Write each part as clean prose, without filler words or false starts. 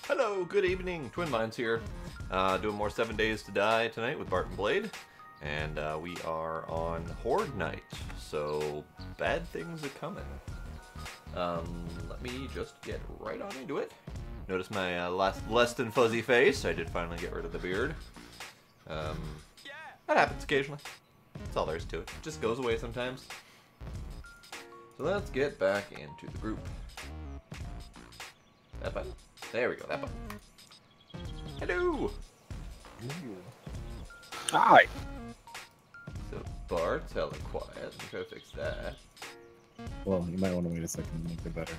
Hello, good evening. Twin Minds here. Doing more 7 Days to Die tonight with Bart and Blade. And we are on Horde Night, so bad things are coming. Let me just get right on into it. Notice my less than fuzzy face. I did finally get rid of the beard. That happens occasionally. That's all there is to it. It just goes away sometimes. So let's get back into the group. That button? There we go, that button. Hello! Hi! So Bart's hella quiet. Let me try to fix that. Well, you might want to wait a second to make it better,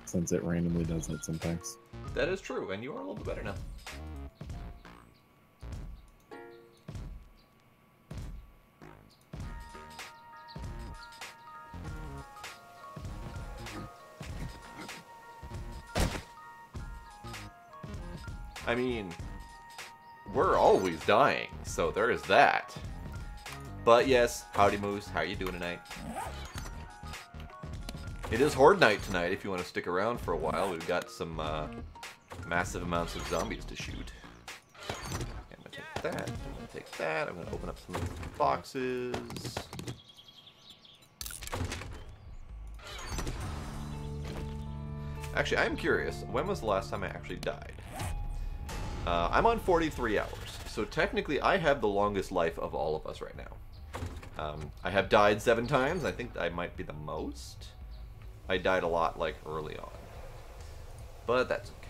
since it randomly does it sometimes. That is true, and you are a little bit better now. I mean, we're always dying, so there is that. But yes, howdy Moose, how are you doing tonight? It is Horde Night tonight if you want to stick around for a while. We've got some massive amounts of zombies to shoot. Okay, I'm going to take that, I'm going to take that, I'm going to open up some of these boxes. Actually, I'm curious, when was the last time I actually died? I'm on 43 hours, so technically I have the longest life of all of us right now. I have died 7 times. I think I might be the most. I died a lot, like, early on. But that's okay.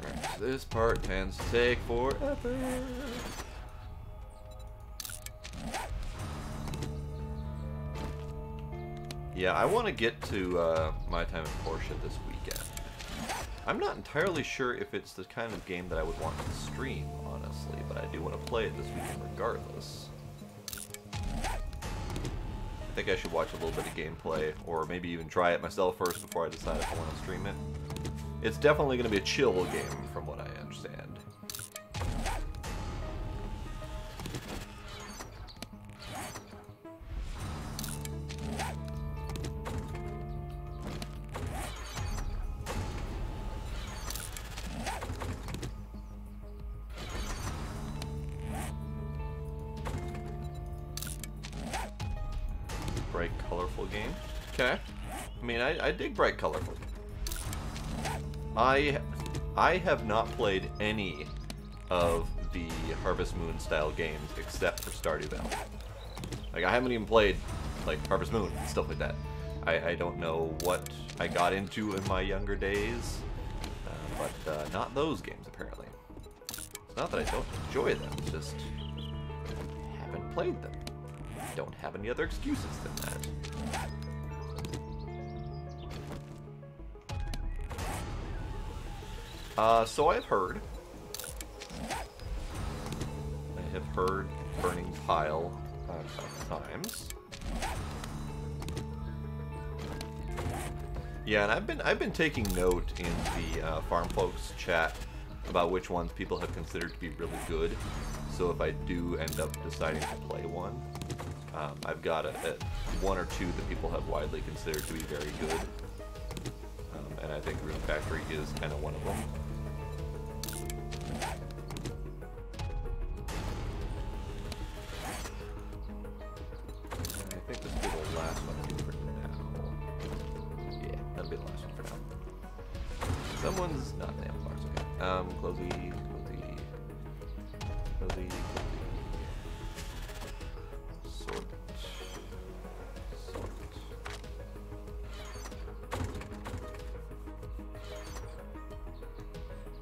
Alright, so this part tends to take forever. Yeah, I want to get to My Time in Portia this weekend. I'm not entirely sure if it's the kind of game that I would want to stream, honestly, but I do want to play it this weekend regardless. I think I should watch a little bit of gameplay, or maybe even try it myself first before I decide if I want to stream it. It's definitely going to be a chill game, from what I understand. Bright, colorful game. Okay. I mean, I dig bright, colorful. I have not played any of the Harvest Moon style games except for Stardew Valley. Like, I haven't even played, like, Harvest Moon and stuff like that. I don't know what I got into in my younger days, but not those games, apparently. It's not that I don't enjoy them, it's just I haven't played them. I don't have any other excuses than that. So I've heard Burning Pile a couple times. Yeah, and I've been taking note in the Farm Folks chat about which ones people have considered to be really good. So if I do end up deciding to play one, I've got one or two that people have widely considered to be very good. And I think Rune Factory is kind of one of them. Someone's not an ammo box. Okay. Closey. Sort.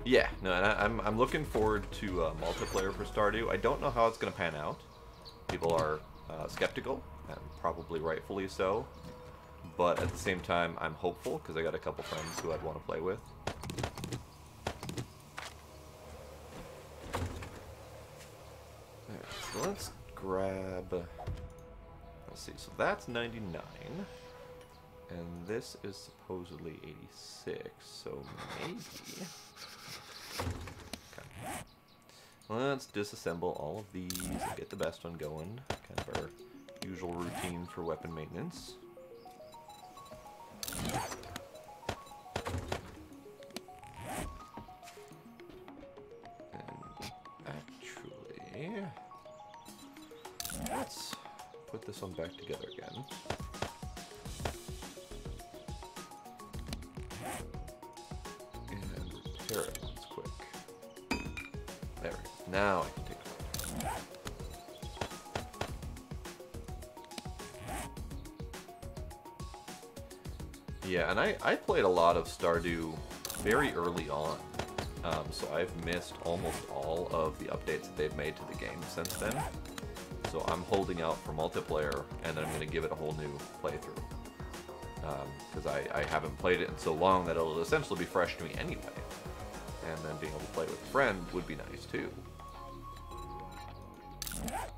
Yeah, no, and I'm looking forward to multiplayer for Stardew. I don't know how it's going to pan out. People are skeptical, and probably rightfully so. But at the same time, I'm hopeful because I got a couple friends who I'd want to play with. Alright, so let's grab. Let's see. So that's 99. And this is supposedly 86, so maybe... Okay. Let's disassemble all of these and get the best one going. Kind of our usual routine for weapon maintenance. And actually, let's put this one back together again. Repair it once quick. There we go. Now I can take it out. Yeah, and I played a lot of Stardew very early on. So I've missed almost all of the updates that they've made to the game since then. So I'm holding out for multiplayer, and then I'm going to give it a whole new playthrough. Because I haven't played it in so long that it'll essentially be fresh to me anyway. And then being able to play with a friend would be nice too. Right,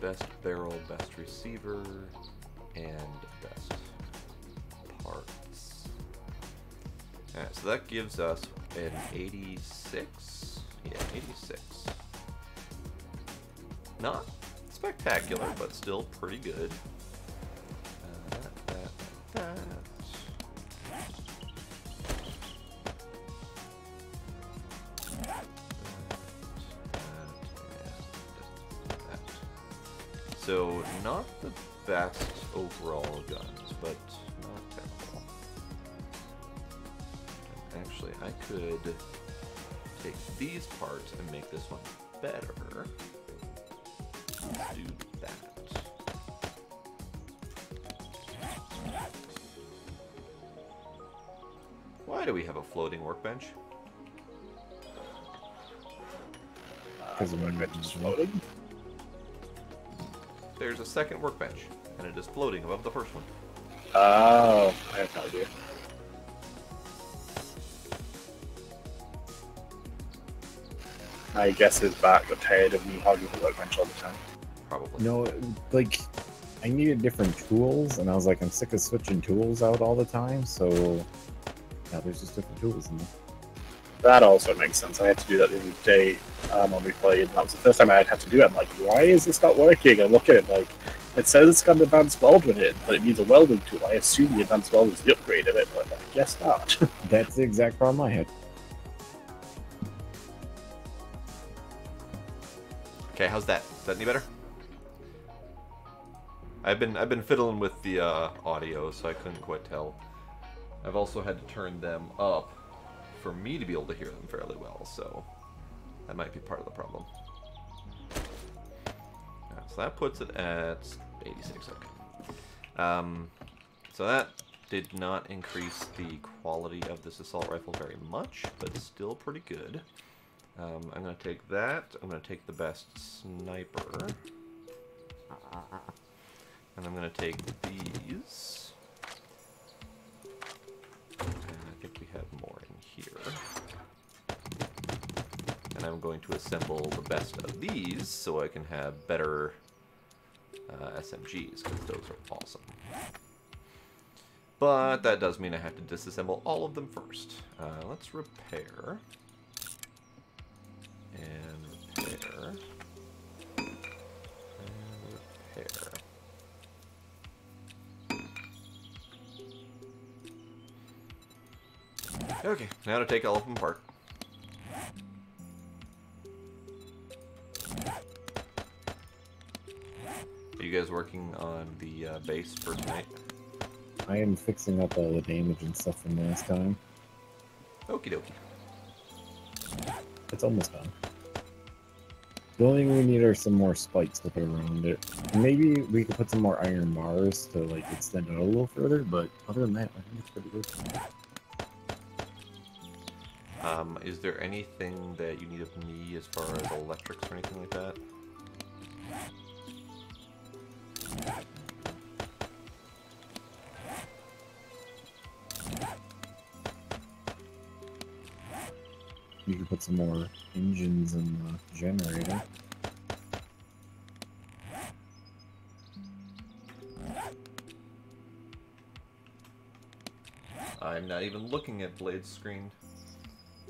best barrel, best receiver, and best parts. Alright, so that gives us an 86. Yeah, 86. Not spectacular, but still pretty good. That. So, not the best overall guns, but not terrible. And actually, I could take these parts and make this one better. Let's do that. Why do we have a floating workbench? Because the workbench is floating? There's a second workbench, and it is floating above the first one. Oh, I have no idea. I guess his back got tired of me hogging the workbench all the time. Probably. No, like, I needed different tools, and I was like, I'm sick of switching tools out all the time, so now there's just different tools in there. That also makes sense. I had to do that the other day when we played. That was the first time I had to do it. I'm like, why is this not working? I look at it like, it says it's got an advanced weld with it, but it needs a welding tool. I assume the advanced weld is the upgrade of it, but I guess not. That's the exact problem I had. Okay, how's that? Is that any better? I've been fiddling with the audio, so I couldn't quite tell. I've also had to turn them up for me to be able to hear them fairly well, so that might be part of the problem. Right, so that puts it at 86. Okay. So that did not increase the quality of this assault rifle very much, but still pretty good. I'm going to take that. I'm going to take the best sniper. And I'm going to take these. And I think we have more in here. And I'm going to assemble the best of these so I can have better SMGs, because those are awesome. But that does mean I have to disassemble all of them first. Let's repair. And repair. And repair. Okay, now to take all of them apart. Are you guys working on the base for tonight? I am fixing up all the damage and stuff from last time. Okie dokie. It's almost done. The only thing we need are some more spikes to put around it. Maybe we could put some more iron bars to like extend it a little further, but other than that, I think it's pretty good. Is there anything that you need of me as far as electrics or anything like that? You could put some more engines in the generator. I'm not even looking at Blade's screen.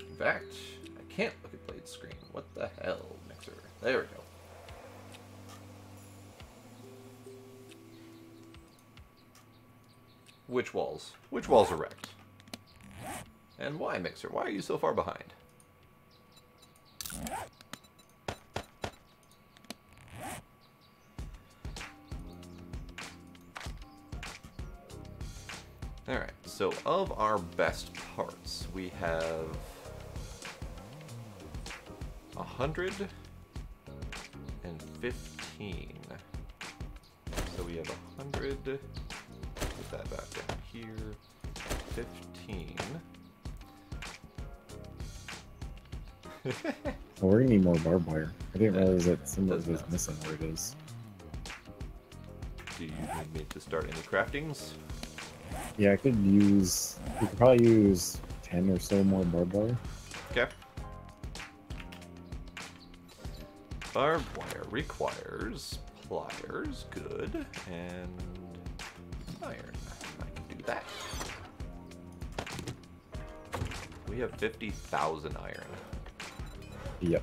In fact, I can't look at Blade's screen. What the hell, Mixer? There we go. Which walls? Which walls are wrecked? And why, Mixer? Why are you so far behind? Alright, so of our best parts, we have 115. So we have 100, put that back down here, 15. Oh, we're gonna need more barbed wire. I didn't realize that some of it was Doesn't missing where it is. Do you need me to start any craftings? Yeah, I could use. We could probably use 10 or so more barbed wire. Okay. Barbed wire requires pliers, good, and iron. I can do that. We have 50,000 iron. Yep.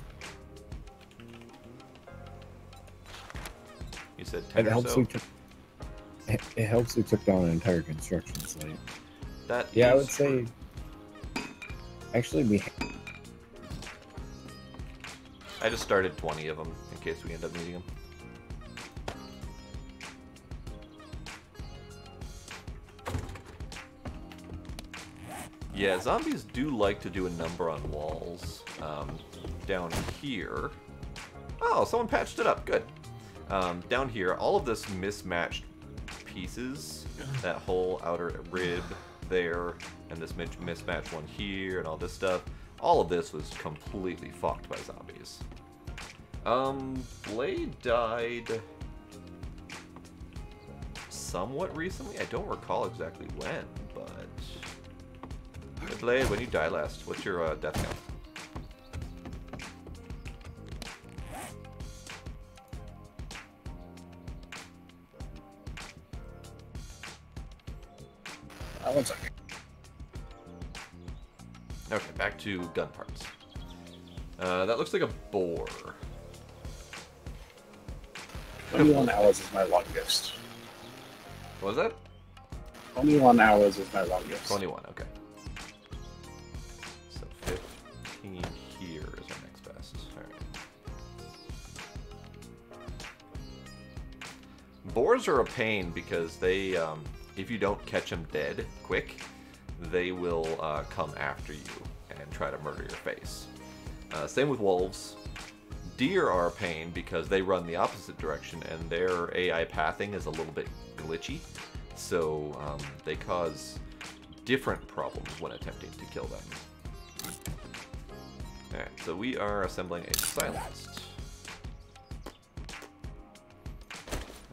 You said 10 It or helps so? it helps we took down an entire construction site. That Yeah, I is would say. true. Actually, we. I just started 20 of them in case we end up needing them. Yeah, zombies do like to do a number on walls. Down here... Oh, someone patched it up. Good. Down here, all of this mismatched pieces, that whole outer rib there, and this mismatched one here, and all this stuff, all of this was completely fucked by zombies. Blade died somewhat recently. I don't recall exactly when, but... Hey, Blade, when you died last, what's your death count? One second. Okay, back to gun parts. That looks like a boar. 21 hours is my longest. What was that? 21 hours is my longest. 21, okay. So 15 here is our next best. Alright. Boars are a pain because they, if you don't catch them dead quick, they will come after you and try to murder your face. Same with wolves. Deer are a pain because they run the opposite direction and their AI pathing is a little bit glitchy. So they cause different problems when attempting to kill them. Alright, so we are assembling a silenced.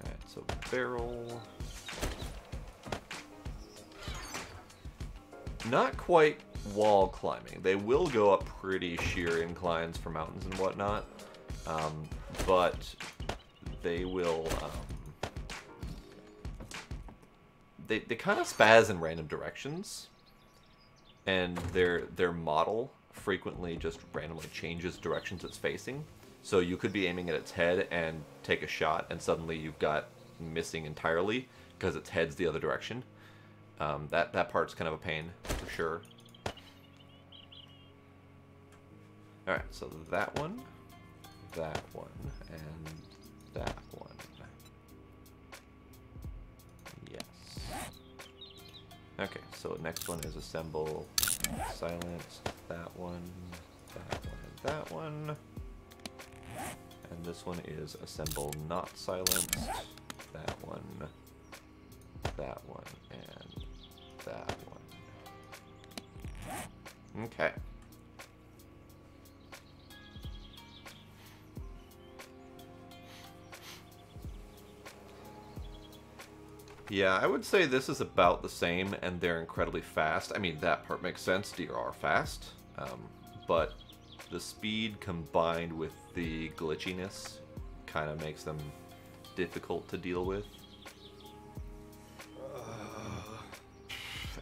Alright, so barrel. Not quite wall climbing. They will go up pretty sheer inclines for mountains and whatnot, but they will... They kind of spaz in random directions, and their model frequently just randomly changes directions it's facing. So you could be aiming at its head and take a shot, and suddenly you've got missing entirely because its head's the other direction. That part's kind of a pain for sure. All right, so that one, and that one. Yes. Okay, so next one is assemble silenced. That one, and that one. And this one is assemble not silenced. That one, and that one. Okay. Yeah, I would say this is about the same, and they're incredibly fast. I mean, that part makes sense. Deer are fast. But the speed combined with the glitchiness kind of makes them difficult to deal with.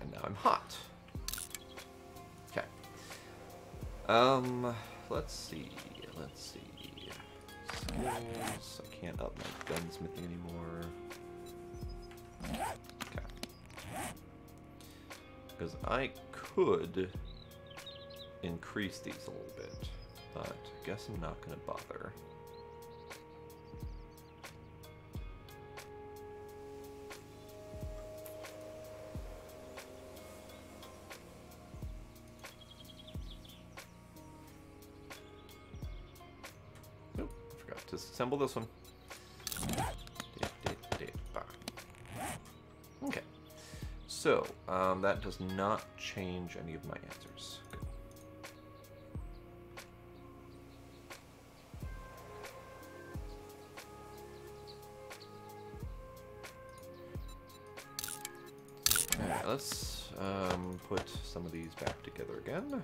And now I'm hot. Okay. Let's see. Skills. I can't up my gunsmithing anymore. Okay. Because I could increase these a little bit, but I guess I'm not going to bother. Nope, forgot to assemble this one. Okay, so that does not change any of my answers. Good. Alright, let's put some of these back together again.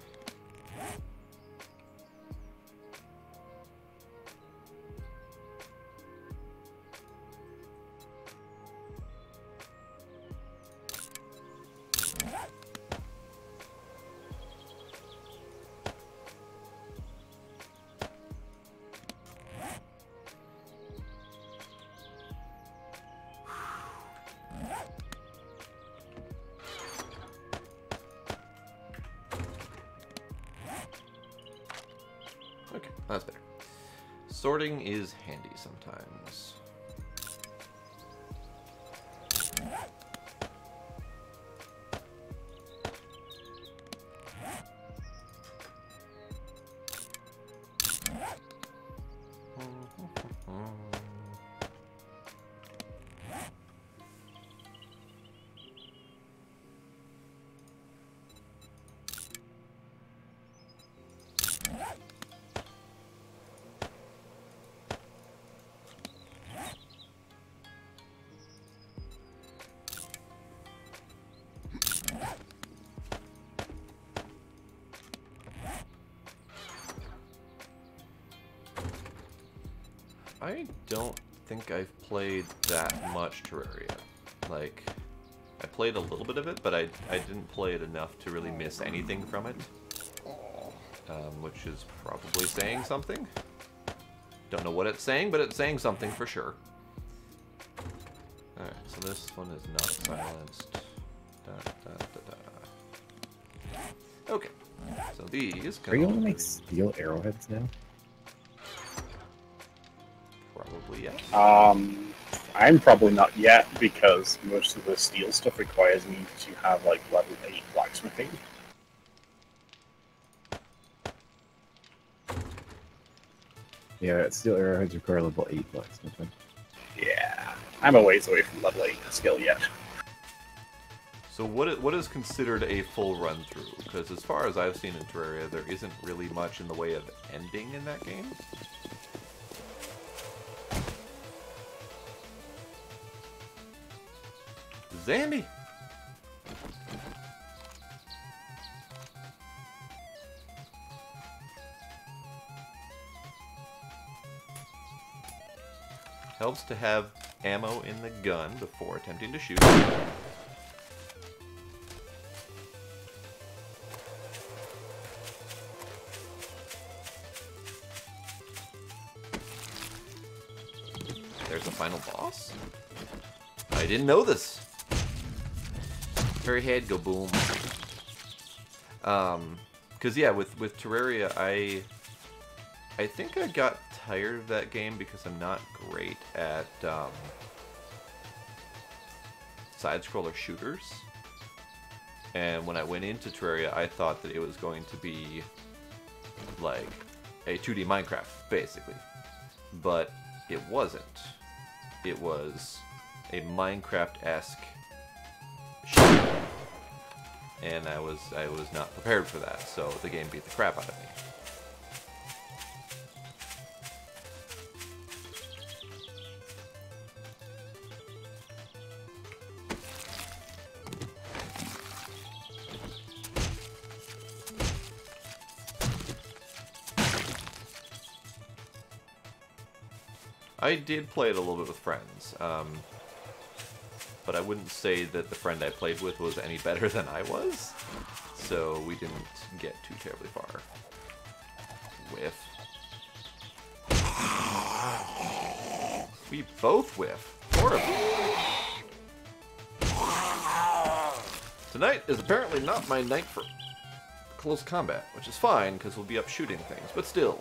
Okay, that's better. Sorting is handy sometimes. I don't think I've played that much Terraria. Like, I played a little bit of it, but I didn't play it enough to really miss anything from it. Which is probably saying something. Don't know what it's saying, but it's saying something for sure. Alright, so this one is not silenced. Okay, so these can... Are you gonna make steel arrowheads now? Probably, yes. I'm probably not yet, because most of the steel stuff requires me to have like level 8 blacksmithing. Yeah, steel arrowheads require level 8 blacksmithing. Yeah, I'm a ways away from level 8 skill yet. So what is considered a full run through? Because as far as I've seen in Terraria, there isn't really much in the way of ending in that game. Zambi! Helps to have ammo in the gun before attempting to shoot. There's the final boss? I didn't know this. Her head go boom. Cause yeah, with Terraria, I think I got tired of that game because I'm not great at side-scroller shooters. And when I went into Terraria, I thought that it was going to be like a 2D Minecraft, basically. But it wasn't. It was a Minecraft-esque shooter. And I was not prepared for that, so the game beat the crap out of me. I did play it a little bit with friends, but I wouldn't say that the friend I played with was any better than I was, so we didn't get too terribly far. Whiff. We both whiff. Horrible. Tonight is apparently not my night for close combat, which is fine, because we'll be up shooting things, but still.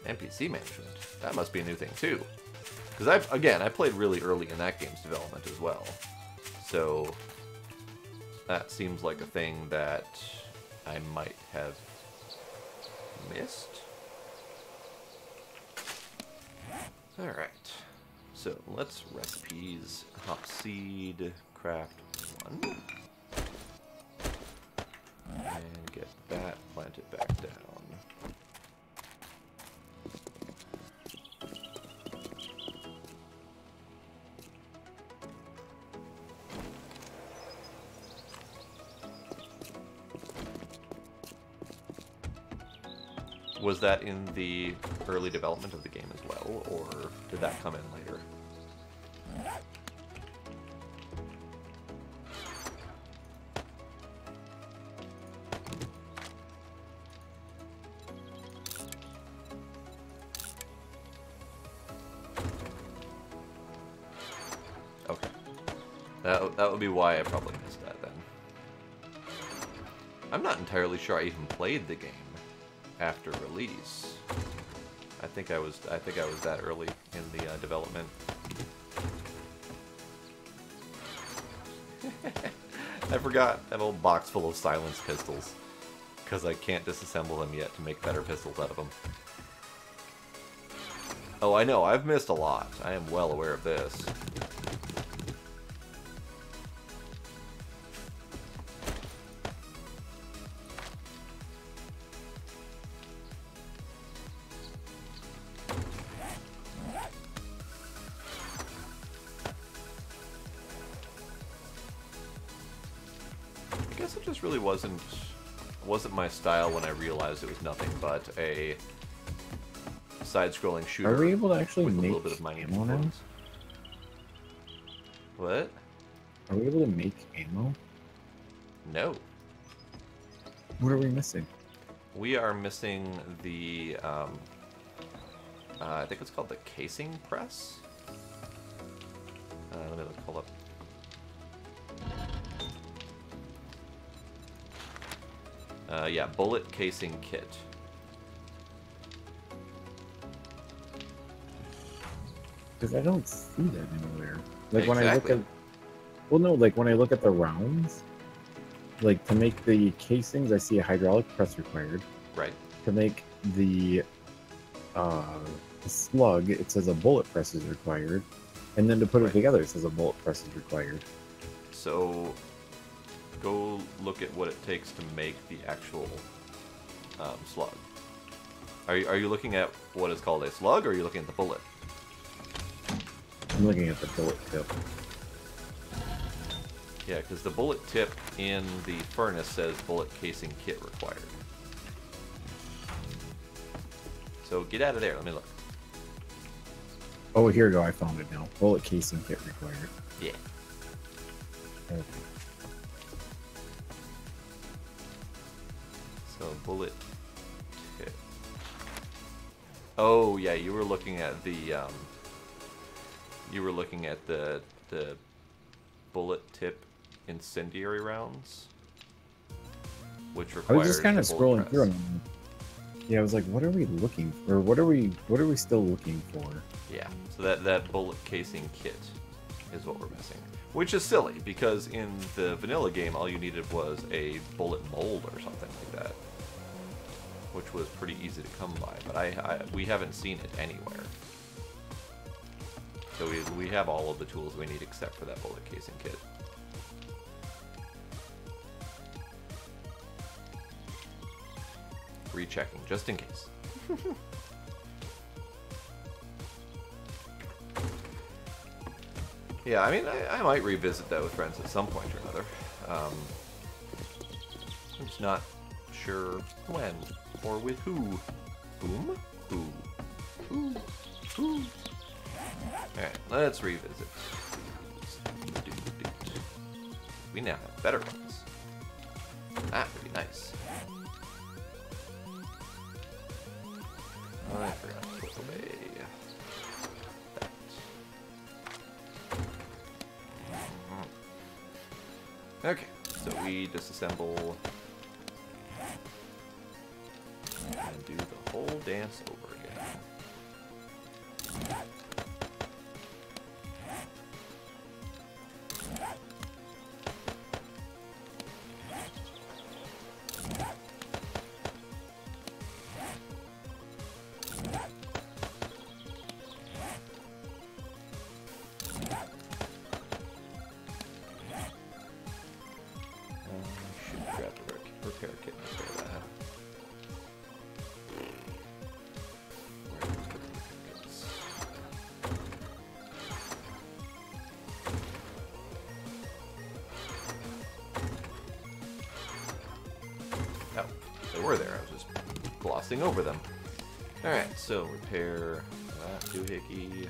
NPC management. That must be a new thing too. Because I played really early in that game's development as well. So that seems like a thing that I might have missed. Alright. So let's recipes hop seed craft 1. And get that planted back down. Was that in the early development of the game as well, or did that come in later? Okay. That would be why I probably missed that then. I'm not entirely sure I even played the game after release. I think I was that early in the development. I forgot an old box full of silence pistols because I can't disassemble them yet to make better pistols out of them. Oh, I know, I've missed a lot. I am well aware of this. Really wasn't my style when I realized it was nothing but a side-scrolling shooter. Are we able to actually with make a little bit of mining ammo now? What? Are we able to make ammo? No. What are we missing? We are missing the I think it's called the casing press. Let me pull up. Yeah, bullet casing kit. Because I don't see that anywhere. Like Exactly. when I look at, well, no, like when I look at the rounds, like to make the casings, I see a hydraulic press required. Right. To make the slug, it says a bullet press is required, and then to put it together, it says a bullet press is required. So go look at what it takes to make the actual slug. Are you looking at what is called a slug, or are you looking at the bullet? I'm looking at the bullet tip. Yeah, because the bullet tip in the furnace says bullet casing kit required. So get out of there. Let me look. Oh, here we go. I found it now. Bullet casing kit required. Yeah. Okay. So bullet tip. Oh yeah, you were looking at the bullet tip incendiary rounds, which I requires was just kind of the bullet scrolling through press. them. Yeah, I was like, what are we looking for? What are we still looking for? Yeah, so that bullet casing kit is what we're missing. Which is silly, because in the vanilla game, all you needed was a bullet mold or something like that. Which was pretty easy to come by, but we haven't seen it anywhere. So we have all of the tools we need except for that bullet casing kit. Rechecking, just in case. Yeah, I mean, I might revisit that with friends at some point or another. I'm just not sure when or with who. Whom? Who? Who? Alright, let's revisit. We now have better ones. That would be nice. I forgot to put away that. Okay, so we disassemble and do the whole dance over again. Repair kit. Repair that. Oh, they were there. I was just glossing over them. Alright, so repair that doohickey.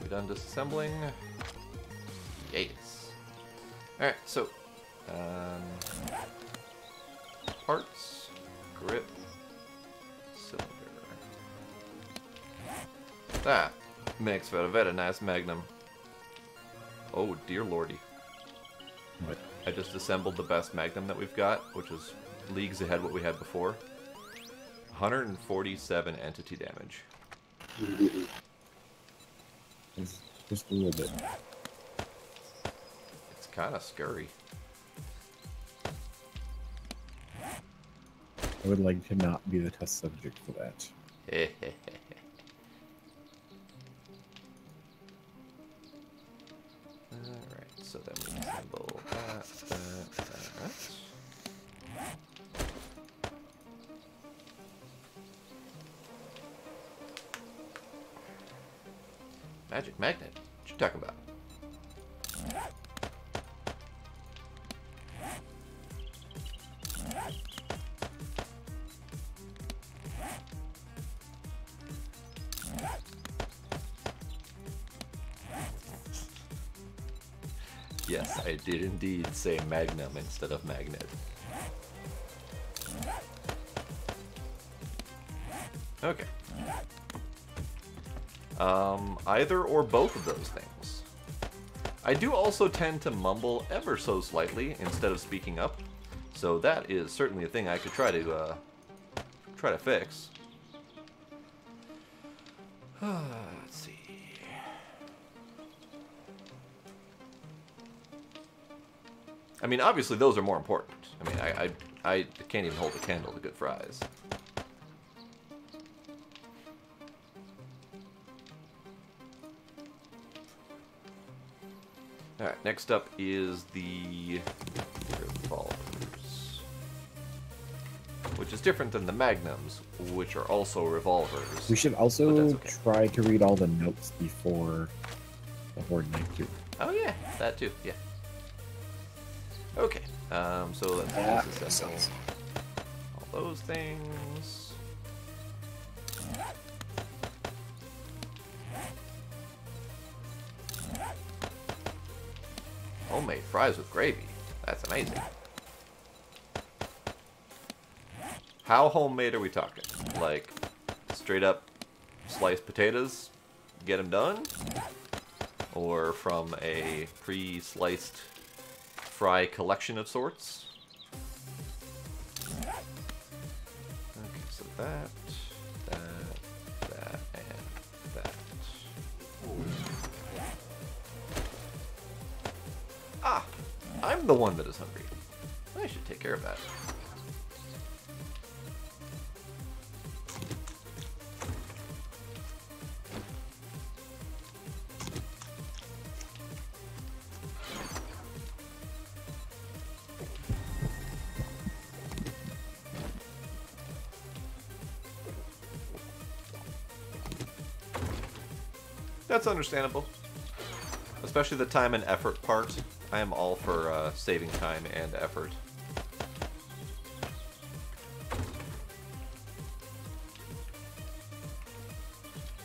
Done disassembling. Yes. Alright, so parts, grip, cylinder. That makes for a very nice magnum. Oh dear lordy. What? I just assembled the best magnum that we've got, which is leagues ahead what we had before. 147 entity damage. Just a little bit. It's kind of scary. I would like to not be the test subject for that. Alright, so then we assemble that. Magic magnet? What you talking about? Yes, I did indeed say magnum instead of magnet. Okay. Either or both of those things. I do also tend to mumble ever so slightly instead of speaking up, so that is certainly a thing I could try to fix. Let's see. I mean, obviously those are more important. I mean, I can't even hold a candle to good fries. Alright, next up is the revolvers. Which is different than the magnums, which are also revolvers. We should also try to read all the notes before the Horde Night too. Oh yeah, that too, yeah. Okay, so let's disassemble all those things. Homemade fries with gravy. That's amazing. How homemade are we talking? Like, straight up sliced potatoes, get them done? or from a pre-sliced fry collection of sorts. Okay, so that, and that. Ah! I'm the one that is hungry. I should take care of that. That's understandable. Especially the time and effort part. I am all for saving time and effort.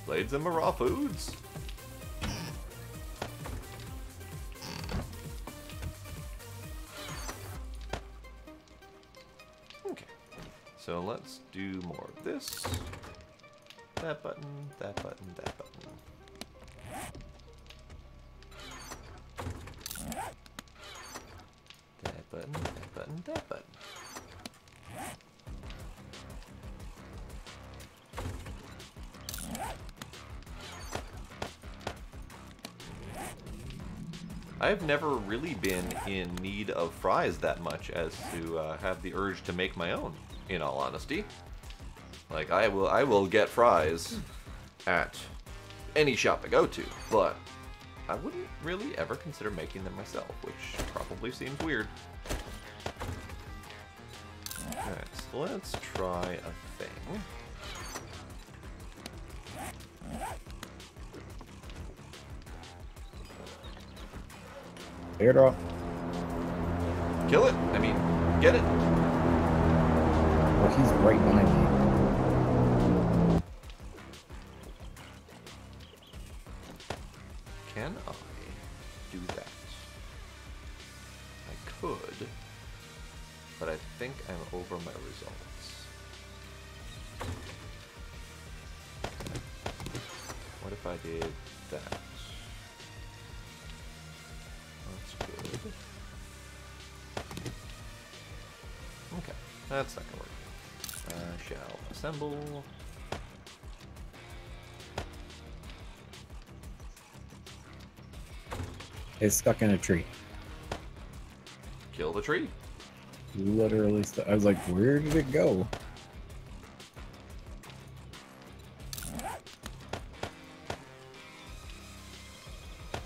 Blades and raw foods. Okay. So let's do more of this. That button, that button, that button. That button, that button, that button. I've never really been in need of fries that much as to have the urge to make my own, in all honesty. Like, I will get fries at any shop I go to, but I wouldn't really ever consider making them myself, which probably seems weird. Alright, so let's try a thing. Airdrop. Kill it! I mean, get it! Well, he's right behind me. Can I do that? I could, but I think I'm over my results. What if I did that? That's good. Okay, that's not gonna work. I shall assemble. It's stuck in a tree. Kill the tree. Literally stuck. I was like, where did it go?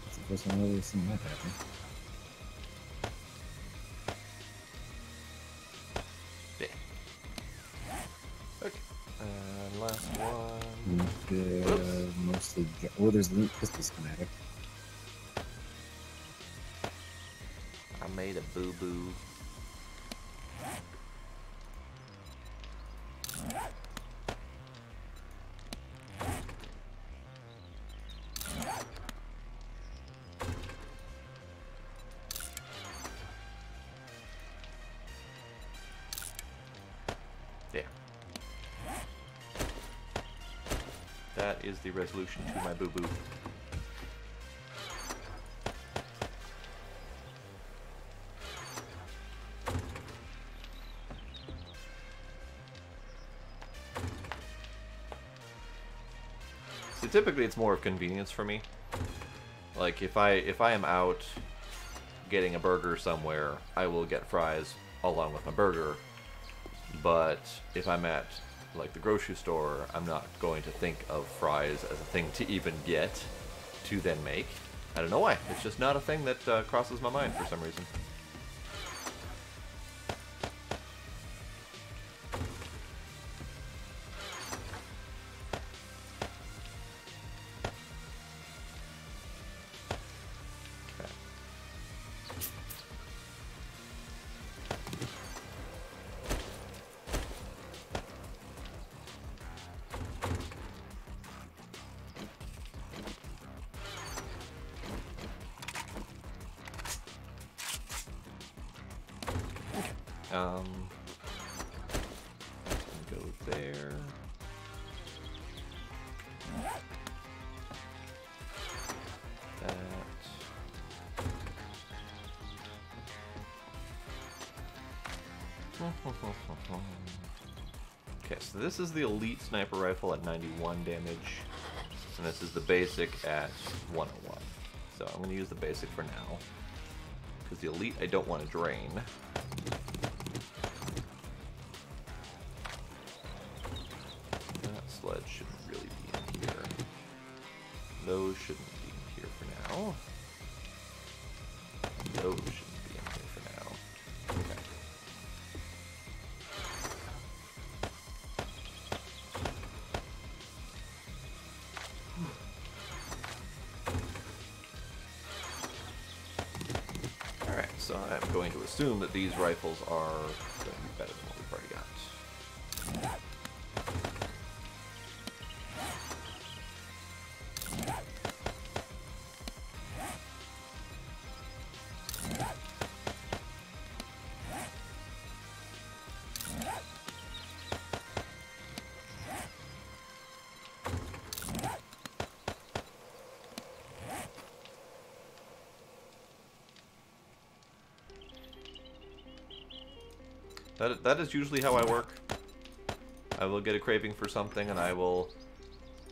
That's the first time I've ever seen that happen. Yeah. Okay. And last one. Mostly. Oh, there's the pistol schematic. I made a boo-boo. There. That is the resolution to my boo-boo. So typically it's more of convenience for me. Like if I am out getting a burger somewhere, I will get fries along with my burger. But if I'm at like the grocery store, I'm not going to think of fries as a thing to even get to then make. I don't know why. It's just not a thing that crosses my mind for some reason. Go there. That. Okay, so this is the elite sniper rifle at 91 damage, and this is the basic at 101. So I'm going to use the basic for now, because the elite I don't want to drain. That sled shouldn't really be in here. Those shouldn't be in here for now. Those shouldn't be in here for now. Okay. Alright, so I'm going to assume that these rifles are going to be better than what we've already got. That is usually how I work. I will get a craving for something and I will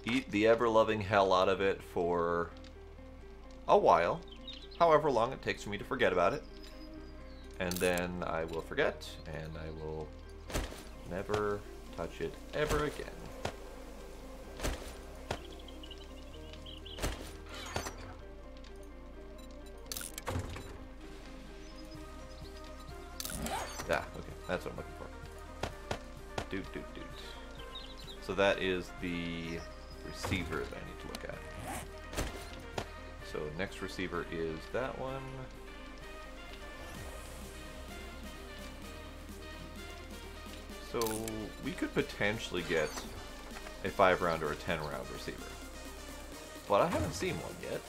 eat the ever-loving hell out of it for a while, however long it takes for me to forget about it. And then I will forget, and I will never touch it ever again. Ah, okay, that's what I'm looking for. Doot. So that is the receiver that I need to look at. So next receiver is that one. So we could potentially get a 5-round or a 10-round receiver. But I haven't seen one yet.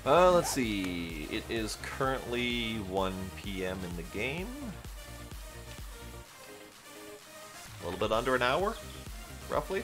Let's see. It is currently 1 p.m. in the game. A little bit under an hour, roughly.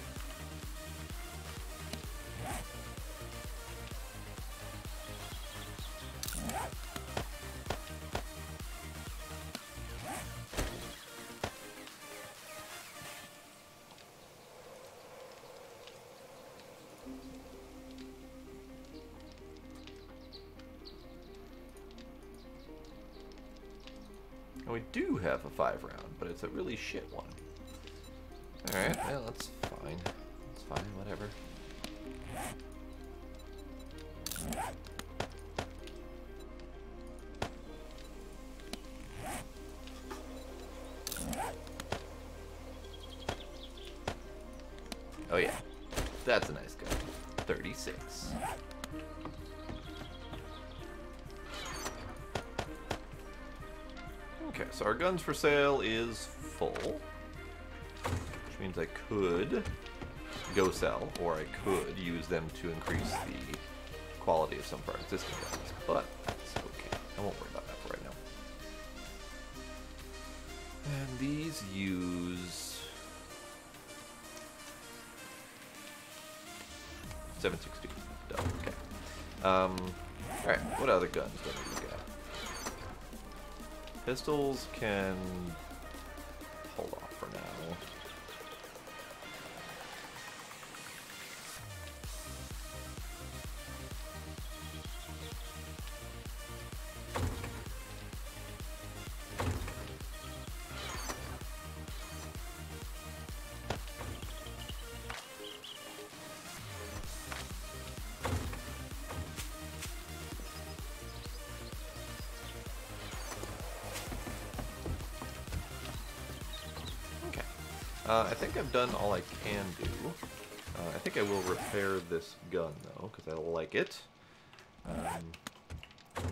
And we do have a 5-round, but it's a really shit one. Alright, well, that's fine. That's fine, whatever. Oh yeah, that's a nice gun. 36. Okay, so our guns for sale is full, which means I could go sell, or I could use them to increase the quality of some of our existing guns, but that's okay. I won't worry about that for right now. And these use 7.62. Okay. Alright, what other guns do I need to look at? Pistols can hold off for now. I think I've done all I can do. I think I will repair this gun, though, because I like it.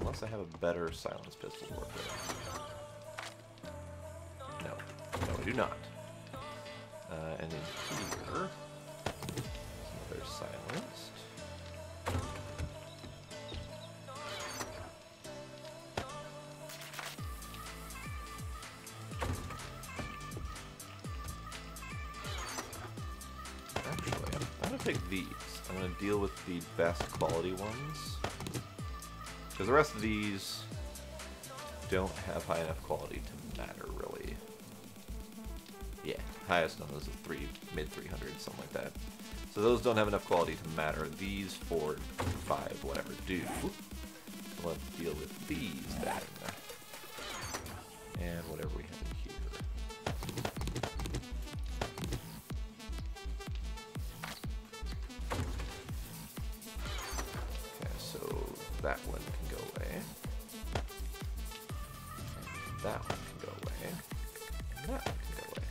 Unless I have a better silence pistol to work with. No, I do not. And in here, they're silenced. take these. I'm going to deal with the best quality ones. Because the rest of these don't have high enough quality to matter, really. Yeah, highest on those is mid 300s, something like that. So those don't have enough quality to matter. These 4, 5, whatever do. So let's deal with these then. And whatever we have in here. Okay, so that one can go away. And that one can go away. And that one can go away.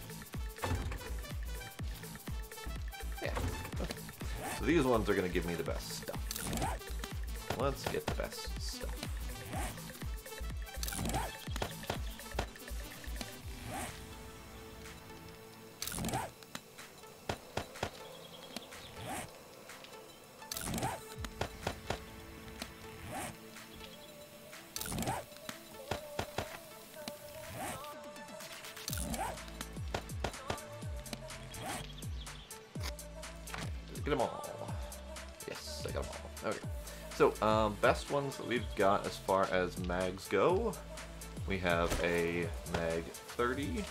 Yeah. Okay. So these ones are going to give me the best stuff. Let's get the best stuff. Get them all. Yes, I got them all. Okay. So, best ones that we've got as far as mags go, we have a mag 30,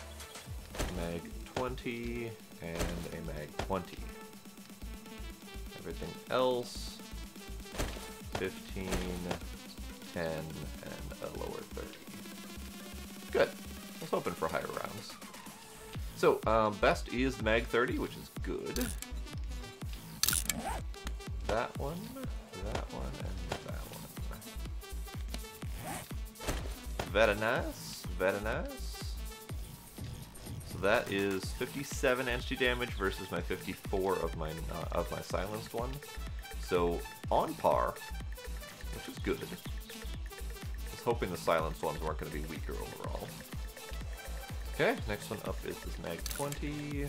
mag 20, and a mag 20. Everything else, 15, 10, and a lower 30. Good. I was hoping for higher rounds. So, best is the mag 30, which is good. That one, and that one. Very nice, very nice. So that is 57 entity damage versus my 54 of my silenced one. So on par, which is good. I was hoping the silenced ones weren't going to be weaker overall. Okay, next one up is this mag 20.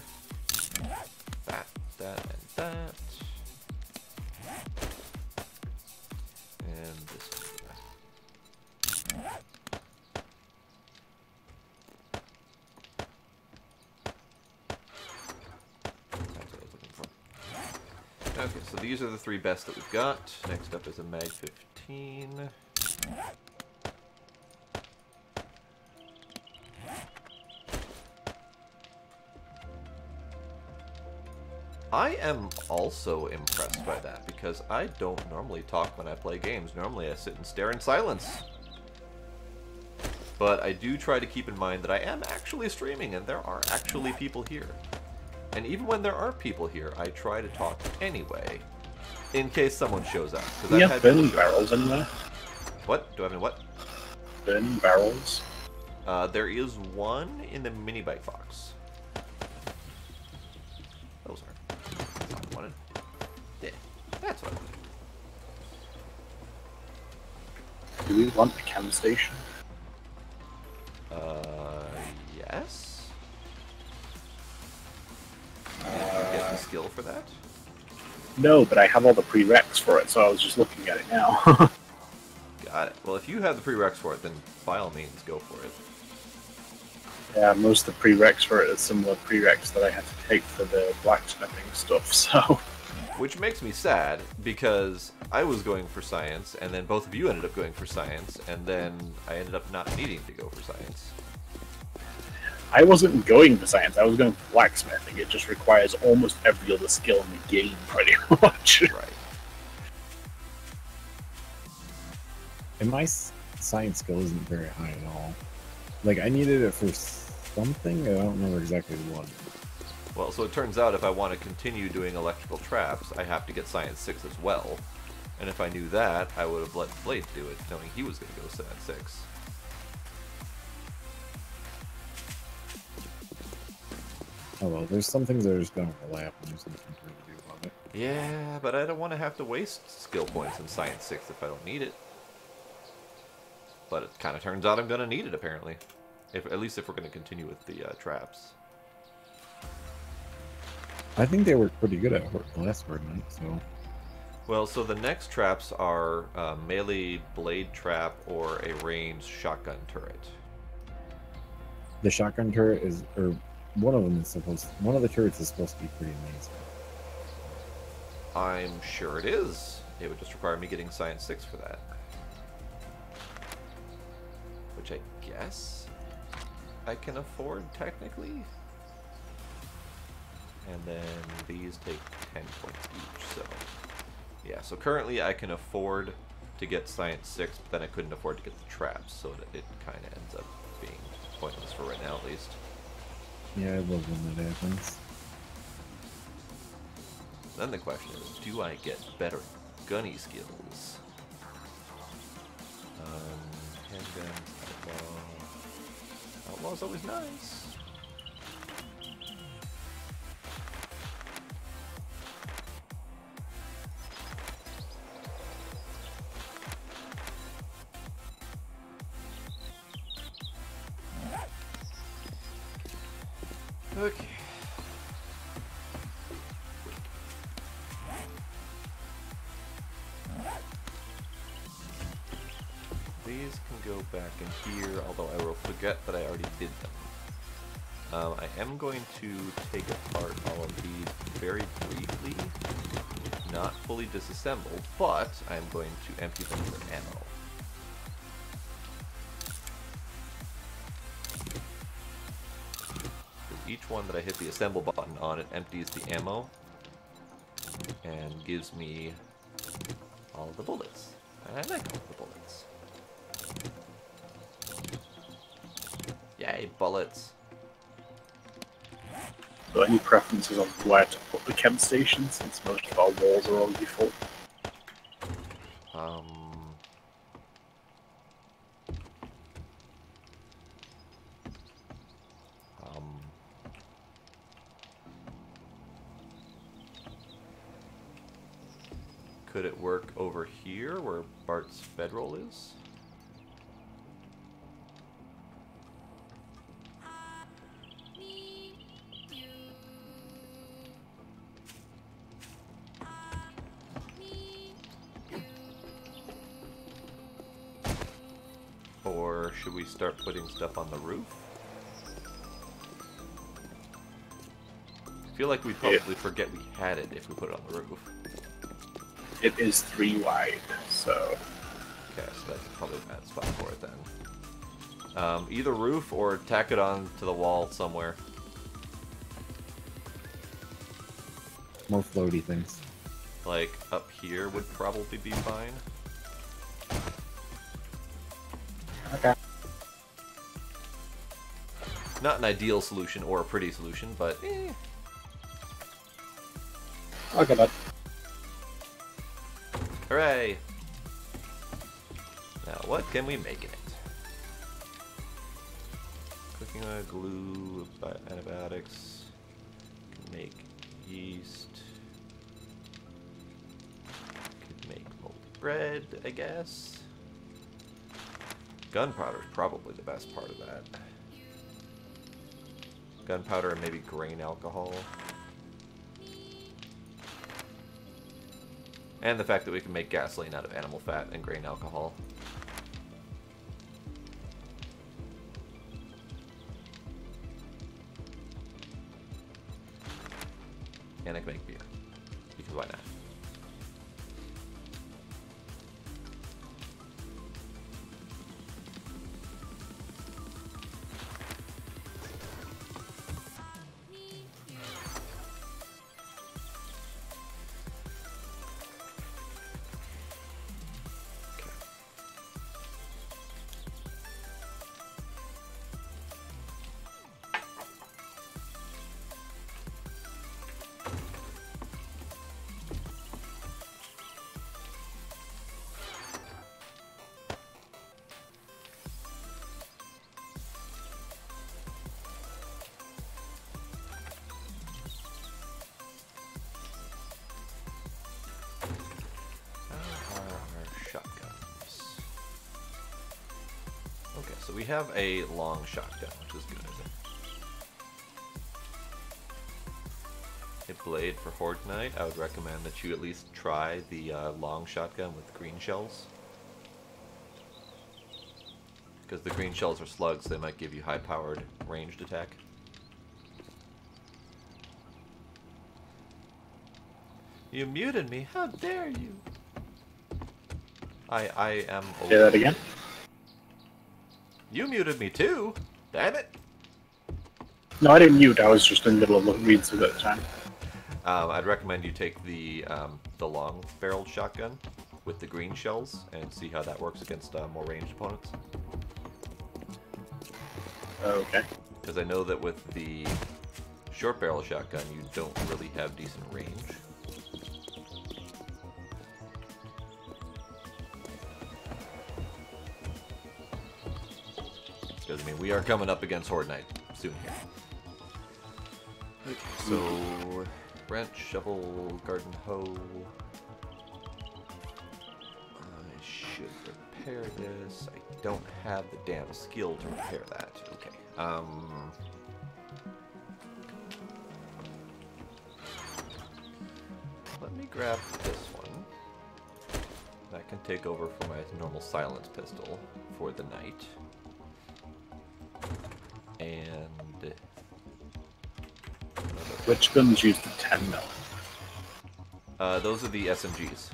That, and that. And this one. That's what I was looking for. Okay, so these are the 3 best that we've got. Next up is a mag 15. I am also impressed by that, because I don't normally talk when I play games. Normally I sit and stare in silence. But I do try to keep in mind that I am actually streaming, and there are actually people here. And even when there aren't people here, I try to talk anyway, in case someone shows up. You have burning barrels in there? What? Do I have any what? Burning barrels? There is one in the mini bike box. Those are. That's what I wanted. Yeah, that's what I wanted. Do we want the cam station? Yes. Get the skill for that? No, but I have all the prereqs for it, so I was just looking at it now. Got it. Well, if you have the prereqs for it, then by all means, go for it. Yeah, most of the prereqs for it are similar prereqs that I had to take for the blacksmithing stuff, so... Which makes me sad, because I was going for science, and then both of you ended up going for science, and then I ended up not needing to go for science. I wasn't going for science, I was going for blacksmithing. It just requires almost every other skill in the game, pretty much. Right. And my science skill isn't very high at all. Like, I needed it for something, I don't remember exactly what. Well, so it turns out if I want to continue doing electrical traps, I have to get Science 6 as well. And if I knew that, I would have let Blade do it, knowing he was going to go Science 6. Oh well, there's some things that are just going to overlap and there's nothing to do about it. Yeah, but I don't want to have to waste skill points in Science 6 if I don't need it. But it kind of turns out I'm going to need it, apparently. At least if we're going to continue with the traps. I think they were pretty good at last tournament, so... Well, so the next traps are melee blade trap or a ranged shotgun turret. The shotgun turret is... or one of them is supposed... one of the turrets is supposed to be pretty amazing. I'm sure it is. It would just require me getting Science 6 for that. Which I guess I can afford, technically. And then these take 10 points each, so... Yeah, so currently I can afford to get Science 6, but then I couldn't afford to get the traps, so it kind of ends up being pointless for right now, at least. Yeah, I love when that happens. Then the question is, do I get better gunny skills? Handgun, outlaw. Outlaw's always nice. Okay. These can go back in here, although I will forget that I already did them. I am going to take apart all of these very briefly, not fully disassembled, but I'm going to empty them for ammo. Each one that I hit the assemble button on, it empties the ammo and gives me all the bullets. And I like all the bullets. Yay, bullets. So any preferences on where to put the chem station, since most of our walls are already full? Could it work over here, where Bart's Federal is? Or should we start putting stuff on the roof? I feel like we'd probably forget we had it if we put it on the roof. It is 3 wide, so... Okay, so that's probably a bad spot for it then. Either roof or tack it on to the wall somewhere. More floaty things. Like, up here would probably be fine. Okay. Not an ideal solution or a pretty solution, but eh. I'll get that. Hooray! Now, what can we make in it? Cooking oil, glue, antibiotics, can make yeast, could make moldy bread, I guess. Gunpowder is probably the best part of that. Gunpowder and maybe grain alcohol. And the fact that we can make gasoline out of animal fat and grain alcohol. And I can make beer. Because why not? So we have a long shotgun, which is good. A blade for Horde Night, I would recommend that you at least try the long shotgun with green shells. Because the green shells are slugs, they might give you high-powered ranged attack. You muted me. How dare you? I am. Say that again. You muted me too. Damn it. No, I didn't mute. I was just in the middle of reading through at the time. I'd recommend you take the long-barreled shotgun with the green shells and see how that works against more ranged opponents. Okay. Because I know that with the short-barrel shotgun, you don't really have decent range. Because, I mean, we are coming up against Horde Night soon here. Okay, so wrench, shovel, garden hoe. I should repair this. I don't have the damn skill to repair that. Okay. Let me grab this one. That can take over for my normal silence pistol for the night. And Which guns use the 10 mil? those are the SMGs.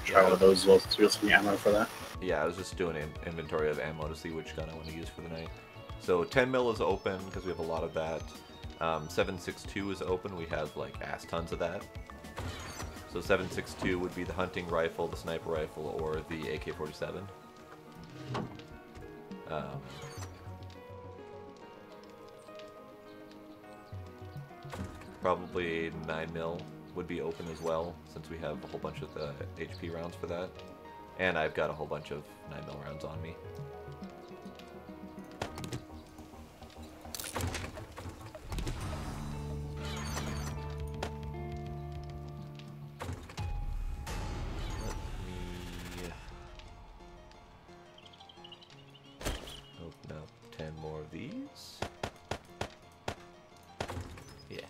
Try one of those as well to get some ammo for that. Yeah, I was just doing an inventory of ammo to see which gun I want to use for the night. So 10 mil is open because we have a lot of that. 7.62 is open. We have like ass tons of that. So 7.62 would be the hunting rifle, the sniper rifle, or the AK-47. Probably 9 mil would be open as well, since we have a whole bunch of the HP rounds for that. And I've got a whole bunch of 9 mil rounds on me. Open up 10 more of these. Yeah.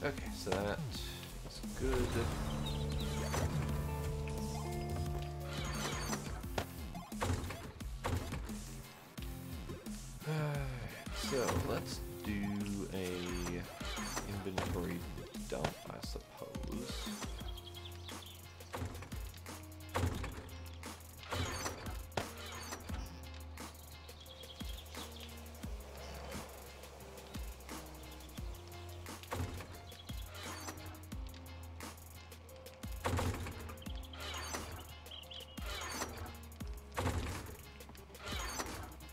Okay, so that is good. So let's do a inventory dump, I suppose.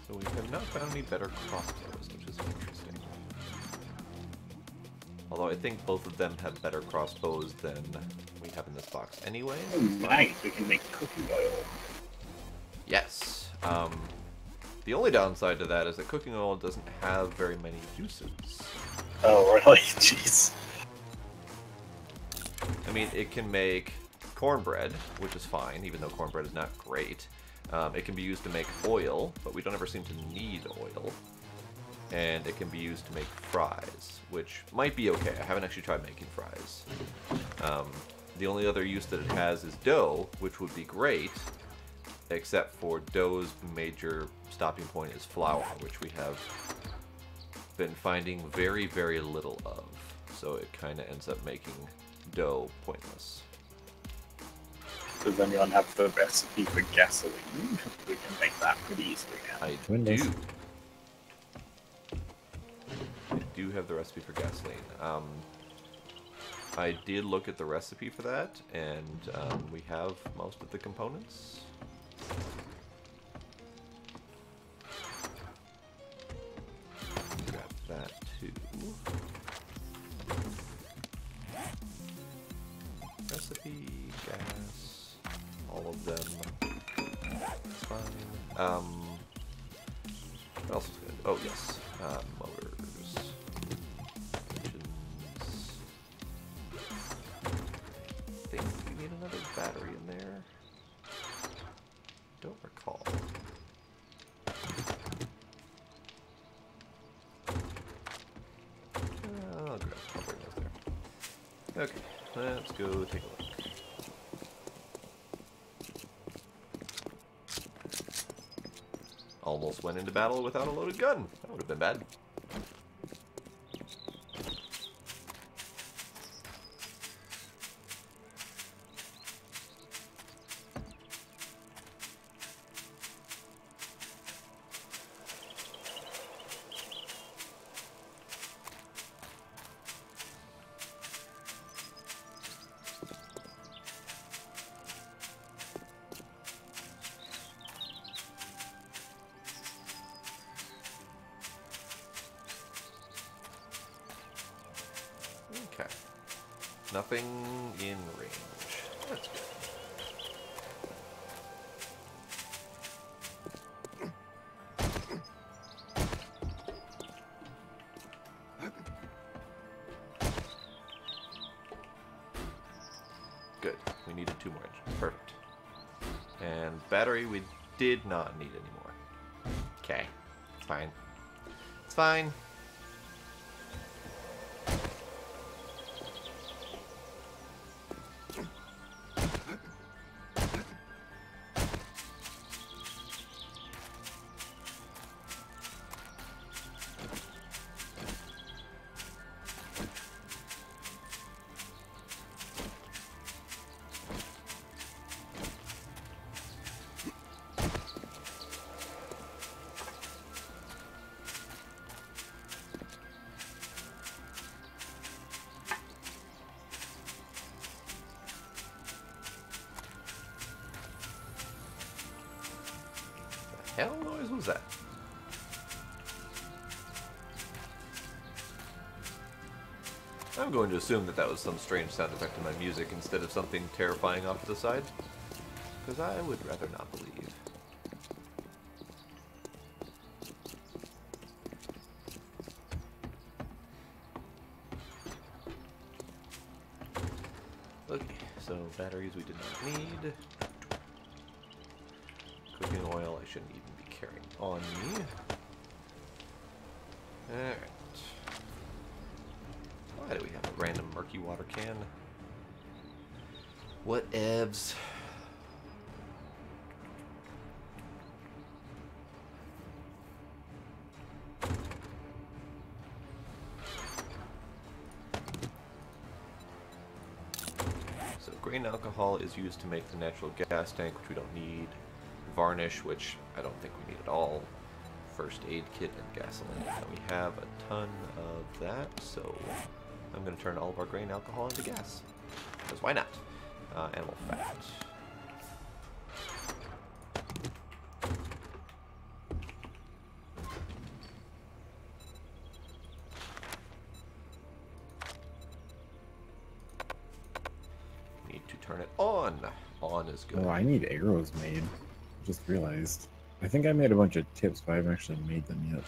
So we have not found any better crossbows, which is interesting. Although I think both of them have better crossbows than we have in this box anyway. Oh, nice. We can make cooking oil. Yes. The only downside to that is that cooking oil doesn't have very many uses. Oh, really? Jeez. I mean, it can make cornbread, which is fine, even though cornbread is not great. It can be used to make oil, but we don't ever seem to need oil. And it can be used to make fries, which might be okay. I haven't actually tried making fries. The only other use that it has is dough, which would be great, except for dough's major stopping point is flour, which we have been finding very, very little of. So it kind of ends up making dough pointless. Does anyone have the recipe for gasoline? We can make that pretty easily now. I Windows. do. I do have the recipe for gasoline. I did look at the recipe for that, and we have most of the components. Grab that too. Recipe, gas, all of them. That's fine. What else is good? Oh yes, motors. Engines. I think we need another battery in there. Don't recall. I'll bring those there. Okay, let's go take a look. Almost went into battle without a loaded gun. That would have been bad. Okay. Nothing in range. That's good. Good. We needed 2 more engines. Perfect. And battery we did not need anymore. Okay. It's fine. It's fine. Hell noise was that? I'm going to assume that that was some strange sound effect in my music instead of something terrifying off to the side, because I would rather not believe. Okay, so batteries we did not need. Cooking oil I shouldn't even be carrying on me. Alright. Why do we have a random murky water can? Whatevs. So grain alcohol is used to make the natural gas tank, which we don't need. Varnish, which I don't think we need at all. First aid kit and gasoline. And we have a ton of that, so I'm going to turn all of our grain alcohol into gas. Because why not? Animal fat. Need to turn it on. On is good. Oh, I need arrows made. Just realized. I think I made a bunch of tips, but I haven't actually made them yet.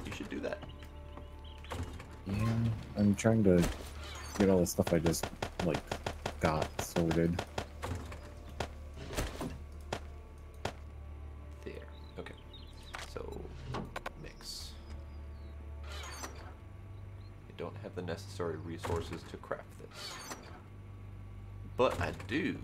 You should do that. Yeah, I'm trying to get all the stuff I just, like, got sorted. There. Okay. So, mix. I don't have the necessary resources to craft this. But I do.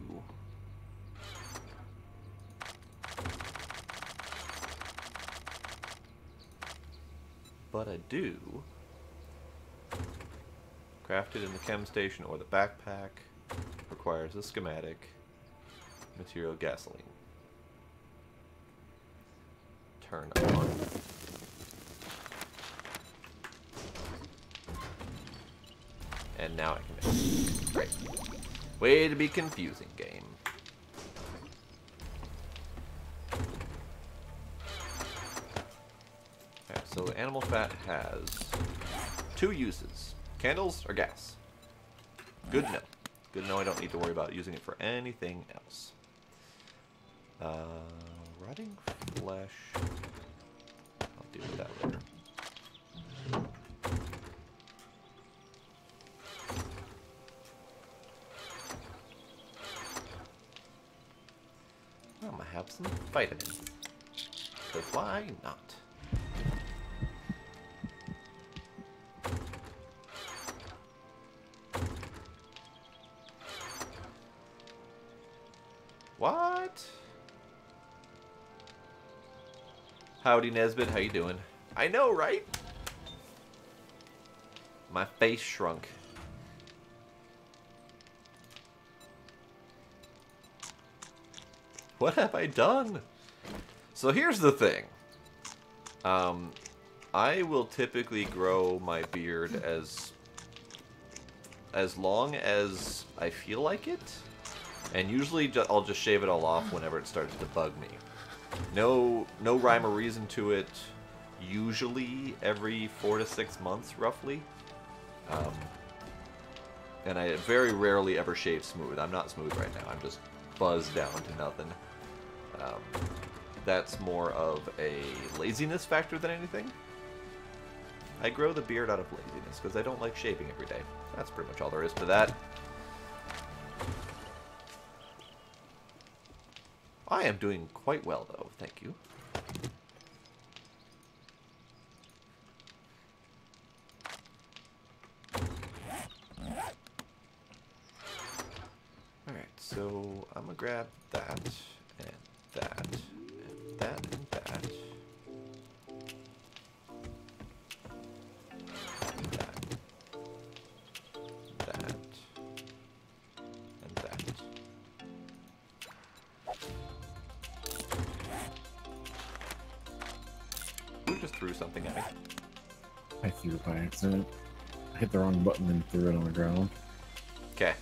Crafted in the chem station or the backpack. Requires a schematic. Material gasoline. Turn on. And now I can make it. Great. Way to be confusing, game. Okay, so animal fat has 2 uses. Candles or gas. Good to know. Good to know I don't need to worry about using it for anything else. Rotting flesh. I'll deal with that later. I'm gonna have some vitamins. Because why not? What? Howdy, Nesbit. How you doing? I know, right? My face shrunk. What have I done? So here's the thing. I will typically grow my beard as long as I feel like it. And usually I'll just shave it all off whenever it starts to bug me. No rhyme or reason to it. Usually every 4 to 6 months, roughly. And I very rarely ever shave smooth. I'm not smooth right now. I'm just buzzed down to nothing. That's more of a laziness factor than anything. I grow the beard out of laziness because I don't like shaving every day. That's pretty much all there is to that. I am doing quite well, though. Thank you. Alright, so I'm gonna grab that, and that, and that, and that. That. And that. Who just threw something at me? I threw it by accident. I hit the wrong button and threw it on the ground. Okay.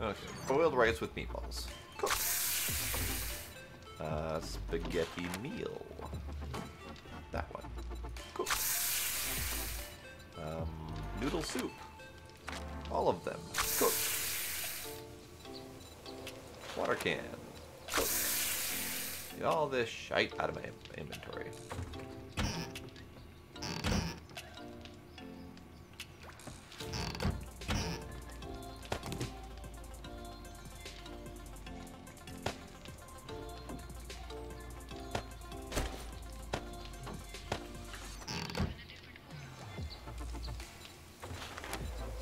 Okay, boiled rice with meatballs. Cook. Spaghetti meal. That one. Cook. Noodle soup. All of them. Cook. Water can. Cook. Get all this shite out of my inventory.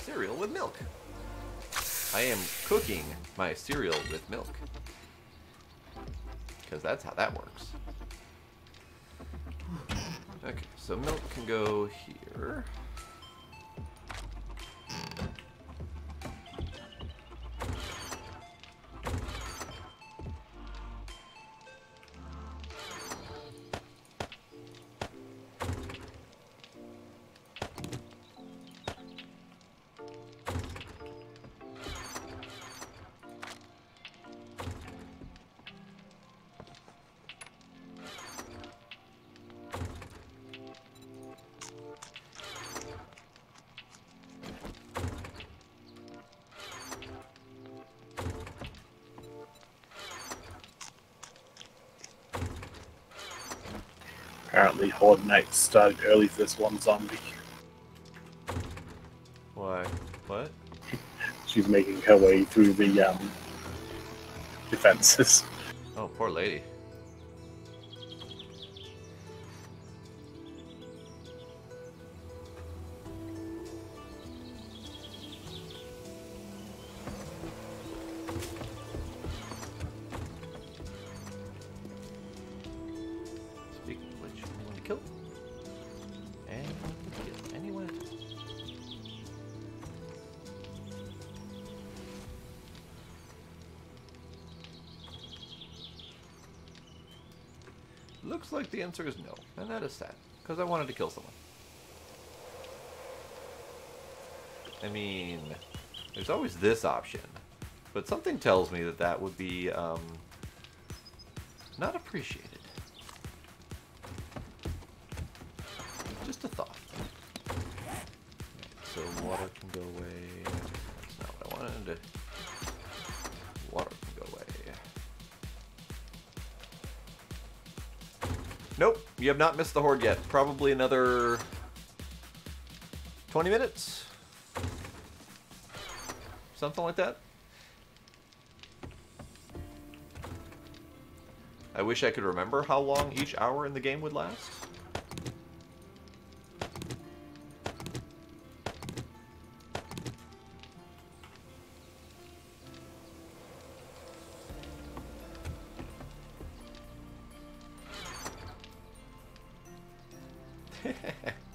Cereal with milk. I am cooking my cereal with milk. Because that's how that works. Okay, so milk can go here. Apparently, Horde Night started early for this one zombie. Why? What? She's making her way through the defenses. Oh, poor lady. Speaking of which, anyone to kill? Anyone to kill? Anyone to kill? Looks like the answer is no, and that is sad, because I wanted to kill someone. I mean, there's always this option, but something tells me that that would be not appreciated. Just a thought. So water can go away. That's not what I wanted. Water can go away. Nope, you have not missed the horde yet. Probably another 20 minutes. Something like that. I wish I could remember how long each hour in the game would last.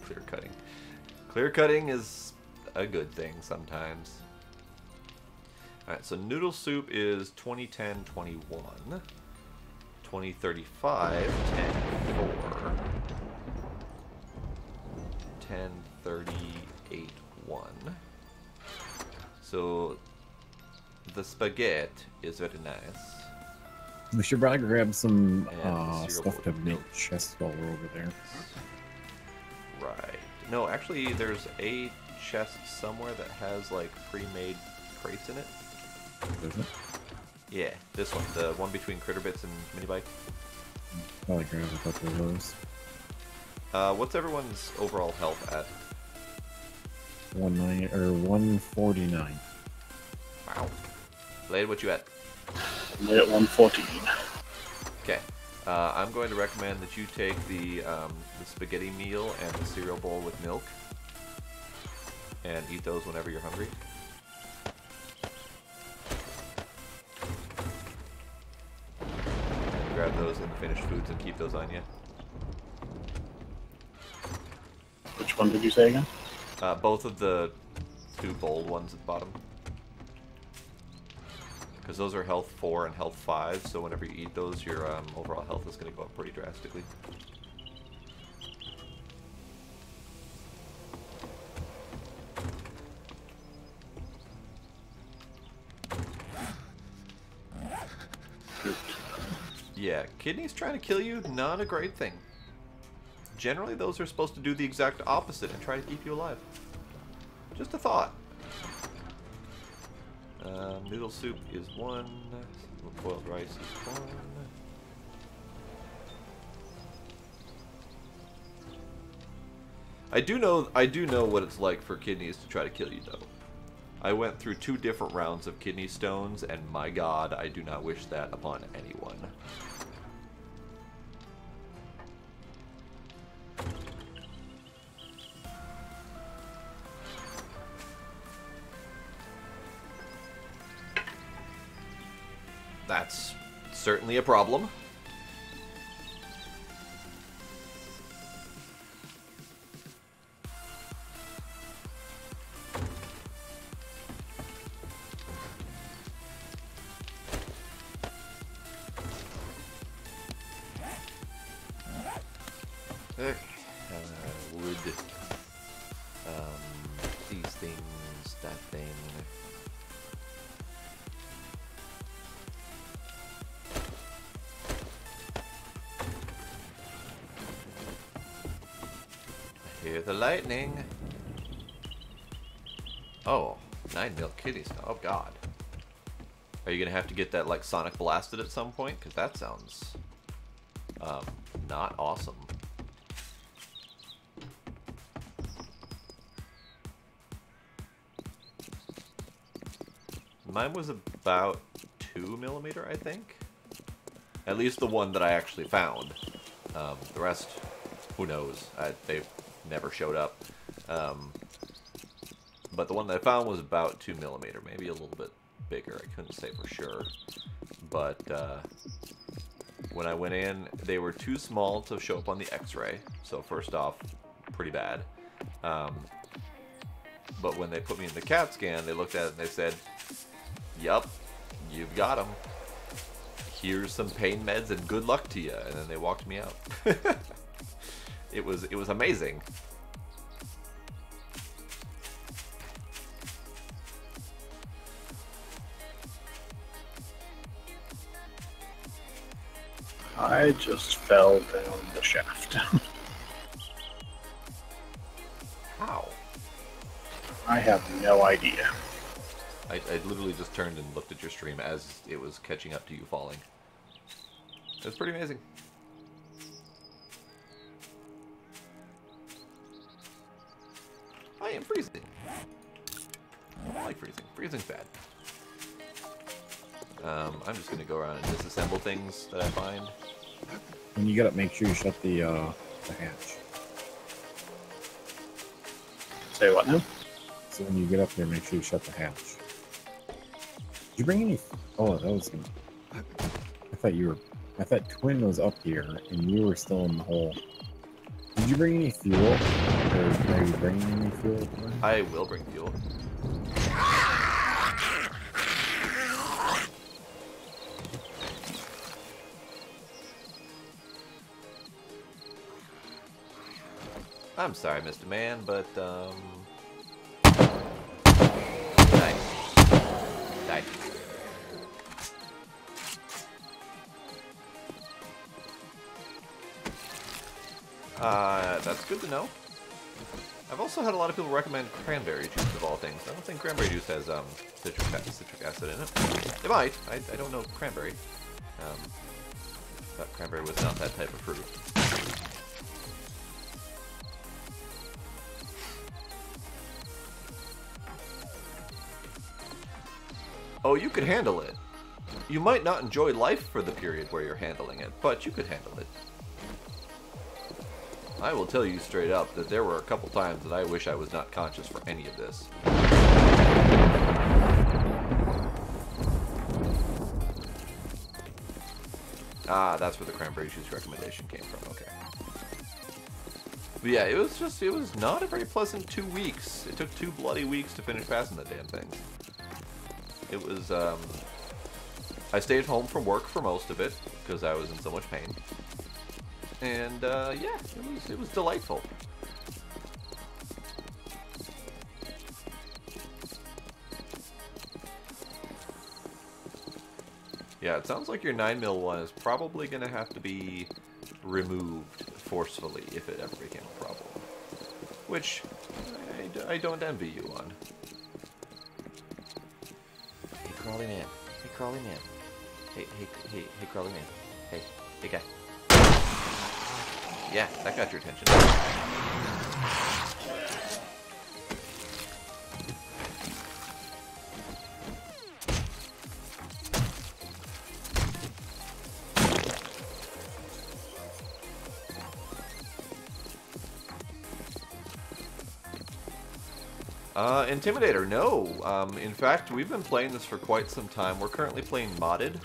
Clear cutting. Clear cutting is a good thing sometimes. Alright, so noodle soup is 2010 21. 2035 10 4. 1038 1. So the spaghetti is very nice. We should probably grab some And stuff to make chests while we're over there. Right. No, actually, there's a chest somewhere that has like pre-made crates in it. Is it? Yeah, this one, the one between Critter Bits and Mini Bike. Probably grab a couple of those. What's everyone's overall health at? 149. Wow. Blade, what you at? I'm at 114. Okay. I'm going to recommend that you take the spaghetti meal and the cereal bowl with milk, and eat those whenever you're hungry. Grab those in the finished foods and keep those on you. Which one did you say again? Both of the two bold ones at the bottom. Because those are health 4 and health 5, so whenever you eat those, your overall health is going to go up pretty drastically. Yeah, kidneys trying to kill you, not a great thing. Generally, those are supposed to do the exact opposite and try to keep you alive. Just a thought. Noodle soup is 1. Boiled rice is 1. I do know what it's like for kidneys to try to kill you, though. I went through 2 different rounds of kidney stones, and my god, I do not wish that upon anyone. That's certainly a problem. Wood. These things, that thing. Hear the lightning. Oh, 9 milk kitties. Oh god. Are you gonna have to get that like Sonic blasted at some point? Because that sounds not awesome. Mine was about 2mm, I think. At least the one that I actually found. The rest, who knows? They've never showed up. But the one that I found was about 2mm, maybe a little bit bigger. I couldn't say for sure. But when I went in, they were too small to show up on the X-ray. So first off, pretty bad. But when they put me in the CAT scan, they looked at it and they said, "Yup, you've got them." here's some pain meds and good luck to you, and then they walked me out. It was amazing. I just fell down the shaft. How? I have no idea. I literally just turned and looked at your stream as it was catching up to you falling. It was pretty amazing. I am freezing. I don't like freezing. Freezing's bad. I'm just gonna go around and disassemble things that I find. When you get up, make sure you shut the hatch. Say what now? So when you get up there, make sure you shut the hatch. Did you bring any? Oh, that was gonna. I thought you were. I thought Twin was up here and you were still in the hole. Did you bring any fuel? Or are you bringing any fuel? I will bring fuel. I'm sorry, Mr. Man, but, nice. Nice. That's good to know. I've also had a lot of people recommend cranberry juice of all things. I don't think cranberry juice has citric acid in it. It might. I don't know cranberry. But cranberry was not that type of fruit. Oh, you could handle it. You might not enjoy life for the period where you're handling it, but you could handle it. I will tell you straight up that there were a couple times that I wish I was not conscious for any of this. Ah, that's where the cranberry juice recommendation came from, okay. But yeah, it was not a very pleasant 2 weeks. It took 2 bloody weeks to finish passing the damn thing. It was, I stayed home from work for most of it, because I was in so much pain. And, yeah, it was delightful. Yeah, it sounds like your 9mm one is probably going to have to be removed forcefully if it ever became a problem. Which, I don't envy you on. Hey, crawly man. Hey, crawly man. Hey, crawly man. Hey, guy. Yeah, that got your attention. Intimidator, no. In fact, we've been playing this for quite some time. We're currently playing modded,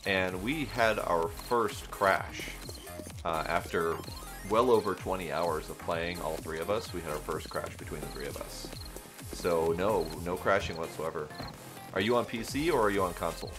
and we had our first crash. After well over 20 hours of playing, all 3 of us, we had our first crash between the 3 of us. So no crashing whatsoever. Are you on PC or are you on console?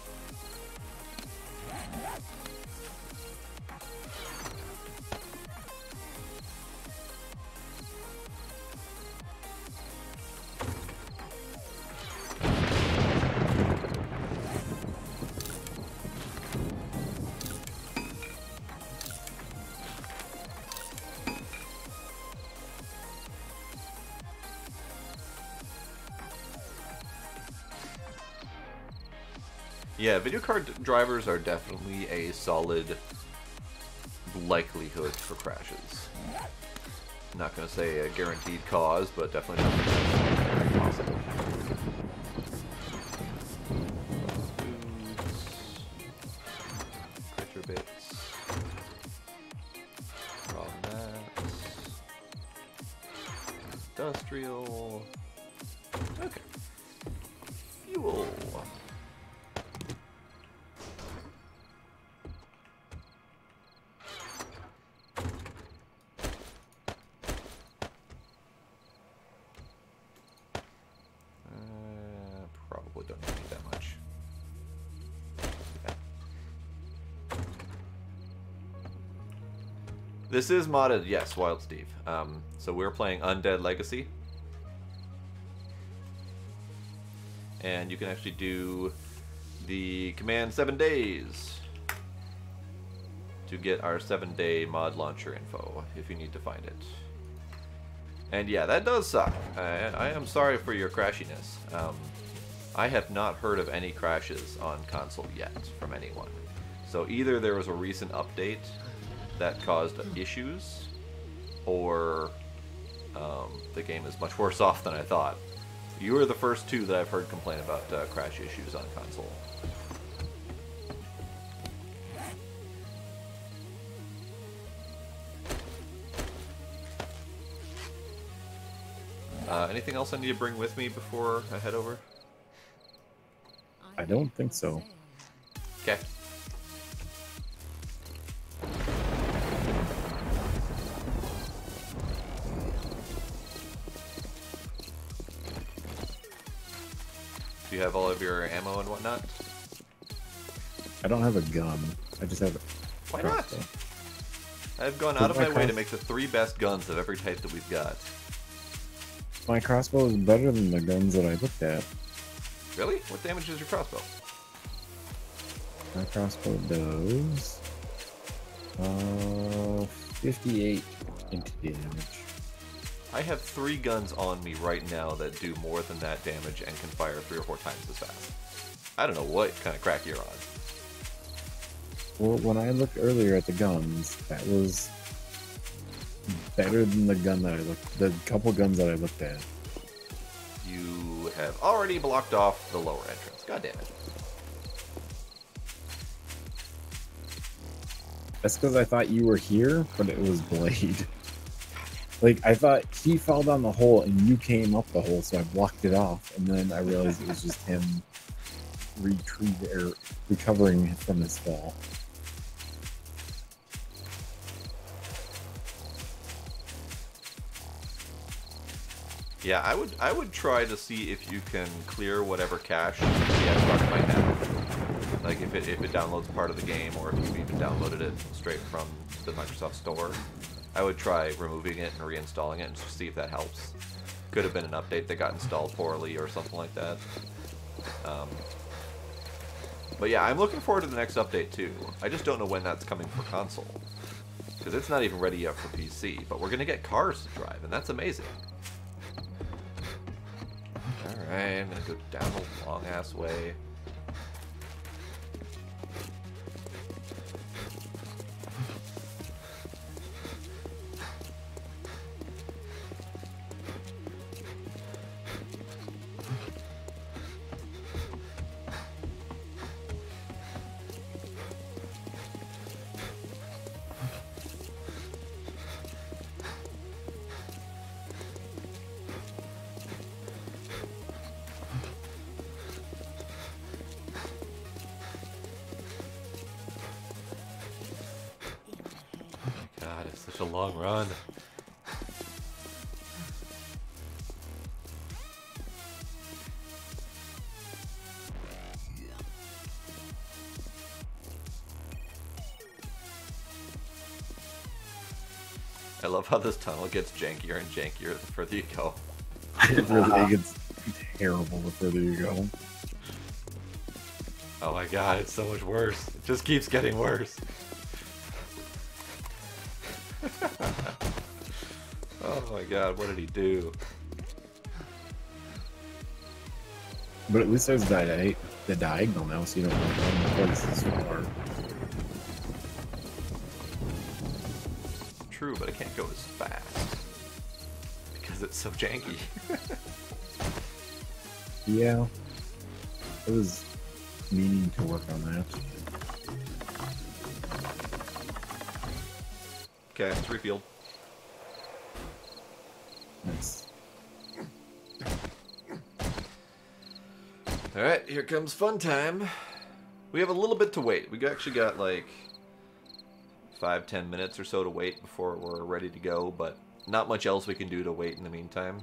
Yeah, video card drivers are definitely a solid likelihood for crashes. Not going to say a guaranteed cause, but definitely something that's very possible. Creature bits. Raw mats. Industrial. Okay. Fuel. Probably don't need that much. Okay. This is modded, yes, Wild Steve. So we're playing Undead Legacy. And you can actually do the command 7 days to get our 7-day mod launcher info, if you need to find it. And yeah, that does suck. I am sorry for your crashiness. I have not heard of any crashes on console yet from anyone. So either there was a recent update that caused issues, or the game is much worse off than I thought. You are the first two that I've heard complain about crash issues on console. Anything else I need to bring with me before I head over? I don't think so. Okay. Do you have all of your ammo and whatnot? I don't have a gun. I just have a Why not? crossbow. I've gone out of my way to make the 3 best guns of every type that we've got. My crossbow is better than the guns that I looked at. Really? What damage is your crossbow? My crossbow does 58 into damage. I have 3 guns on me right now that do more than that damage and can fire 3 or 4 times as fast. I don't know what kind of crack you're on. Well, when I looked earlier at the guns, that was better than the couple guns that I looked at. You have already blocked off the lower entrance. God damn it. That's because I thought you were here, but it was Blade. Like, I thought he fell down the hole and you came up the hole, so I blocked it off, and then I realized it was just him recovering from his fall. Yeah, I would try to see if you can clear whatever cache the Xbox might have. Like if it downloads part of the game, or if you've even downloaded it straight from the Microsoft Store. I would try removing it and reinstalling it and just see if that helps. Could have been an update that got installed poorly or something like that. But yeah, I'm looking forward to the next update too. I just don't know when that's coming for console, because it's not even ready yet for PC. But we're gonna get cars to drive, and that's amazing. Alright, I'm gonna go down the long ass way. God, it's such a long run. I love how this tunnel gets jankier and jankier the further you go. It really gets terrible the further you go. Oh my god, it's so much worse. It just keeps getting worse. Oh my god, what did he do? But at least there's the diagonal now, so you don't have to run places so far. True, but I can't go as fast because it's so janky. Yeah. I was meaning to work on that. Okay, it's refueled. Nice. Alright, here comes fun time. We have a little bit to wait. We actually got like 5-10 minutes or so to wait before we're ready to go, but not much else we can do to wait in the meantime.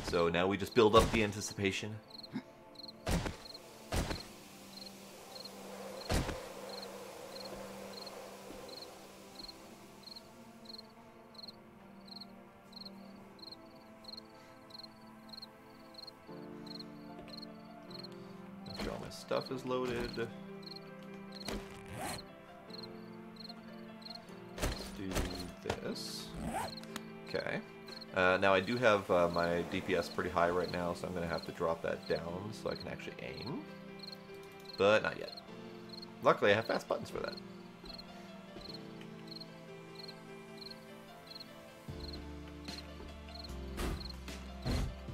So now we just build up the anticipation. stuff is loaded. Let's do this. Okay. Now I do have my DPS pretty high right now, so I'm going to have to drop that down so I can actually aim. But not yet. Luckily I have fast buttons for that.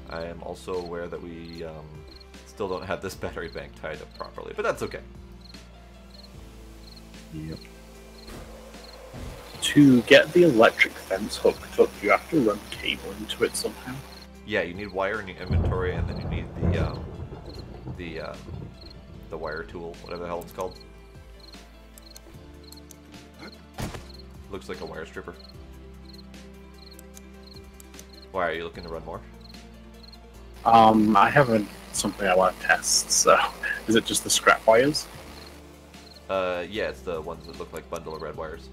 I am also aware that we still don't have this battery bank tied up properly, but that's okay. Yep. To get the electric fence hooked up, you have to run cable into it somehow. Yeah, you need wire in your inventory, and then you need the wire tool, whatever the hell it's called. Looks like a wire stripper. Why, are you looking to run more? I have something I want to test, so is it just the scrap wires? Yeah, it's the ones that look like bundle of red wires.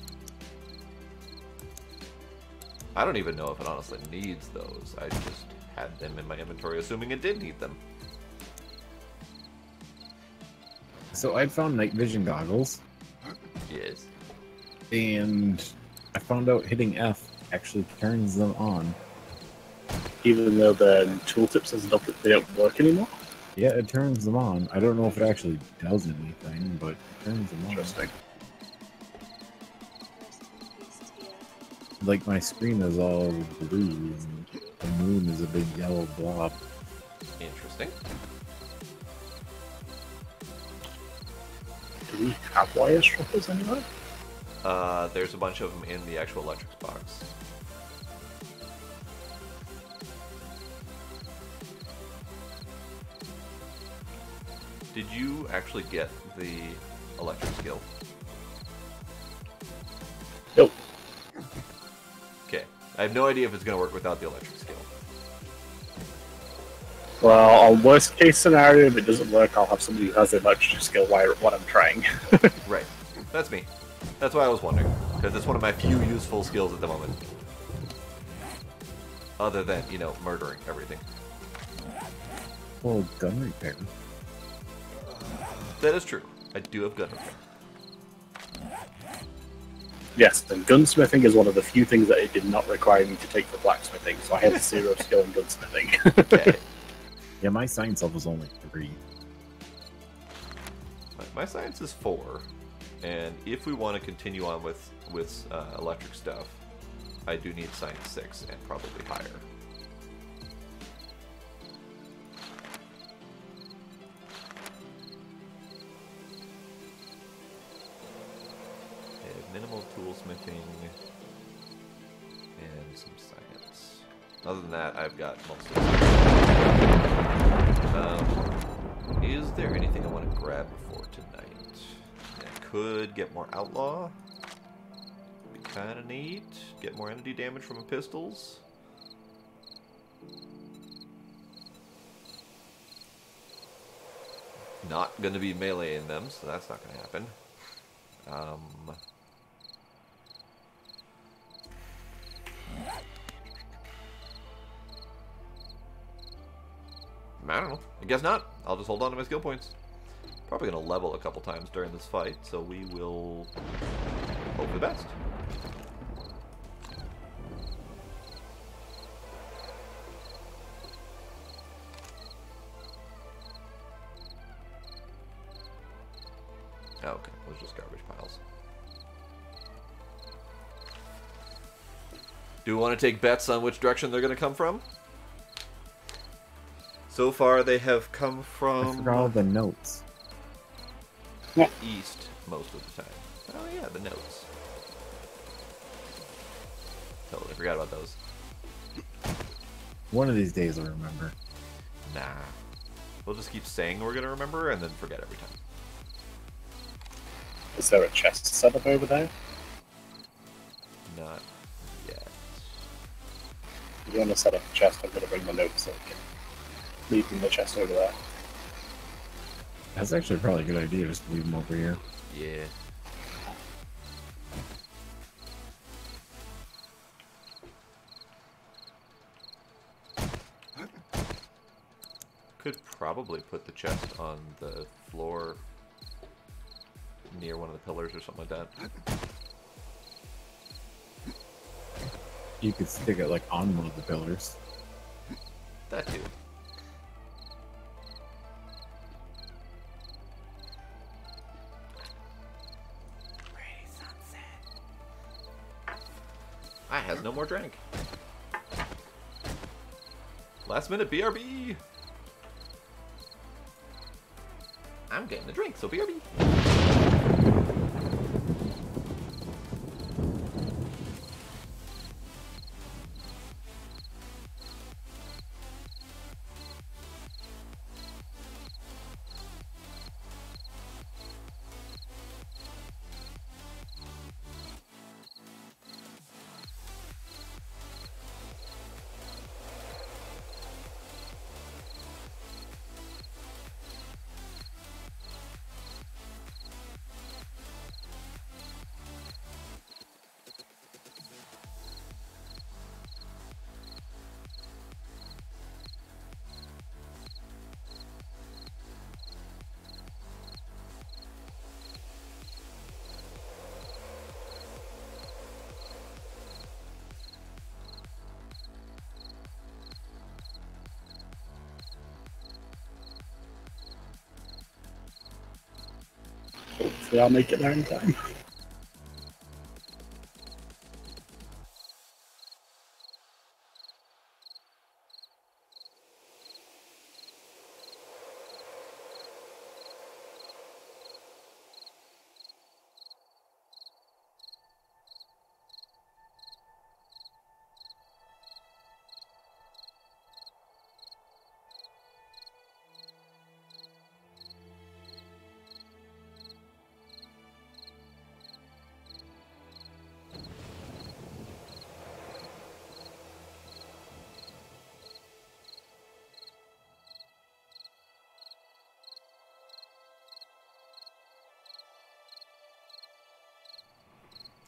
I don't even know if it honestly needs those. I just had them in my inventory, assuming it did need them. So I found night vision goggles, Yes. and I found out hitting F actually turns them on. Even though the tooltip says they don't work anymore? Yeah, it turns them on. I don't know if it actually does anything, but it turns them on. Interesting. Like, my screen is all blue, and the moon is a big yellow blob. Interesting. Do we have wire strippers anywhere? There's a bunch of them in the actual electrics box. Did you actually get the electric skill? Nope. Okay. I have no idea if it's going to work without the electric skill. Well, on worst case scenario, if it doesn't work, I'll have somebody who has the electric skill wire what I'm trying. Right. That's me. That's why I was wondering. Because it's one of my few useful skills at the moment. Other than, you know, murdering everything. Well, gun repair. That is true. I do have gun repair. Yes, and gunsmithing is one of the few things that it did not require me to take for blacksmithing, so I had 0 skill in gunsmithing. Okay. Yeah, my science level is only 3. My science is 4. And if we want to continue on with electric stuff, I do need science 6 and probably higher. I have minimal toolsmithing and some science. Other than that, I've got most of it. Is there anything I want to grab before tonight? I could get more outlaw. Be kind of neat. Get more entity damage from pistols. Not going to be melee in them, so that's not going to happen. I don't know. I guess not. I'll just hold on to my skill points. Probably going to level a couple times during this fight, so we will hope for the best. Okay, those are just garbage piles. Do we want to take bets on which direction they're going to come from? So far, they have come I from forgot all the notes. east most of the time. Oh yeah, the notes. Totally forgot about those. One of these days I'll remember. Nah. We'll just keep saying we're going to remember and then forget every time. Is there a chest set up over there? Not yet. If you want to set up a chest, I'm going to bring the notes so I can leave in the chest over there. That's actually probably a good idea, just to leave them over here. Yeah. Could probably put the chest on the floor near one of the pillars or something like that. You could stick it like on one of the pillars. That too. Pretty sunset. I has no more drink. Last minute BRB. I'm getting a drink, so BRB. Hopefully I'll make it there in time.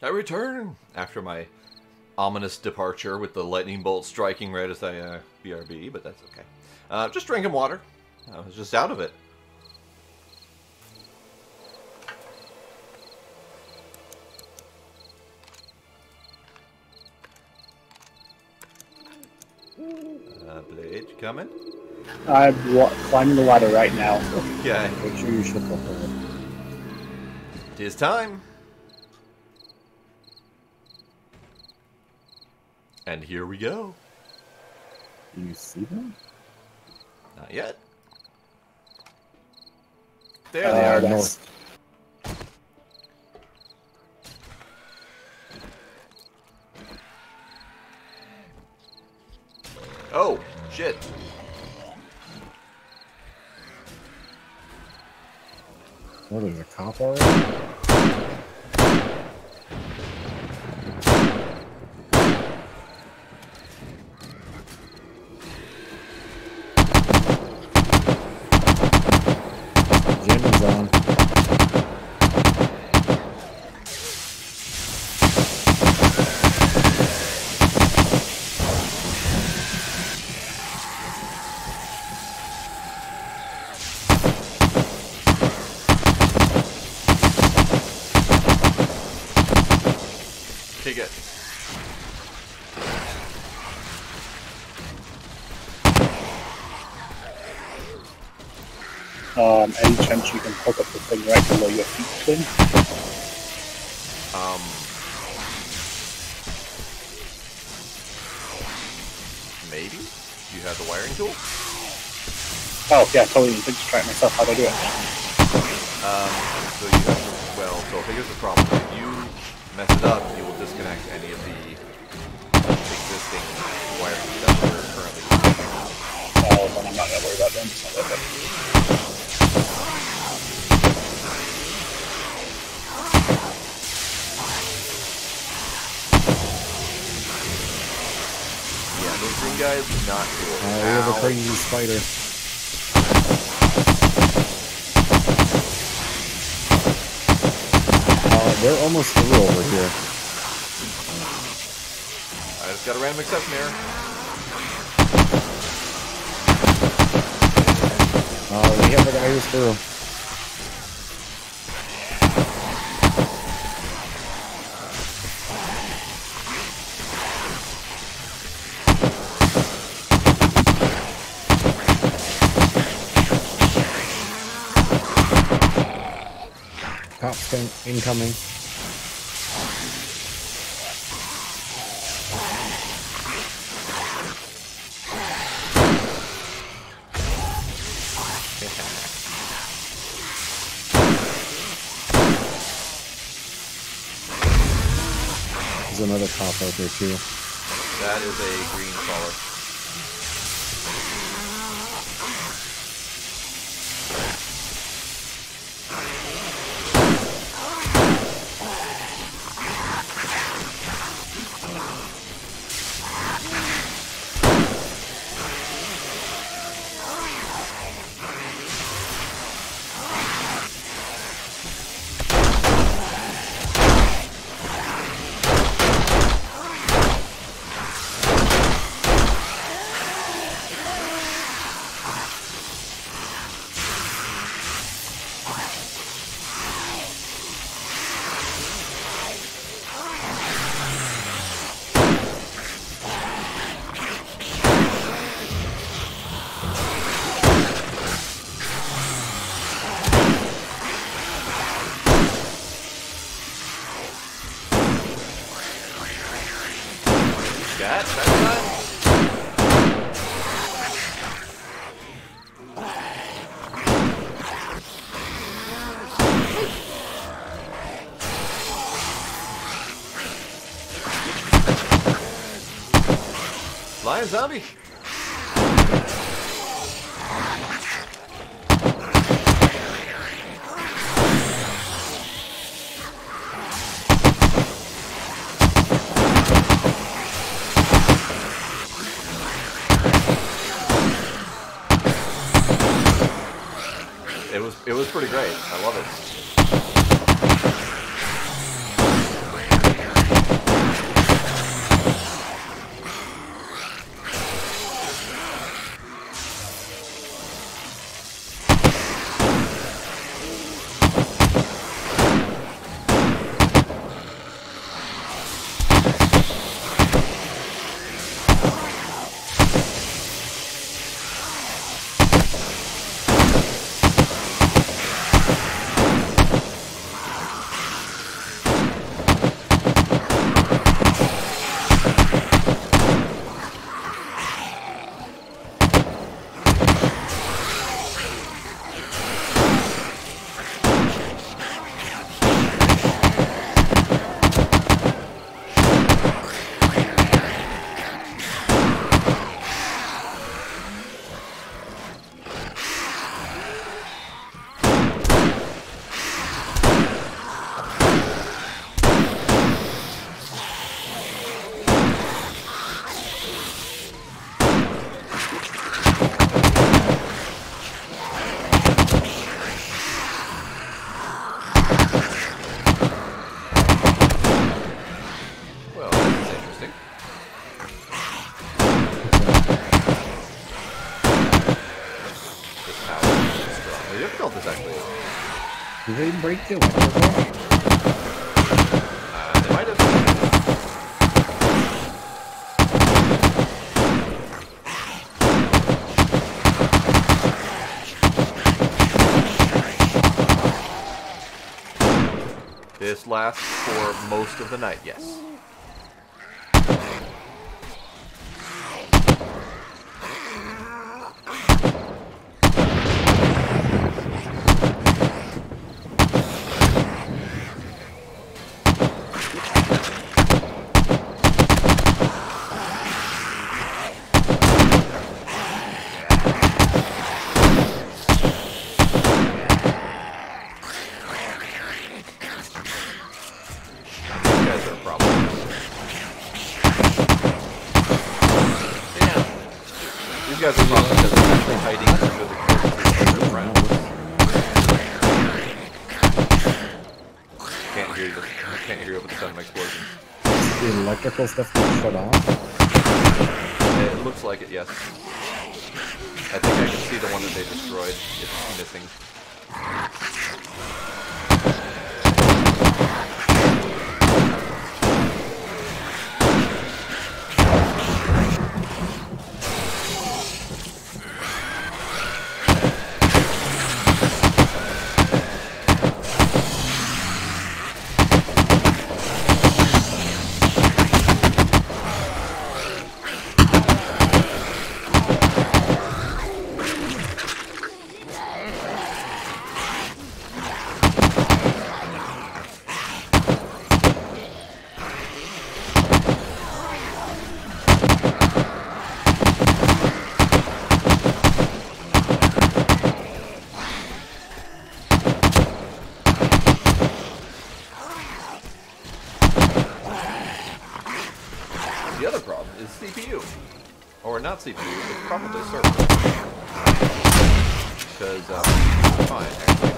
I return after my ominous departure with the lightning bolt striking right as I BRB, but that's okay. Just drinking water. I was just out of it. Blade, you coming? I'm climbing the ladder right now. Okay. Make sure you shut the hole. Tis time. And here we go. Do you see them? Not yet. There they are. North. Oh, shit. Oh, there's a cop already? Jim is on. Take it. Any chance you can hook up the thing right below your feet, Twin? Maybe? Do you have the wiring tool? Oh, yeah, totally. Just try it myself. How do I do it? So you have to, well, so here's the problem. If you mess it up, you will disconnect any of the existing wiring that we're currently using. Oh, then I'm not going to worry about them. It's not that bad. Yeah, those green guys, not cool. We have a crazy spider. They're almost through over here. I just got a random exception here. We have a guy who's through. Cops incoming. There's another cop out there too. That is a green collar. That time? Lion zombie. It was pretty great. I love it. Did they break the electrical? They might have. This lasts for most of the night, yes. You guys are probably just actually hiding under the ground. Can't hear you with the sound of explosions. The electrical stuff gets shut off? It looks like it, yes. I think I can see the one that they destroyed. It's missing. The other problem is CPU. Or not CPU, it's probably server. Because, it's fine, actually.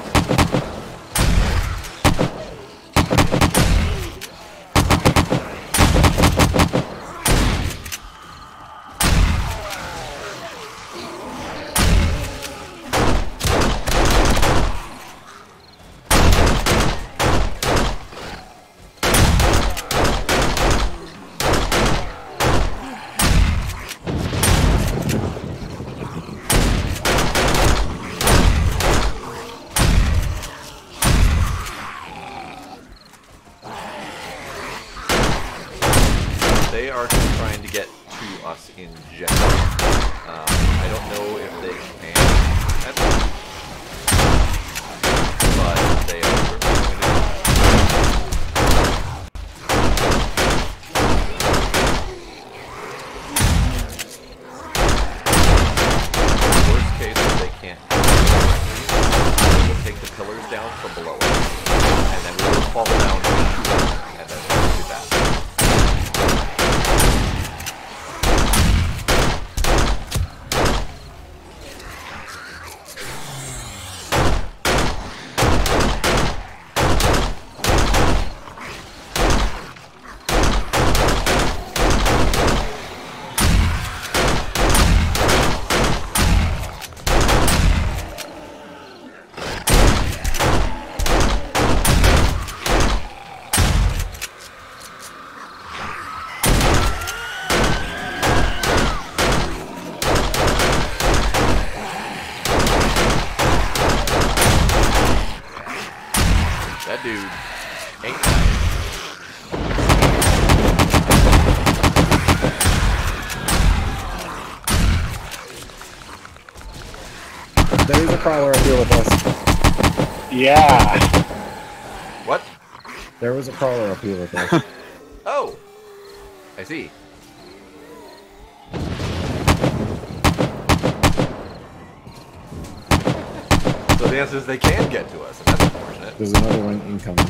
They are trying to get to us in general. I don't know if they can at all, but they are certainly going to do. Worst case, if they can't, we will take the pillars down from below us, and then we will fall down and then do that. That dude ain't nice. There is a crawler up here with us. Yeah. What? There was a crawler up here with us. Oh! I see. So the answer is they can get to us, and that's unfortunate. There's another one incoming.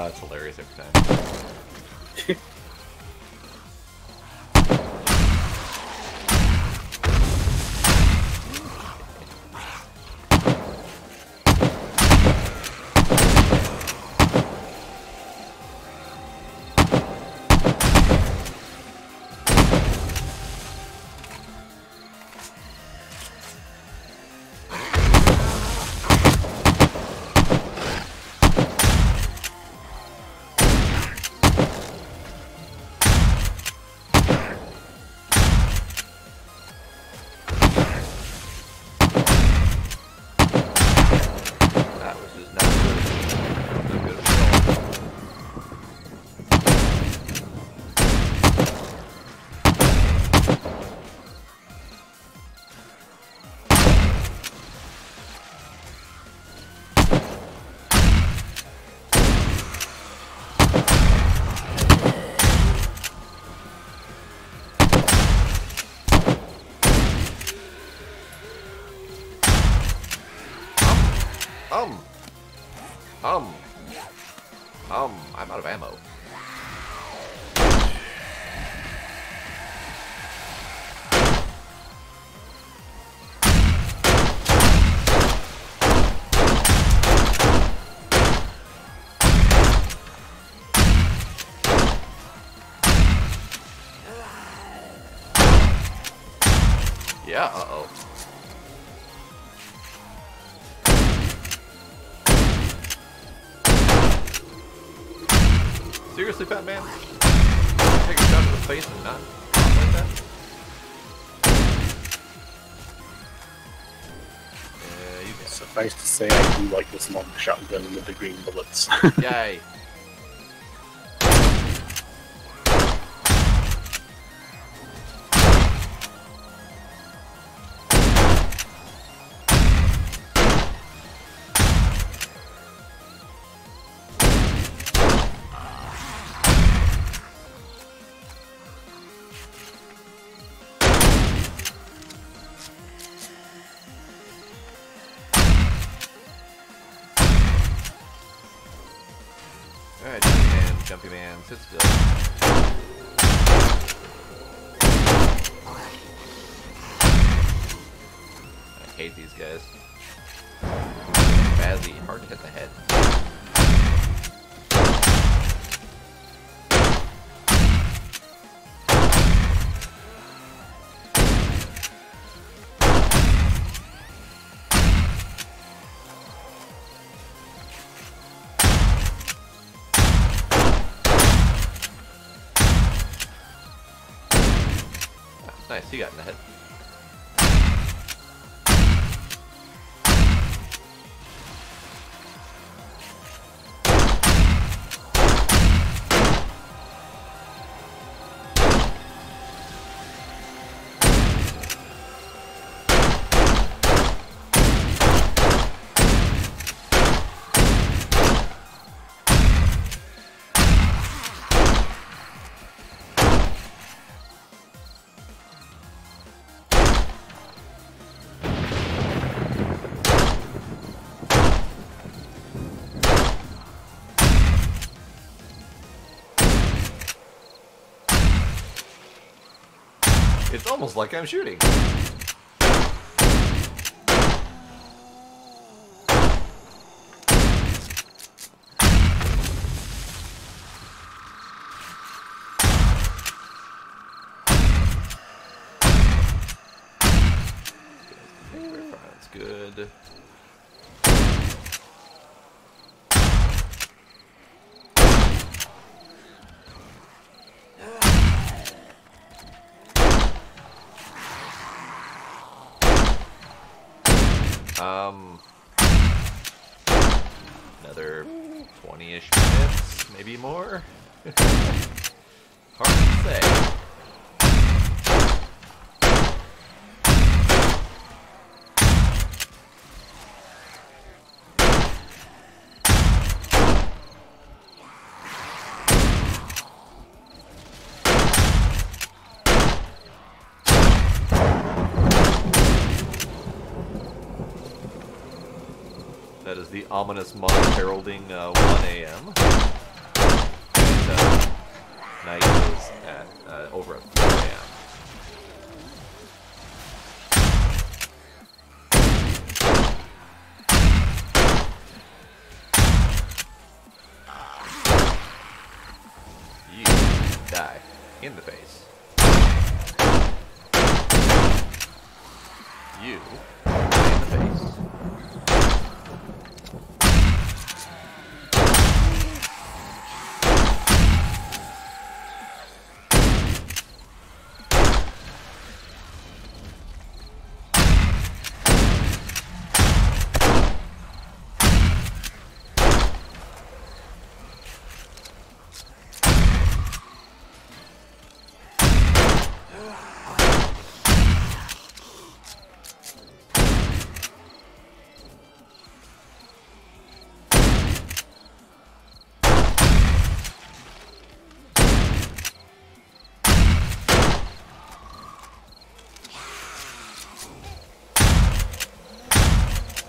It's hilarious every time. I'm out of ammo. Yeah, uh-oh. Seriously, Fat Man? Take a shot to the face and not like that? Yeah, you can. Suffice to say, I do like this long shotgun with the green bullets. Yay. Alright, Jumpy Man, sit still. I hate these guys. Bazzy, hard to hit the head. Nice, he got in the head. It's almost like I'm shooting. That's good. Another 20-ish minutes, maybe more? Hard to say. That is the ominous monk heralding 1 a.m. And night is at over at 4 a.m. You die in the face. You die in the face.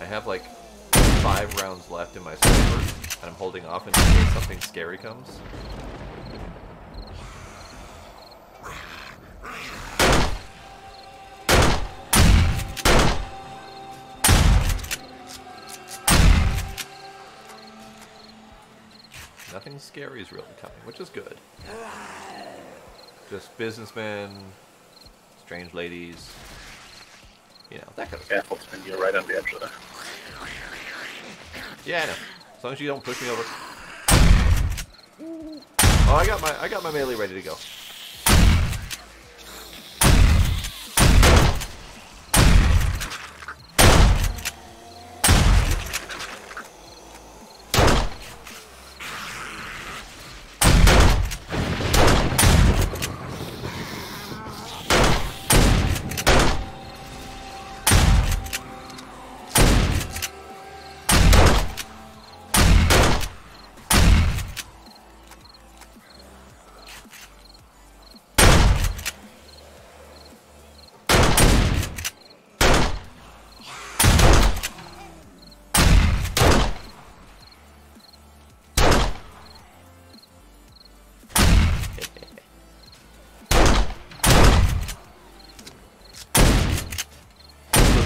I have like 5 rounds left in my sniper, and I'm holding off in case something scary comes. Nothing scary is really coming, which is good. Just businessmen, strange ladies, you know, that kind of stuff. Careful, you're right on the edge of there. Yeah, I know. As long as you don't push me over. Oh, I got my melee ready to go.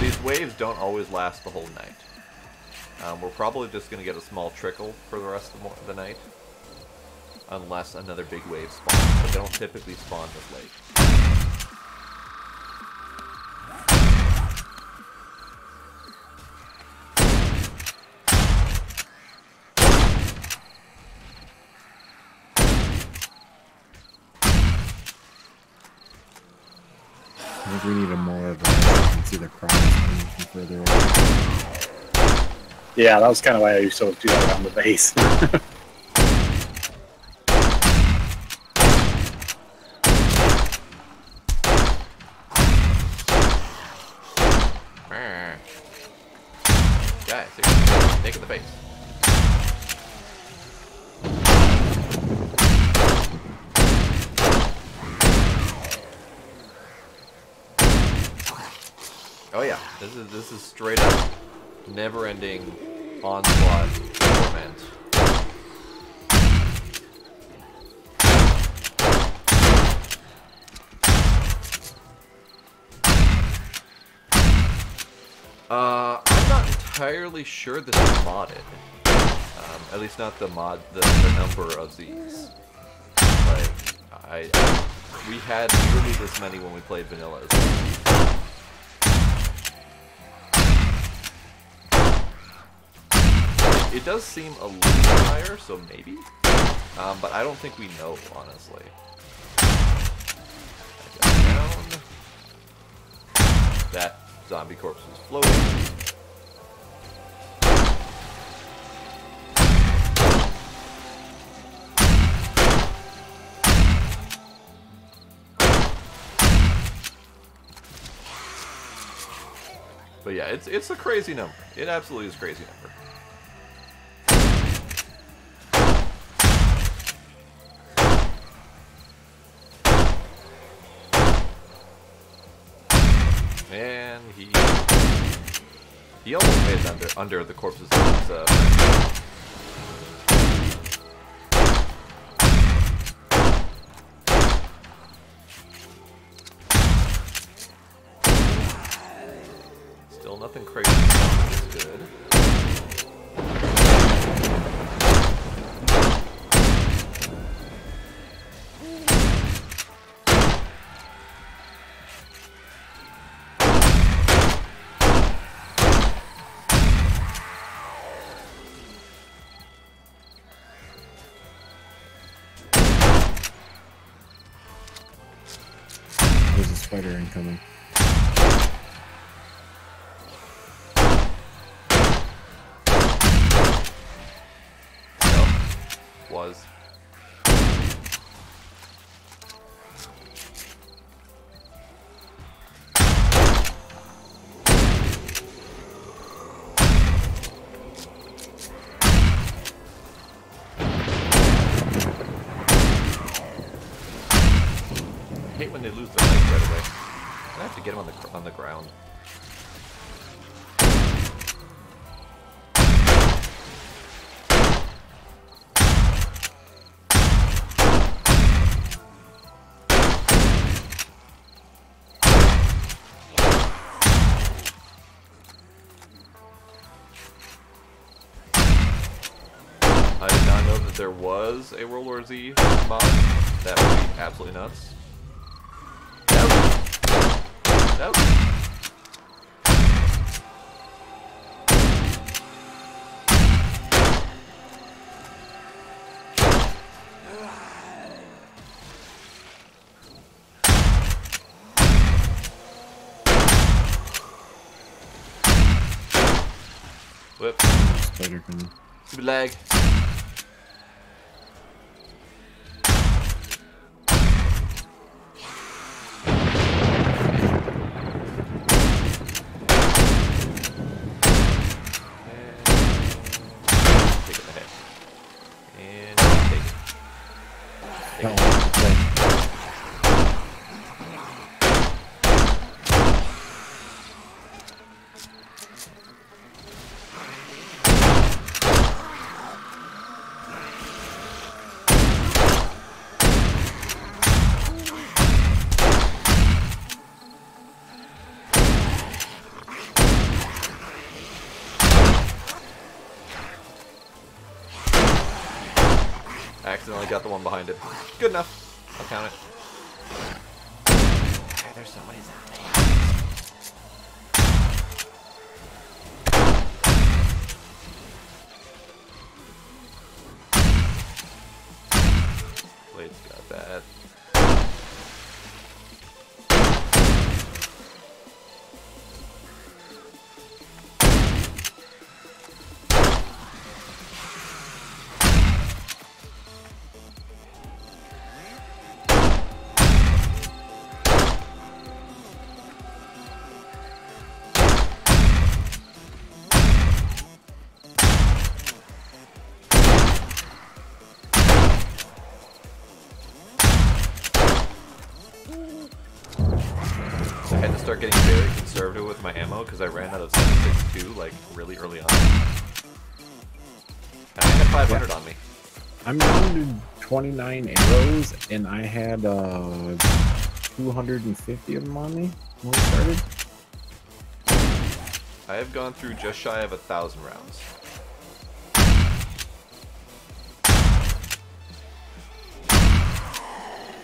These waves don't always last the whole night. We're probably just going to get a small trickle for the rest of the night. Unless another big wave spawns, but they don't typically spawn this late. I think we need a more of a, you can see the crowds coming from further away. Yeah, that was kind of why I used to do that around the base. Guys, taking the base. Oh yeah, this is straight up never-ending onslaught torment. I'm not entirely sure this is modded. At least not the number of these. Like, we had nearly this many when we played vanilla as well. It does seem a little higher, so maybe. But I don't think we know, honestly. I go down. That zombie corpse is floating. But yeah, it's a crazy number. It absolutely is a crazy number. And he almost made it under the corpses of his Still nothing crazy. It's good. There's a spider incoming. Was. I hate when they lose the light right away. I have to get him on the ground. there was a World War Z mod, that would be absolutely nuts. That was Whip. Spider can... Stupid lag. Take it ahead. And take it. Take it. I accidentally got the one behind it. Good enough. I'll count it. Okay, there's somebody's out there. Blade's got that. I had to start getting very conservative with my ammo because I ran out of 7.62 like really early on. And I had 500 on me. I'm down to 29 arrows, and I had 250 of them on me when we started. I have gone through just shy of 1,000 rounds.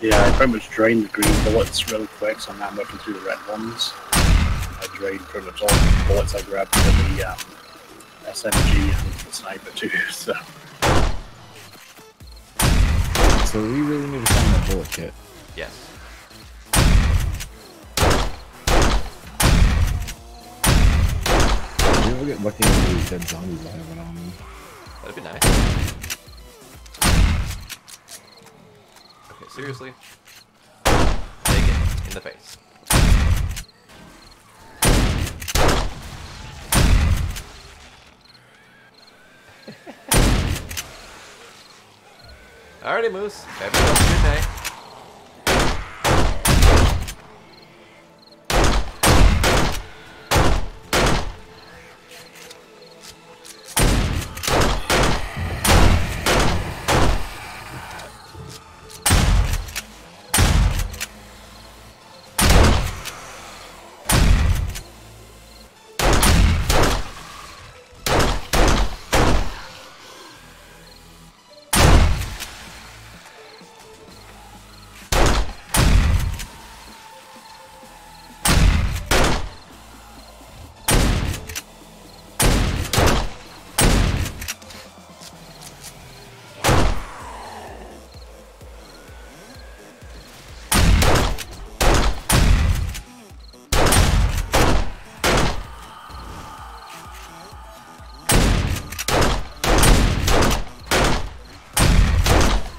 Yeah, I pretty much drained the green bullets really quick, so now I'm working through the red ones. I drained pretty much all the bullets I grabbed for the SMG and the sniper too, so... So we really need to find that bullet kit. Yes. Maybe we'll get lucky and one of these dead zombies will have it on them. That'd be nice. Okay, seriously? Take it in the face. Alrighty, Moose. Have yourself a good night.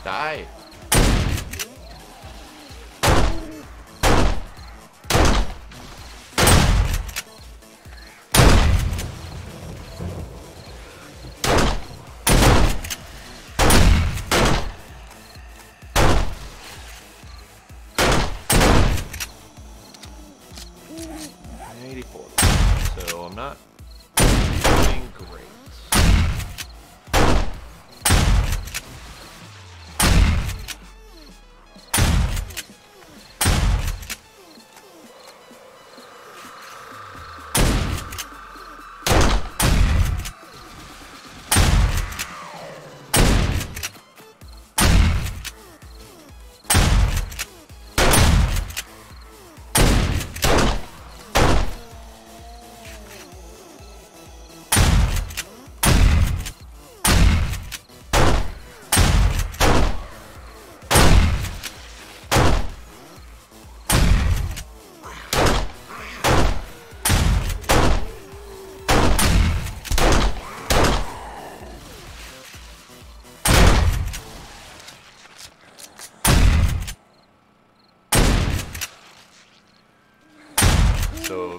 Die. So I'm not doing great.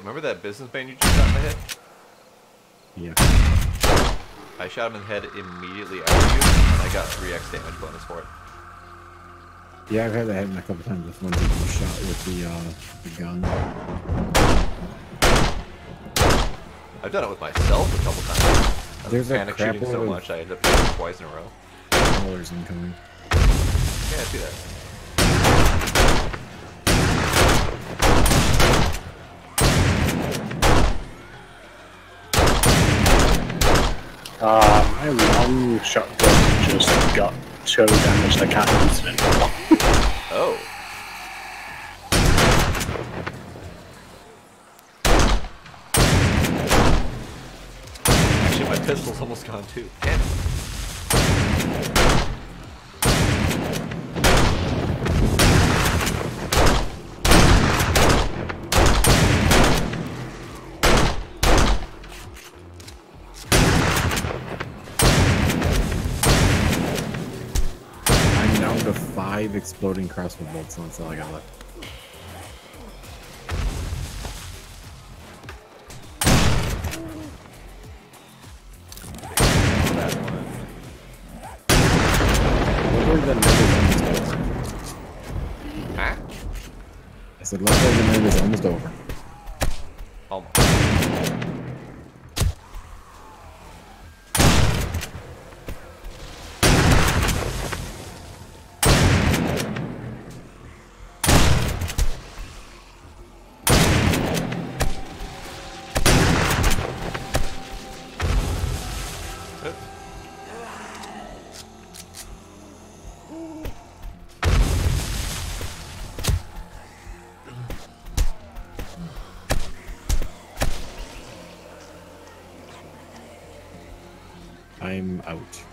remember that businessman you just shot in the head? Yeah. I shot him in the head immediately after you, and I got 3x damage bonus for it. Yeah, I've had that happen a couple times with ones that you shot with the gun. I've done it with myself a couple times. I was There's a panic crap shooting so load of much I ended up shooting twice in a row. Colors incoming. Yeah, I see that. My long shotgun just got so damaged I can't use it anymore. Oh. Actually, my pistol's almost gone too. Damn it. I'm down to 5 exploding crossbow bolts, and that's all I got left. That one. Luckily the night is almost over. Huh? I said luckily the night is almost over. Almost. I'm out.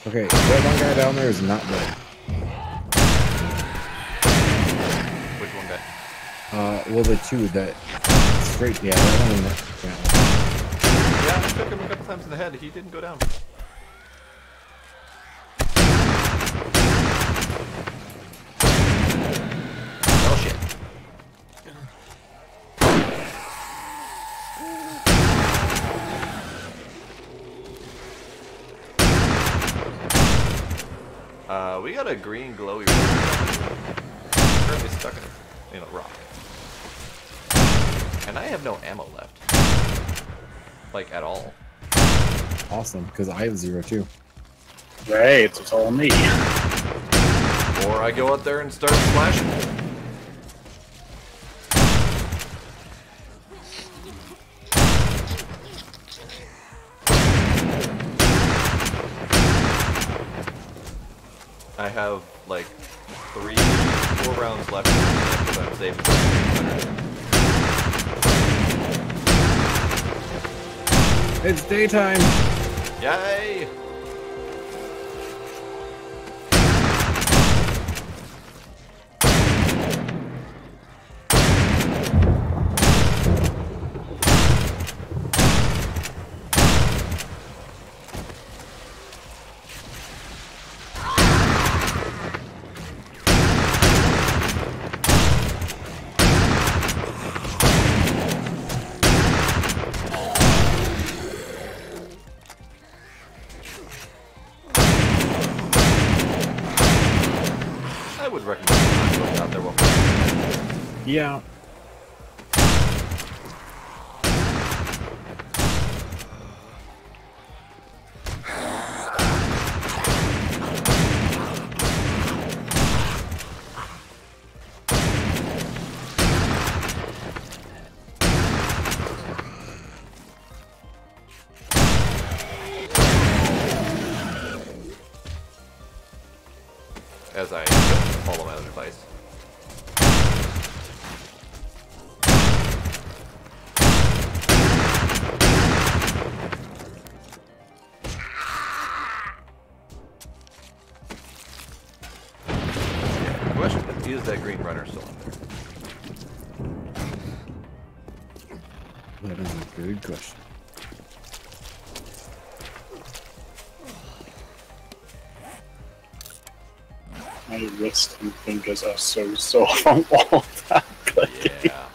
Okay, that one guy down there is not dead. Which one guy? Well, the two that straight, yeah, that one. Yeah. Yeah, I took him a couple times in the head. He didn't go down. Oh shit. We got a green glowy rock. Currently stuck in a rock. And I have no ammo left. Like, at all. Awesome, because I have 0 too. Right, it's all me. Or I go out there and start slashing. I have like 3-4 rounds left because I'm saving for 300. It's daytime! Yay! Out there, well. Yeah. As I follow my own advice. Question, is that green runner still in there? That is a good question. My wrist and fingers are so sore from all that clicking. Yeah.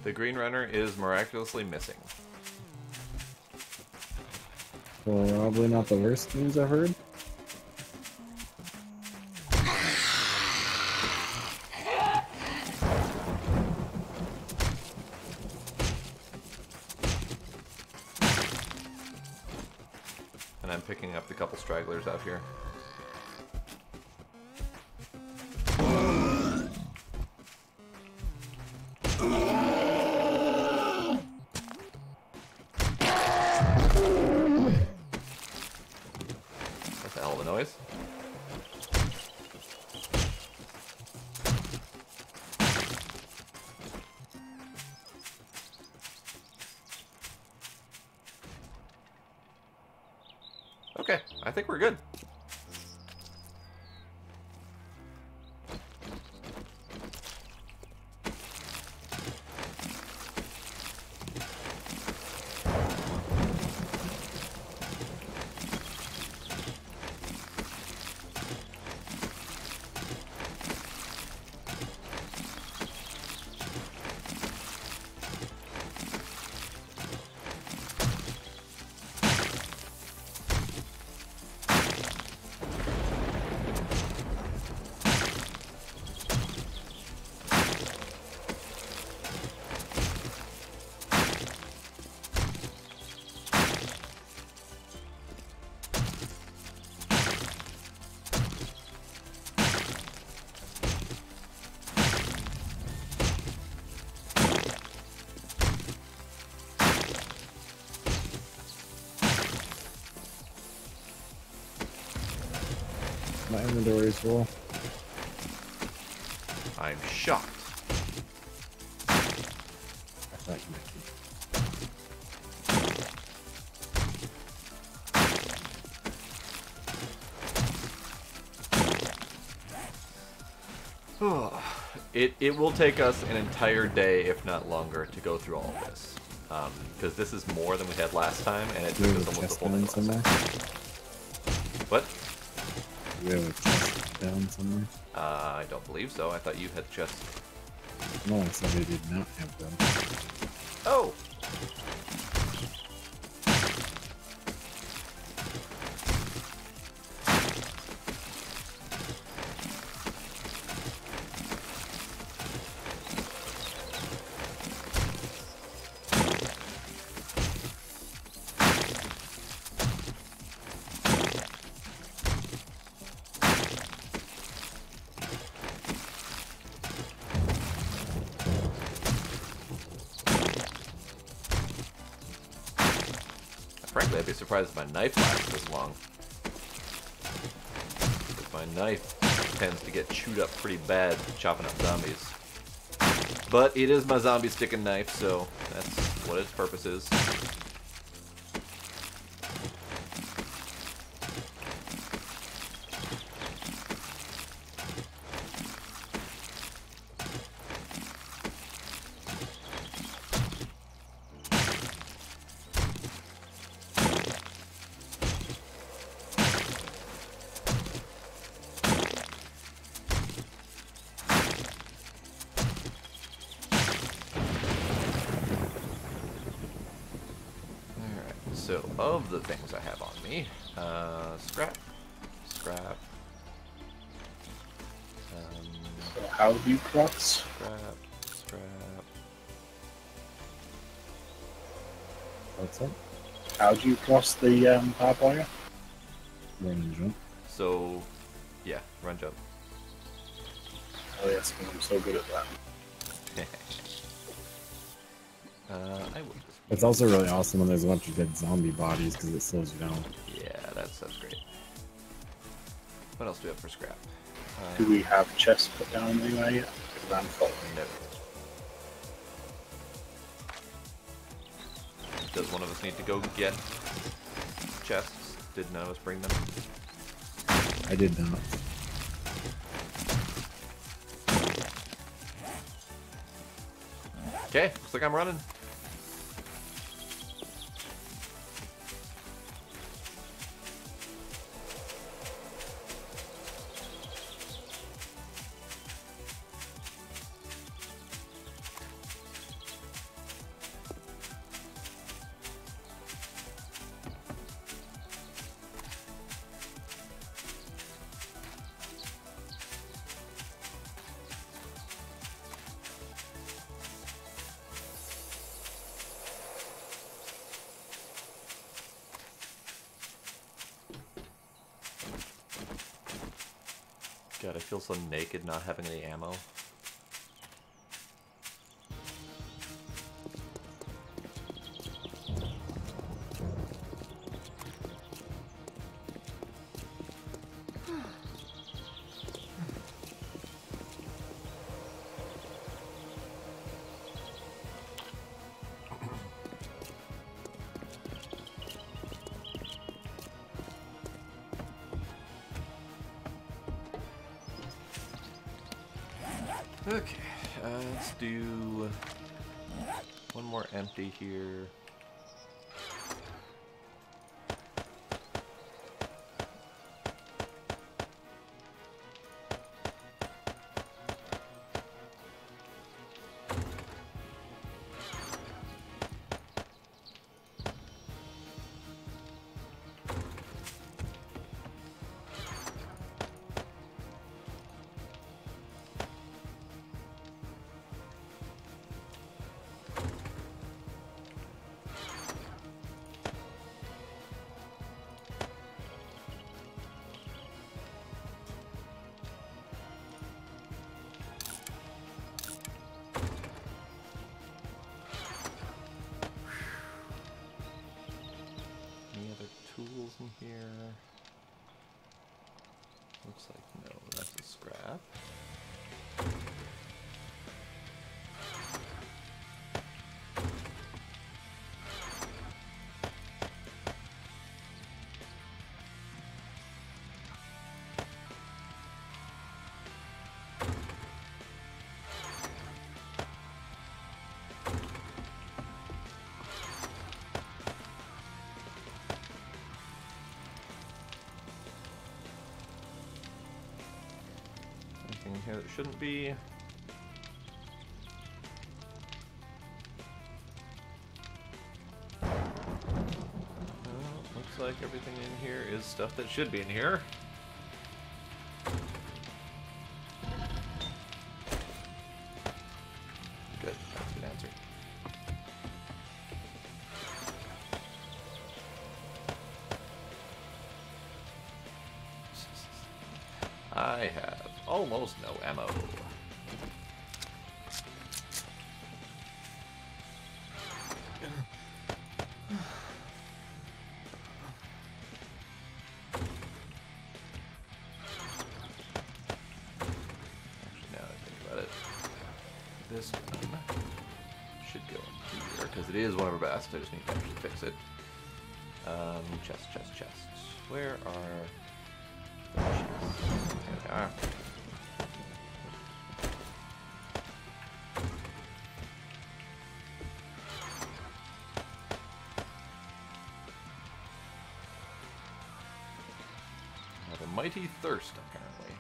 The green runner is miraculously missing. Probably not the worst news I've heard. And I'm picking up the couple stragglers out here. That's a hell of a noise. Okay, I think we're good. My inventory is full. I'm shocked. I thought you might be. It will take us an entire day, if not longer, to go through all of this. Because this is more than we had last time, and it took us almost a full day last somewhere. time. What? We have a chest down somewhere. I don't believe so. I thought you had just... No, I said I did not have them. Oh! Frankly, I'd be surprised if my knife lasts this long. Because my knife tends to get chewed up pretty bad chopping up zombies. But it is my zombie sticking knife, so that's what its purpose is. So, of the things I have on me, scrap, scrap, So how do you cross? scrap, scrap. What's up? How do you cross the barbed wire? Run and jump. So, yeah, run jump. Oh yes, I'm so good at that. I will just. It's also really awesome when there's a bunch of dead zombie bodies because it slows you down. Yeah, that's great. What else do we have for scrap? Do we have chests put down anywhere yet? Because I'm full. No. Does one of us need to go get chests? Did none of us bring them? I did not. Okay, looks like I'm running. God, I feel so naked not having any ammo. Okay, let's do one more empty here. Any other tools in here? Looks like no, that's a scrap. Anything in here that shouldn't be? Well, looks like everything in here is stuff that should be in here. Good, that's a good answer. I have almost no ammo. Actually, now that I think about it, this one should go in here, because it is one of our best. I just need to actually fix it. Chests. Where are the chests? There they are. I have a mighty thirst, apparently.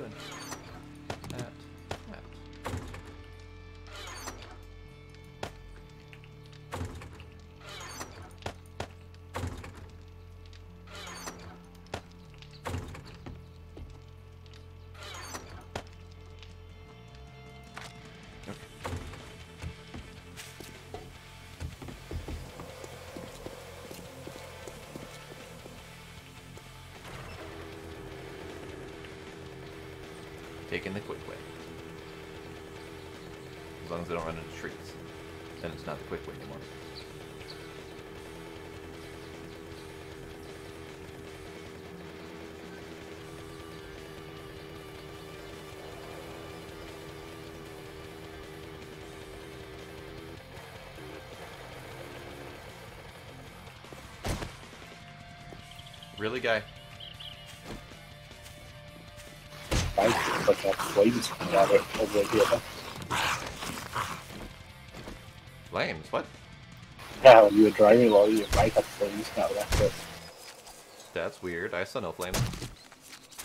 doing? That. Taking the quick way. As long as they don't run into trees. Then it's not the quick way anymore. Really, guy? Bike, but that flames coming out of over here. Flames? What? Yeah, when you were driving along, your bike had flames coming out of it. That's weird. I saw no flames.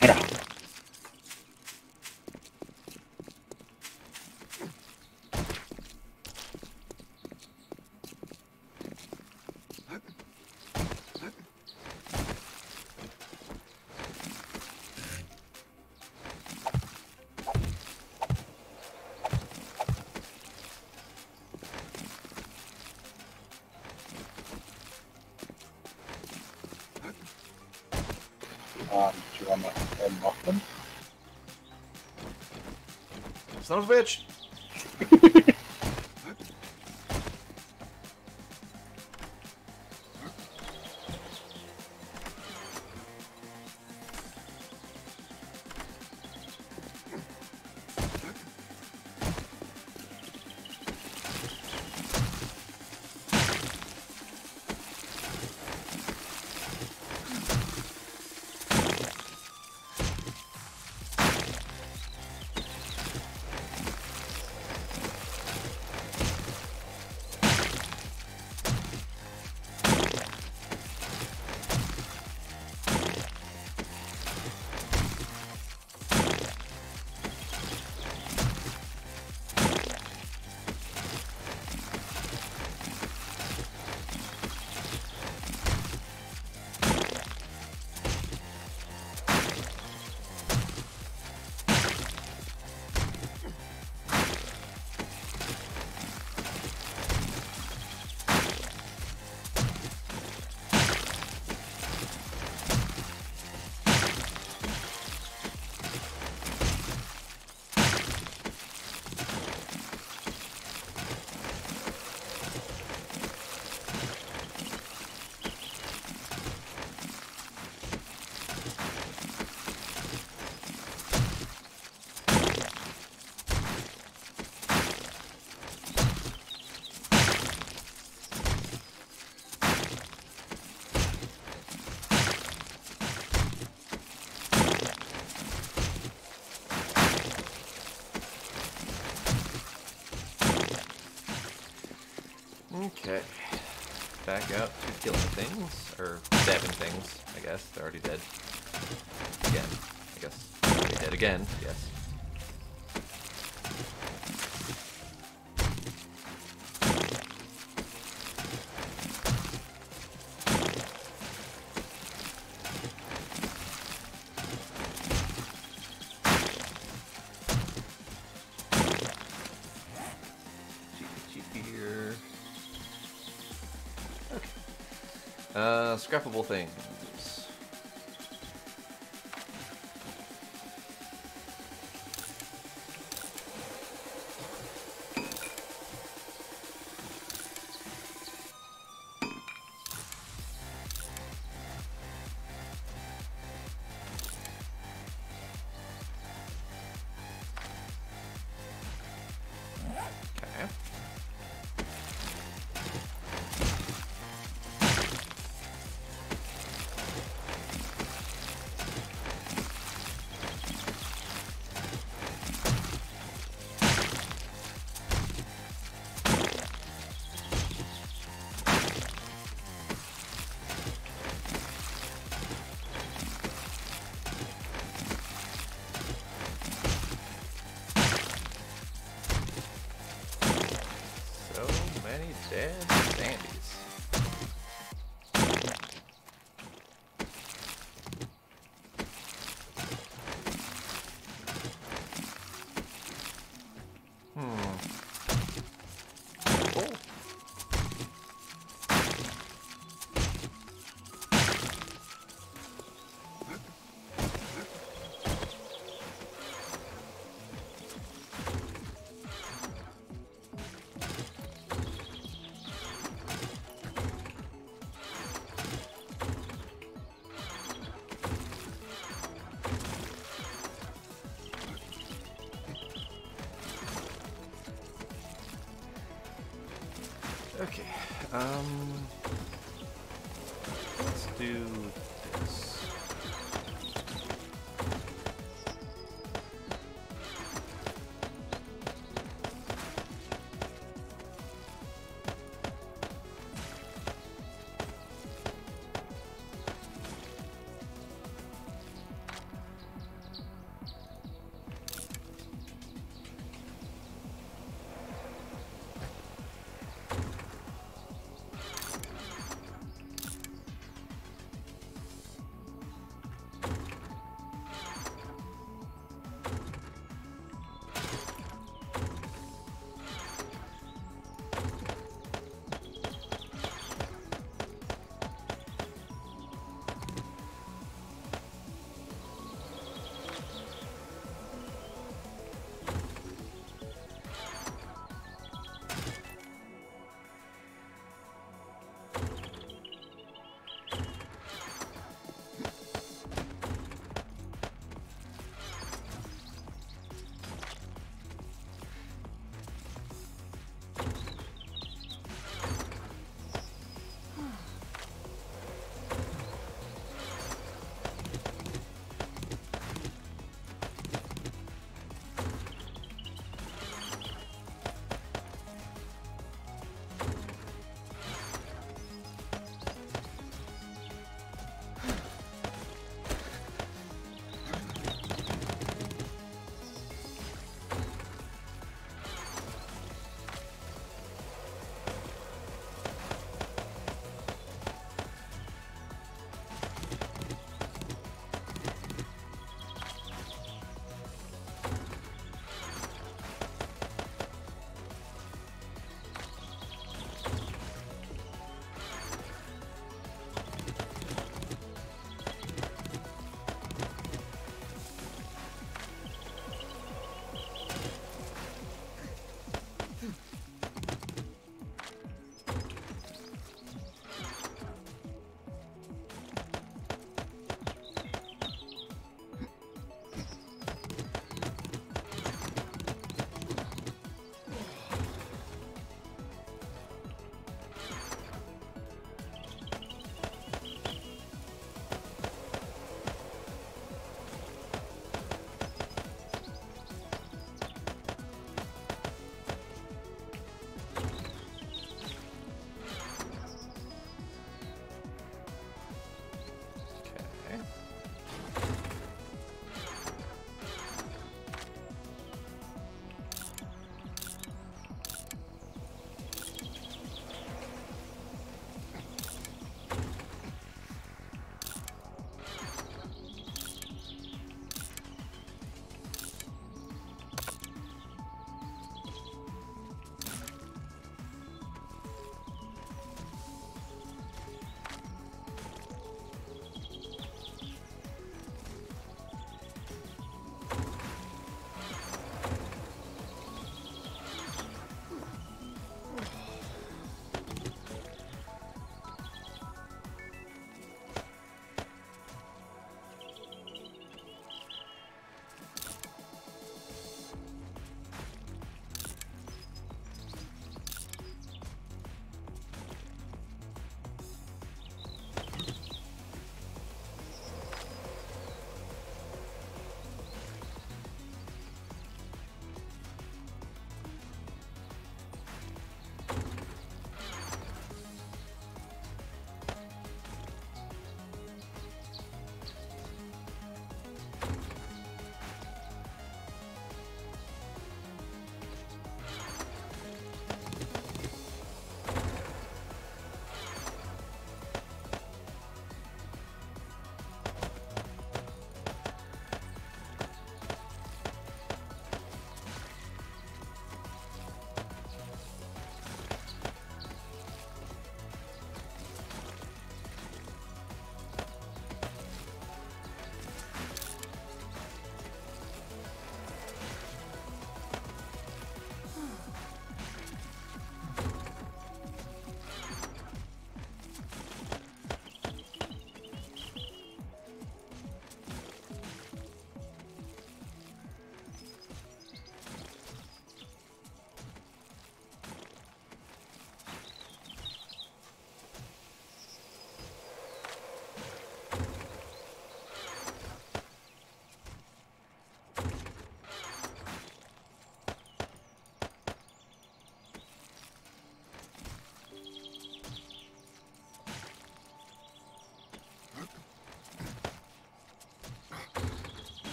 Yeah. Do you want to unlock them? Son of a bitch! Okay. Back out to killing things, or stabbing things, I guess. They're already dead. Again, I guess. Already dead again, yes. Here. Okay. Scrappable things. Okay. Dead Sandies. Cool. Okay, let's do this.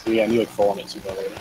So yeah, I knew I'd fall on it sooner or later.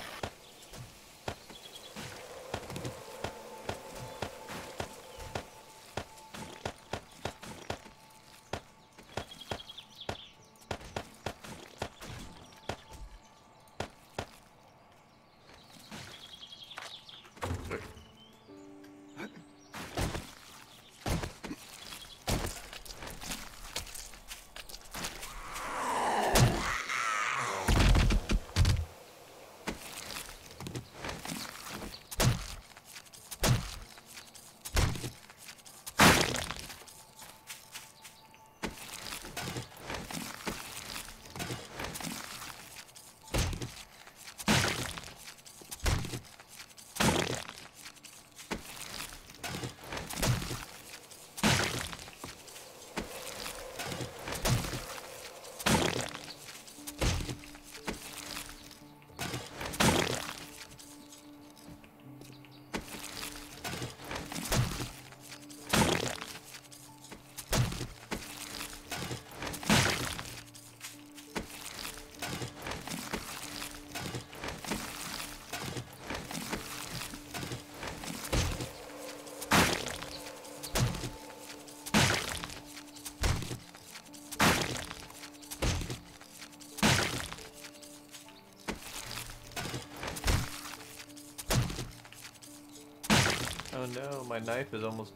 Oh no, my knife is almost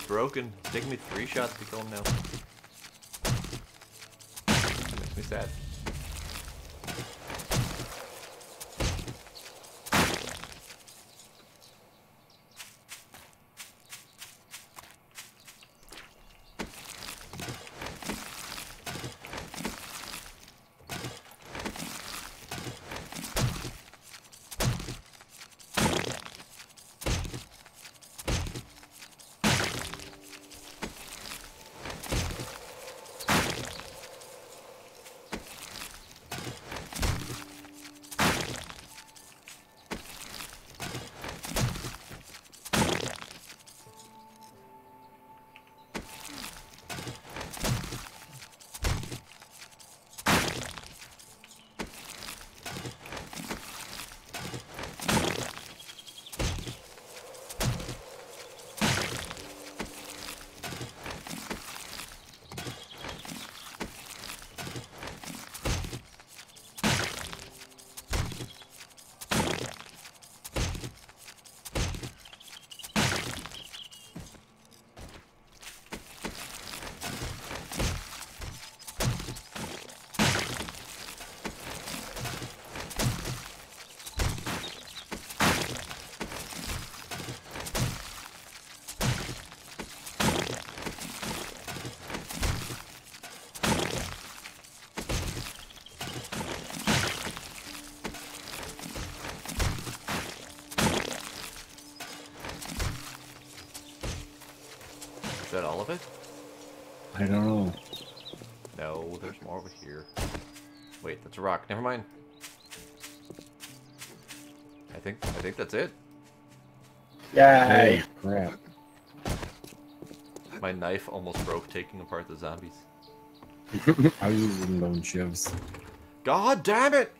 broken. It's taking me 3 shots to kill him now. That makes me sad. Is that all of it? I don't know. No, there's more over here. Wait, that's a rock. Never mind. I think that's it. Yay! Holy crap. My knife almost broke taking apart the zombies. I was using bone shivs. God damn it!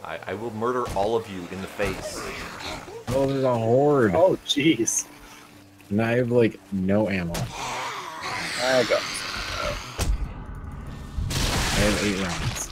I will murder all of you in the face. Oh, there's a horde. Oh, jeez. And I have, like, no ammo. I go. I have 8 rounds.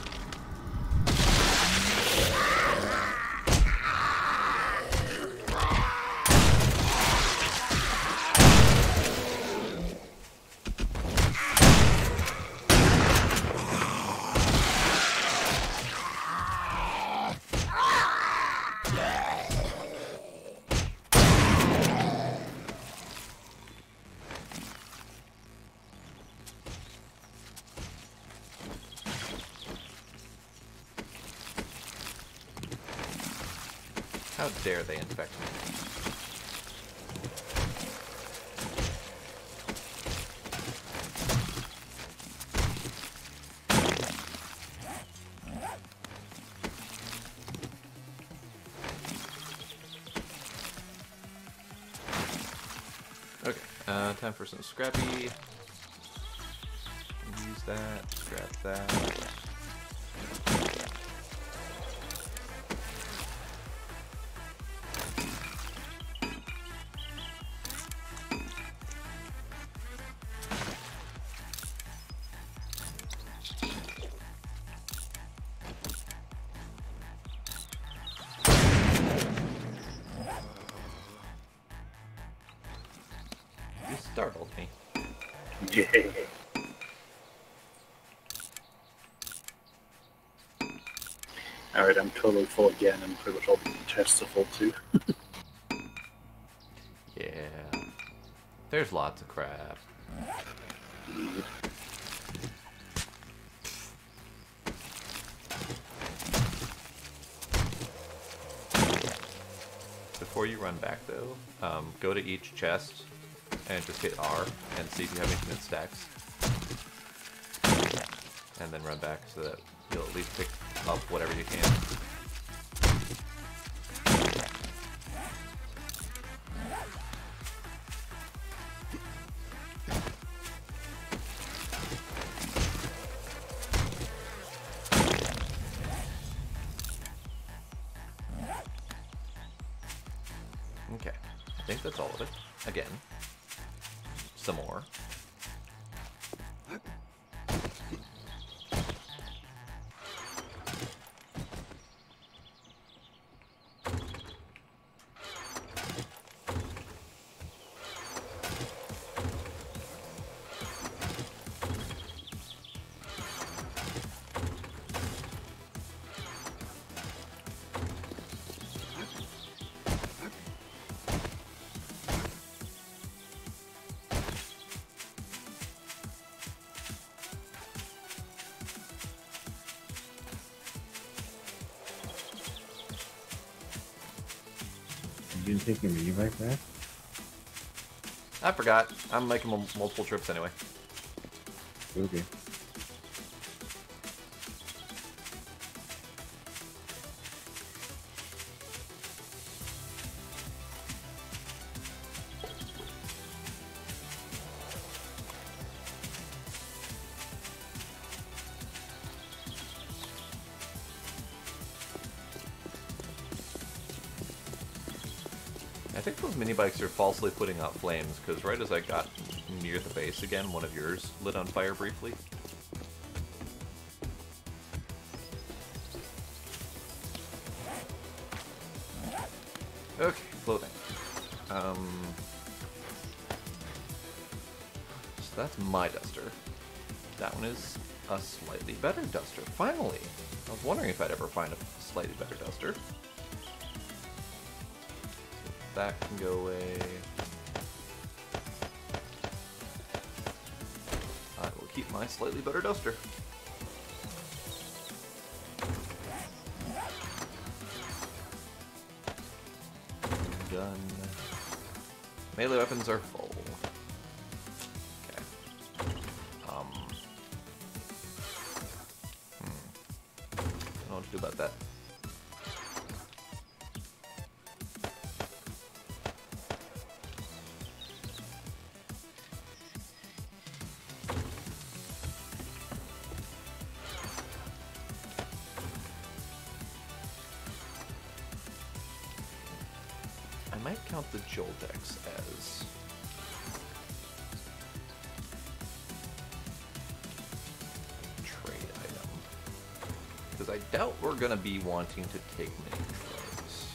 How dare they infect me? Okay, time for some scrappy. Use that, scrap that. Yeah. Alright, I'm totally full again, and pretty much all the chests are full too. Yeah. There's lots of crap. Before you run back though, go to each chest and just hit R and see if you have infinite stacks. And then run back so that you'll at least pick up whatever you can. Okay, I think that's all of it. Again, some more. You didn't take your mini bike back? I forgot. I'm making multiple trips anyway. Okay. I think those mini bikes are falsely putting out flames, because right as I got near the base again, one of yours lit on fire briefly. Okay, clothing. So that's my duster. That one is a slightly better duster. Finally! I was wondering if I'd ever find a slightly better duster. That can go away. I will keep my slightly better duster. Done. Melee weapons are full. Okay. I don't know what to do about that. I might count the Joltex as a trade item, because I doubt we're gonna be wanting to take many drugs.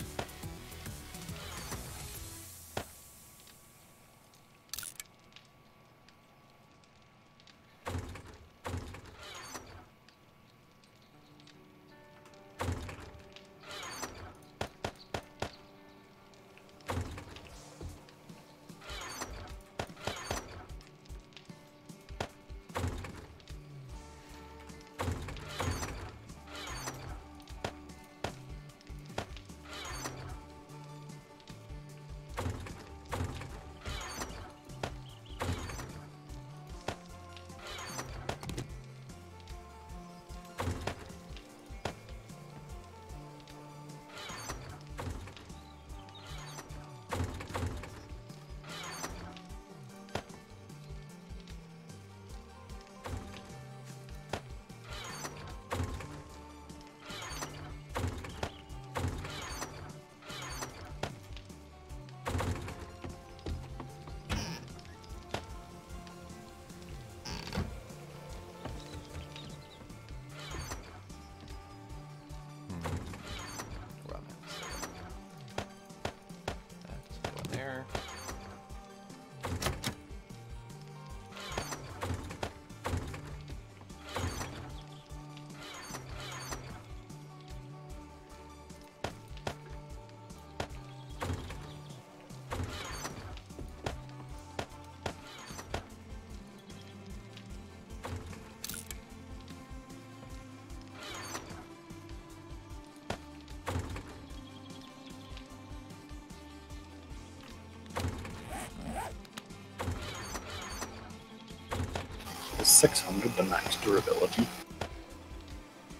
Is 600 the max durability?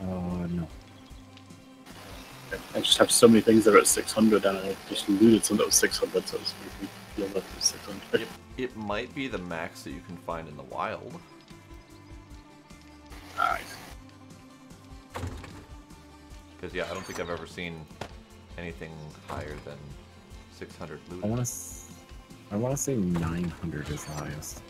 No. I just have so many things that are at 600, and I just looted some that was 600, so it's making me feel like it's 600. It might be the max that you can find in the wild. Nice. Because, yeah, I don't think I've ever seen anything higher than 600 loot. I want to say 900 is the highest.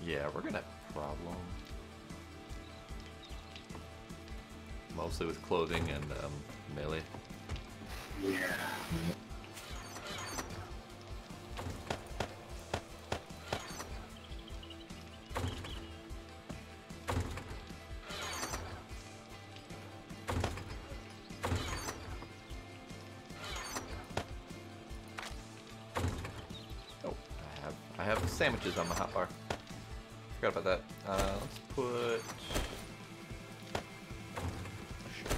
Yeah, we're gonna have a problem. Mostly with clothing and melee. Yeah. Oh, I have sandwiches on my hotbar. Forgot about that. Let's put sugar.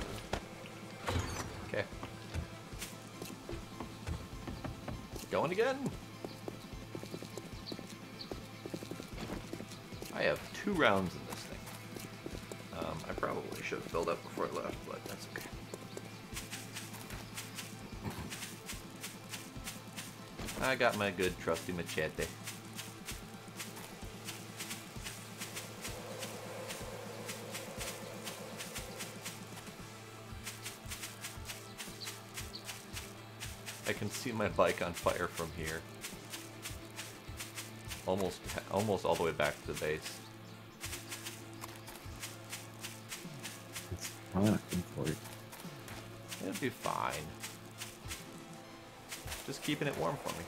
Okay. Going again. I have 2 rounds in this thing. I probably should have filled up before I left, but that's okay. I got my good trusty machete. I can see my bike on fire from here. Almost all the way back to the base. It's fine for it. It'll be fine. Just keeping it warm for me.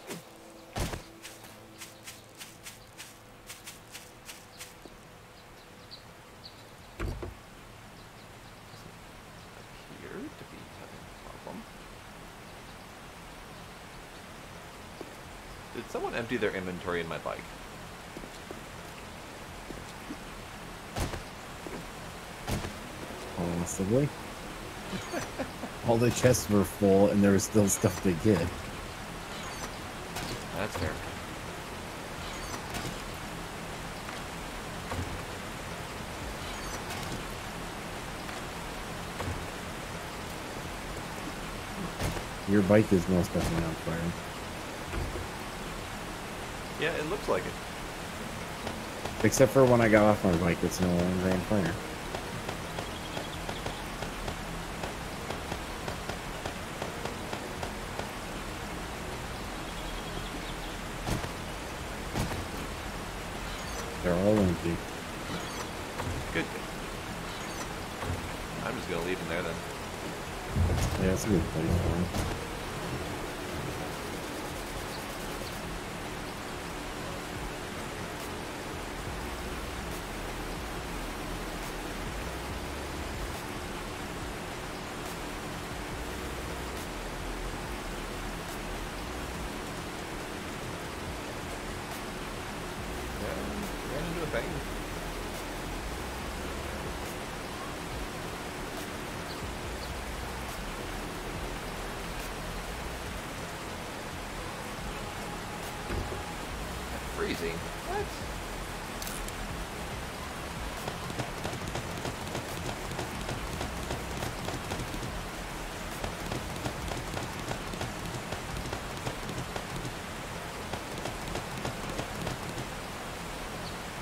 Appear to be having a problem. Did someone empty their inventory in my bike? Possibly. All the chests were full and there was still stuff to get. That's fair. Your bike is most definitely on fire. Yeah, it looks like it. Except for when I got off my bike, it's no longer on fire. They're all empty. Good. I'm just gonna leave them there then. Yeah, it's a good place for them. Ran into a thing. Freezing. What?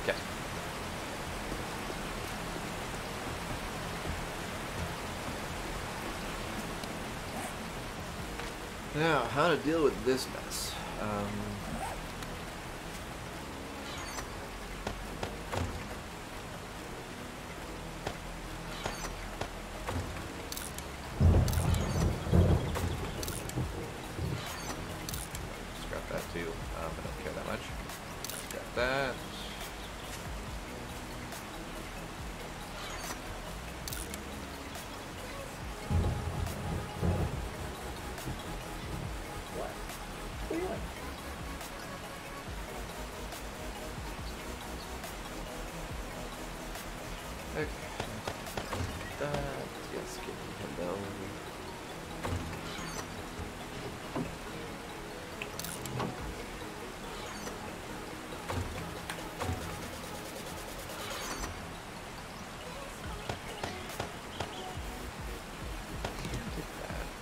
Okay. Now, how to deal with this mess? that. Okay. That. Yes, get hello.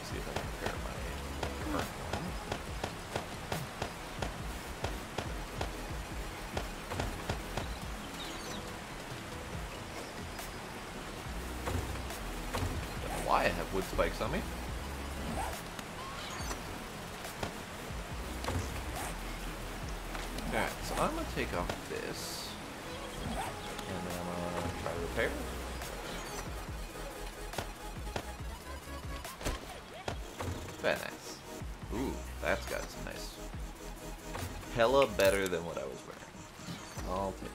See if I can repair my current one. Don't know why I have wood spikes on me. Alright, so I'm gonna take off this. And then I'm gonna try to repair. Very nice. Ooh, that's got some nice. Hella better than what I was wearing. I'll take it.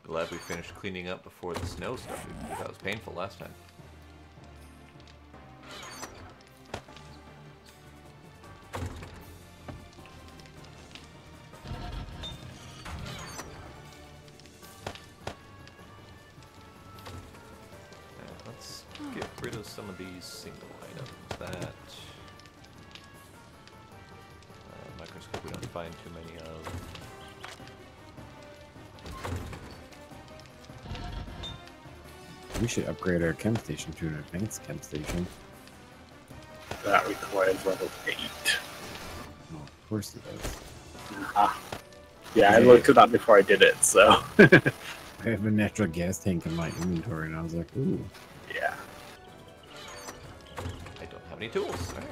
Glad we finished cleaning up before the snow started. That was painful last time. Let's get rid of some of these single items. That microscope we don't find too many of. We should upgrade our chem station to an advanced chem station. That requires level 8. Oh, of course it does. Yeah, I looked at that before I did it, so. I have a natural gas tank in my inventory, and I was like, ooh. Yeah. I don't have any tools. Alright.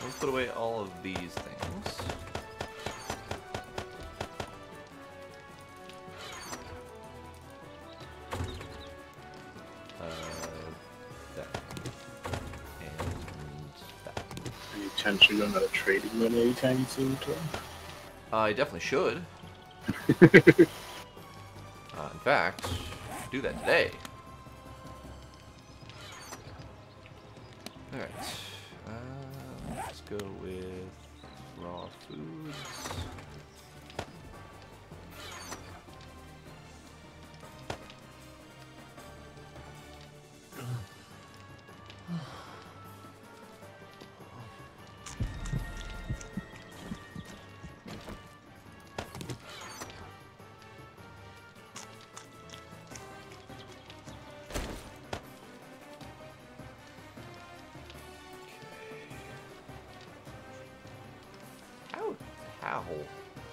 Let's put away all of these things. That. And that. Any chance you're going to trading money anytime soon, Tom? I definitely should. In fact, do that today. Alright. Let's go with raw foods.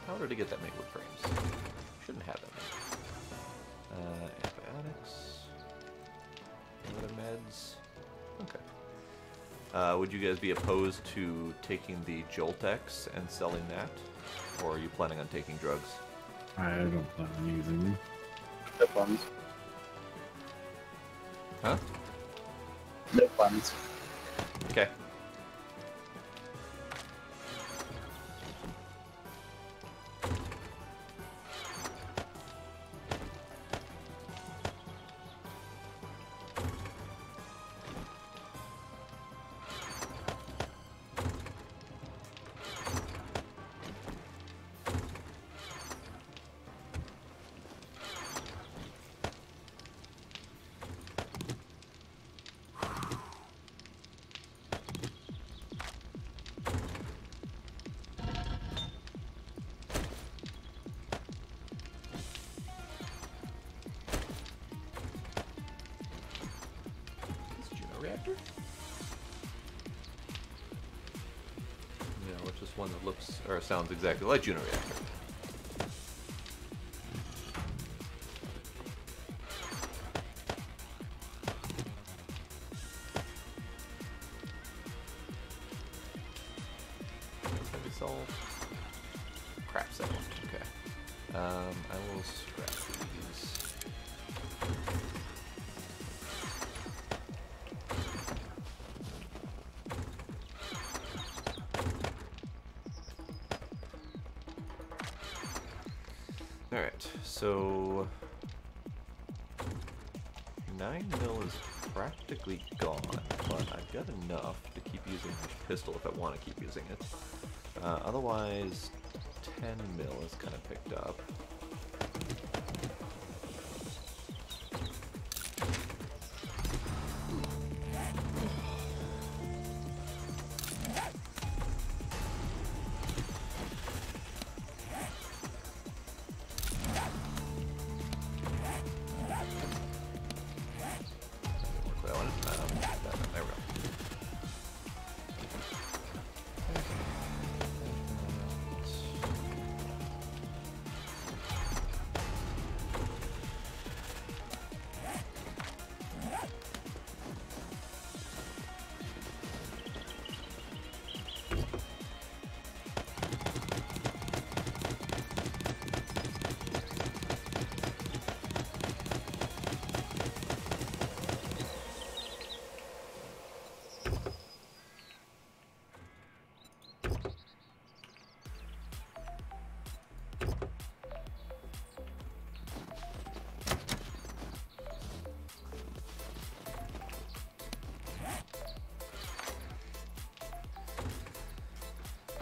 How did I get that many wood frames? Shouldn't have that many. Antibiotics. Any other meds? Okay. Would you guys be opposed to taking the Joltex and selling that? Or are you planning on taking drugs? I don't plan on using them. No funds. Huh? No funds. Okay. Reactor? Yeah, which is one that looks or sounds exactly like Juno Reactor. salt? Crap salt. Okay. I will scrap these. Alright, so 9 mil is practically gone, but I've got enough to keep using my pistol if I want to keep using it. Otherwise, 10 mil is kind of picked up.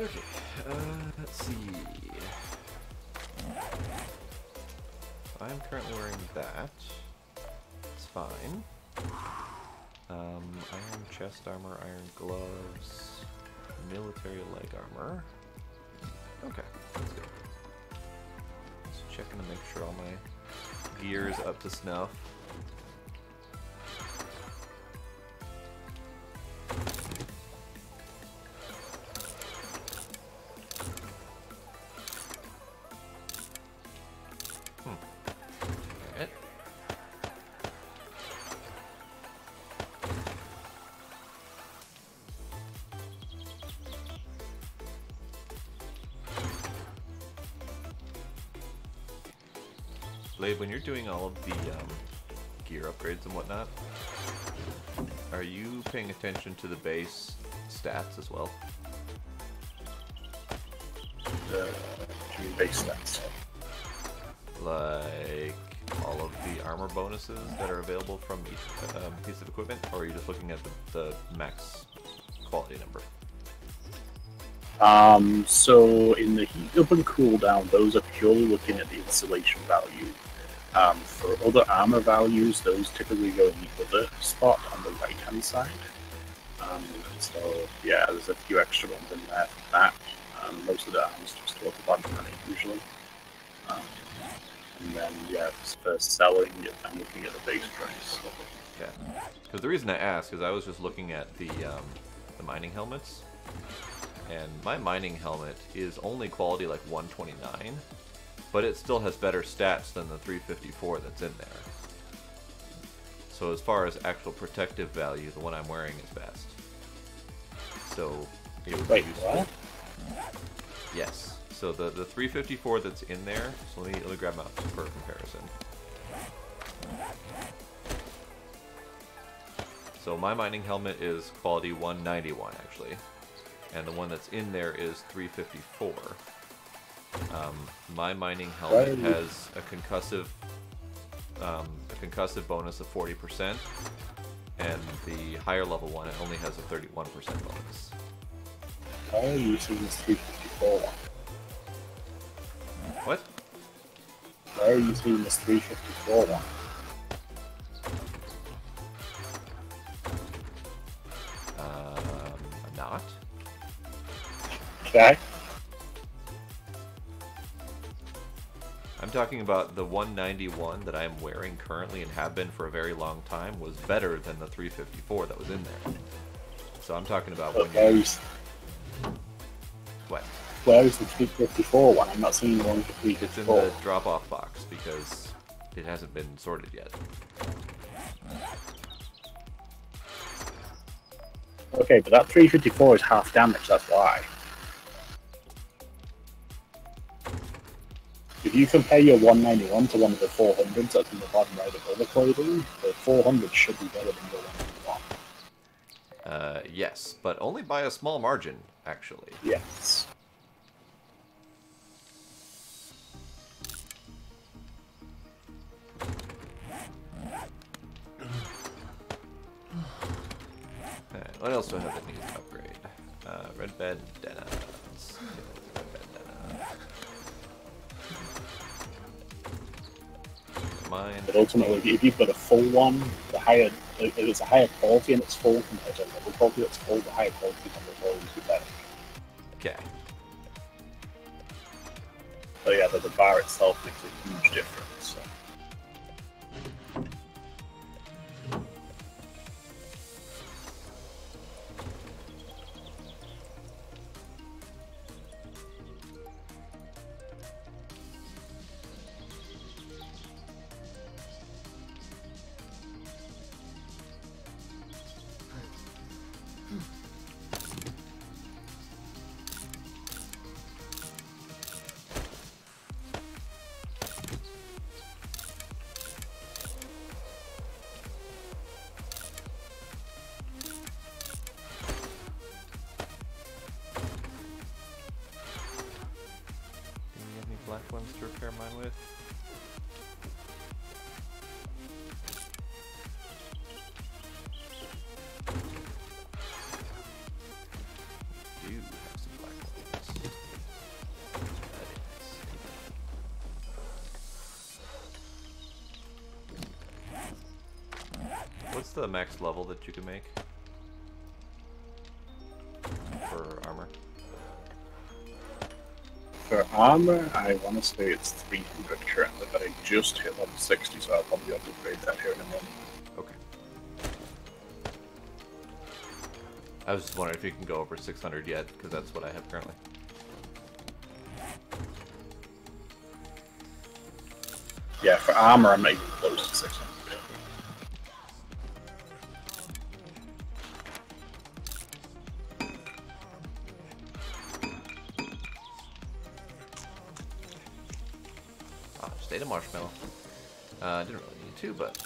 Okay, let's see. I'm currently wearing that. It's fine. Iron chest armor, iron gloves, military leg armor. Okay, that's good. Just checking to make sure all my gear is up to snuff. Blade, when you're doing all of the gear upgrades and whatnot, are you paying attention to the base stats as well? The base stats. Like all of the armor bonuses that are available from each piece of equipment, or are you just looking at the max quality number? So in the heat up and cooldown, those are purely looking at the installation value. For other armor values, those typically go in the other spot on the right hand side. So yeah, there's a few extra ones in there for that. Most of the armors just go at the bottom of it usually. And then yeah, for selling, I'm looking at the base price. Yeah, because the reason I ask is I was just looking at the mining helmets. And my mining helmet is only quality like 129, but it still has better stats than the 354 that's in there. So as far as actual protective value, the one I'm wearing is best. So it would be useful. What? Yes. So the 354 that's in there, so let me grab them out for comparison. So my mining helmet is quality 191 actually. And the one that's in there is 354. My mining helmet has a concussive bonus of 40%, and the higher level one it only has a 31% bonus. Why are you using this 354 one? What? Why are you using this 354 one? I'm not. Okay. I'm talking about the 191 that I'm wearing currently and have been for a very long time was better than the 354 that was in there. So I'm talking about when you... What? Where is the 354 one? I'm not seeing one for 354. It's in the drop-off box because it hasn't been sorted yet. Okay, but that 354 is half damage, that's why. if you compare your 191 to one of the 400s that's in the bottom right of other clothing, the 400 should be better than your 191. Yes, but only by a small margin, actually. Yes. Alright, what else do I have that needs an upgrade? Red bandana. Let's get red bandana. Mine. But ultimately, if you've got a full one, the higher, if it's a higher quality and it's full compared to a level quality that's full, the higher quality number will always be better. Okay. So yeah, the bar itself makes a huge difference. So. Black ones to repair mine with. Do have some black ones. What's the max level that you can make for armor? For armor, I want to say it's 300 currently, but I just hit level 60, so I'll probably upgrade that here in a moment. Okay. I was just wondering if you can go over 600 yet, because that's what I have currently. Yeah, for armor, I'm not even close to 600. State of marshmallow. Didn't really need to, but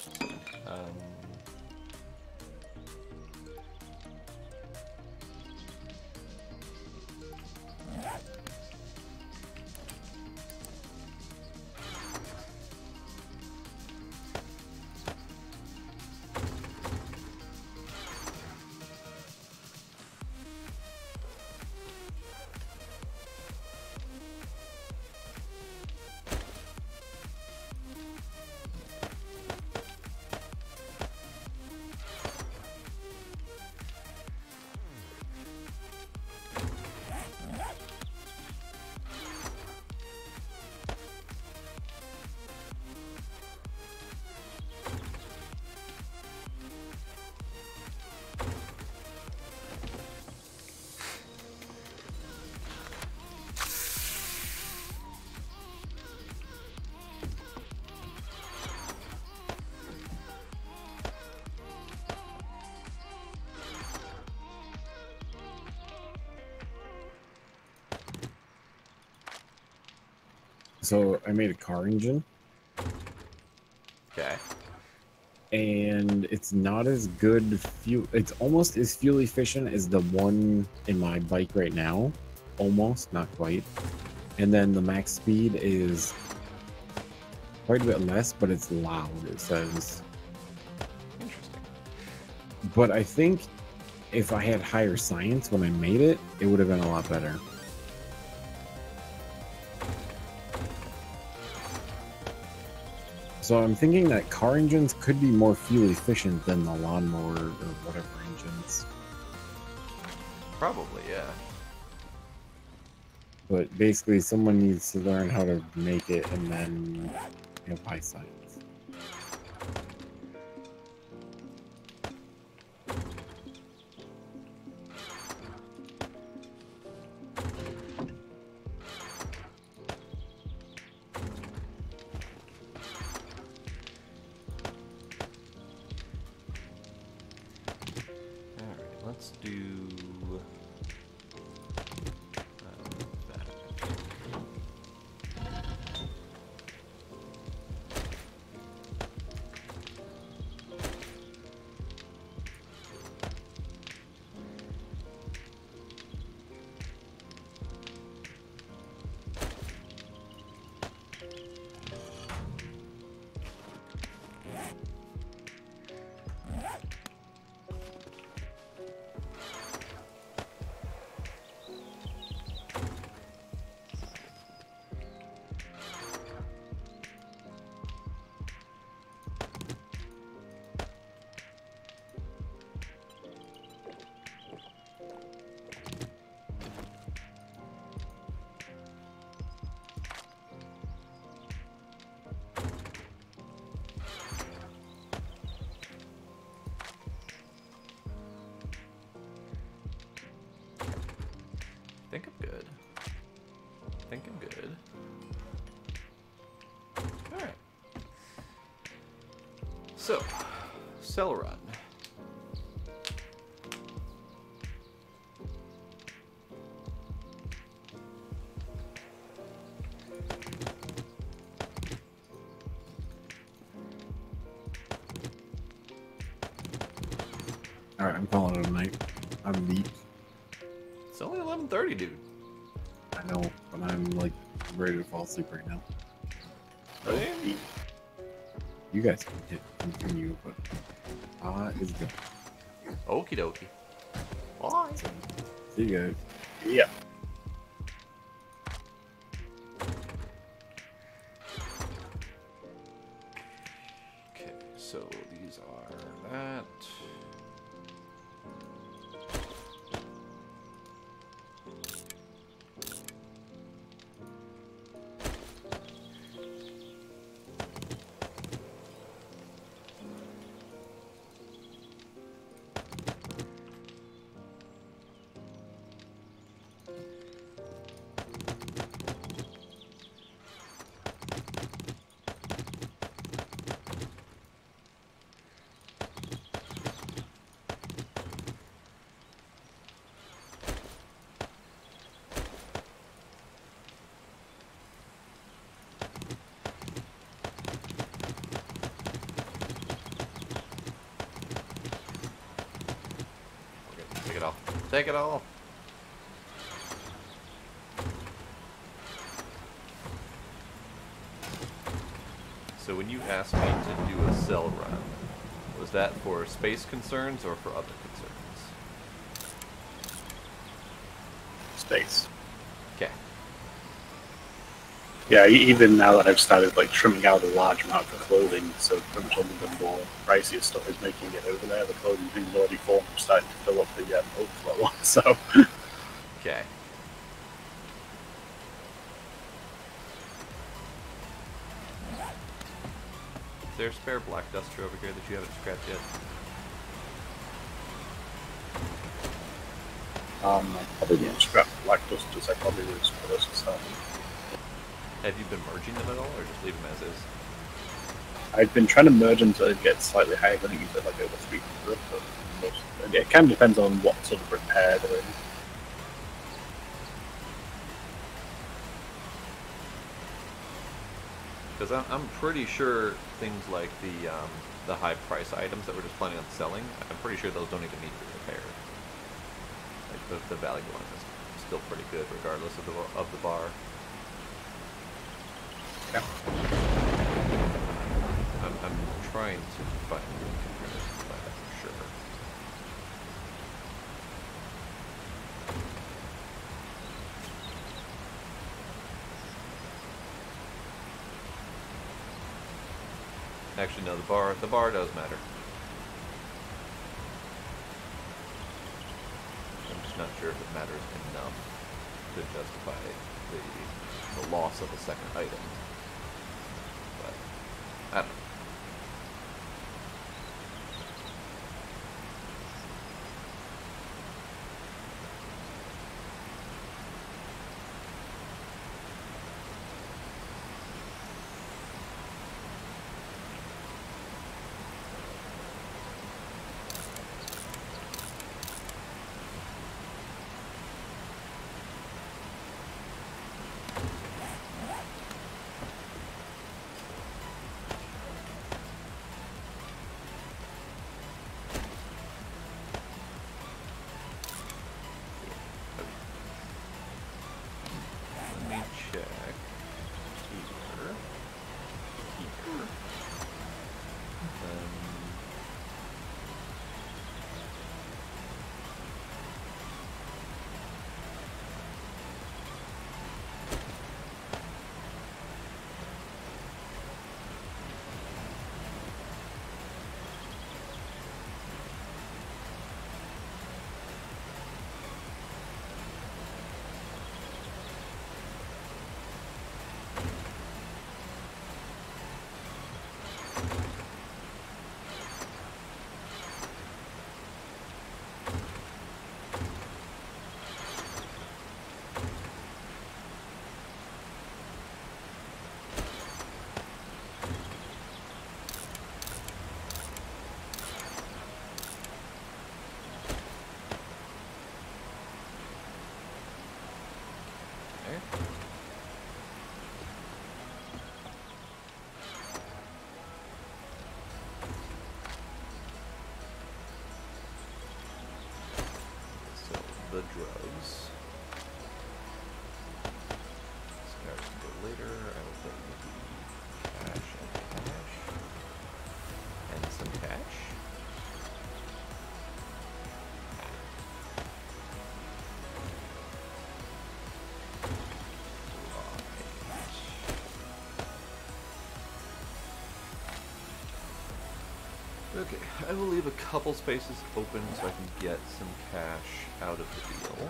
So I made a car engine. okay. And it's not as good fuel. It's almost as fuel efficient as the one in my bike right now. Almost, not quite. And then the max speed is quite a bit less, but it's loud, it says. Interesting. But I think if I had higher science when I made it, it would have been a lot better. So I'm thinking that car engines could be more fuel efficient than the lawnmower or whatever engines. Probably, yeah. But basically, someone needs to learn how to make it and then have high science. Let's do that. think I'm good. Alright. So, cell run. Alright, I'm calling it a night. I'm beat. It's only 11:30, dude. I know, but I'm like ready to fall asleep right now. Really? You guys can continue, but is good. Okie dokie. Bye. See you guys. Yeah. Okay, so these are that. Take it all. Take it all. So when you asked me to do a cell run, was that for space concerns or for other concerns? Space. Okay. Yeah, even now that I've started like trimming out a large amount of clothing, so pretty much all of the more pricier stuff is making it over there. The clothing thing's already formed, I'm starting to fill up the overflow. So Okay. Is there a spare black duster over here that you haven't scrapped yet? I probably won't scrap the black dusters. I probably will for this stuff. Have you been merging them at all, or just leave them as is? I've been trying to merge them to get slightly higher. I think you said like over 300, but it kind of depends on what sort of repair they're in. Because I'm pretty sure things like the high price items that we're just planning on selling, I'm pretty sure those don't even need to be repaired. Like the value one is still pretty good regardless of the bar. Yeah. I'm trying to find comparisons by that for sure. Actually, no, the bar does matter. I'm just not sure if it matters enough to justify the loss of a second item. But I don't know. the drugs. Scars can go later. I will put the cash and some cash. Okay, I will leave a couple spaces open so I can get some cash out of the deal.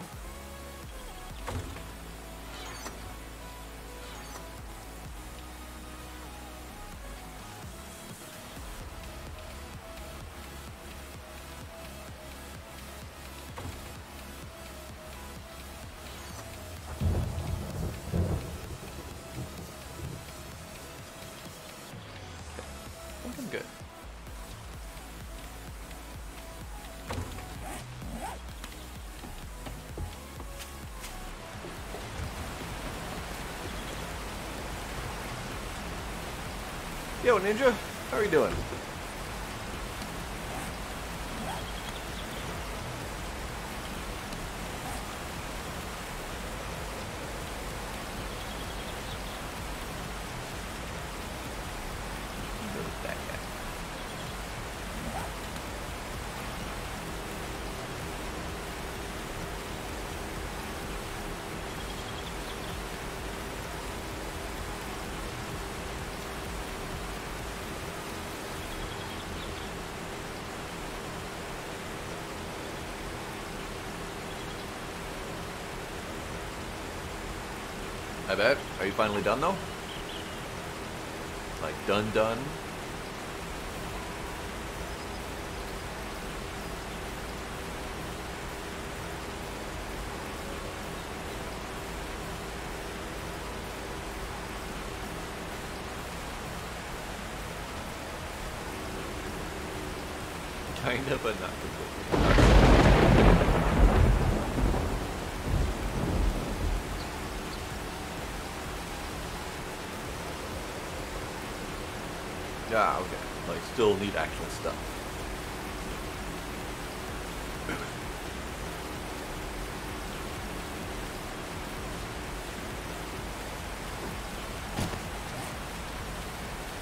I think I'm good. Yo, Ninja, how are you doing? Go with that guy. I bet. Are you finally done though? Like done? Kind of, but not completely. Ah, okay. Like, still need actual stuff.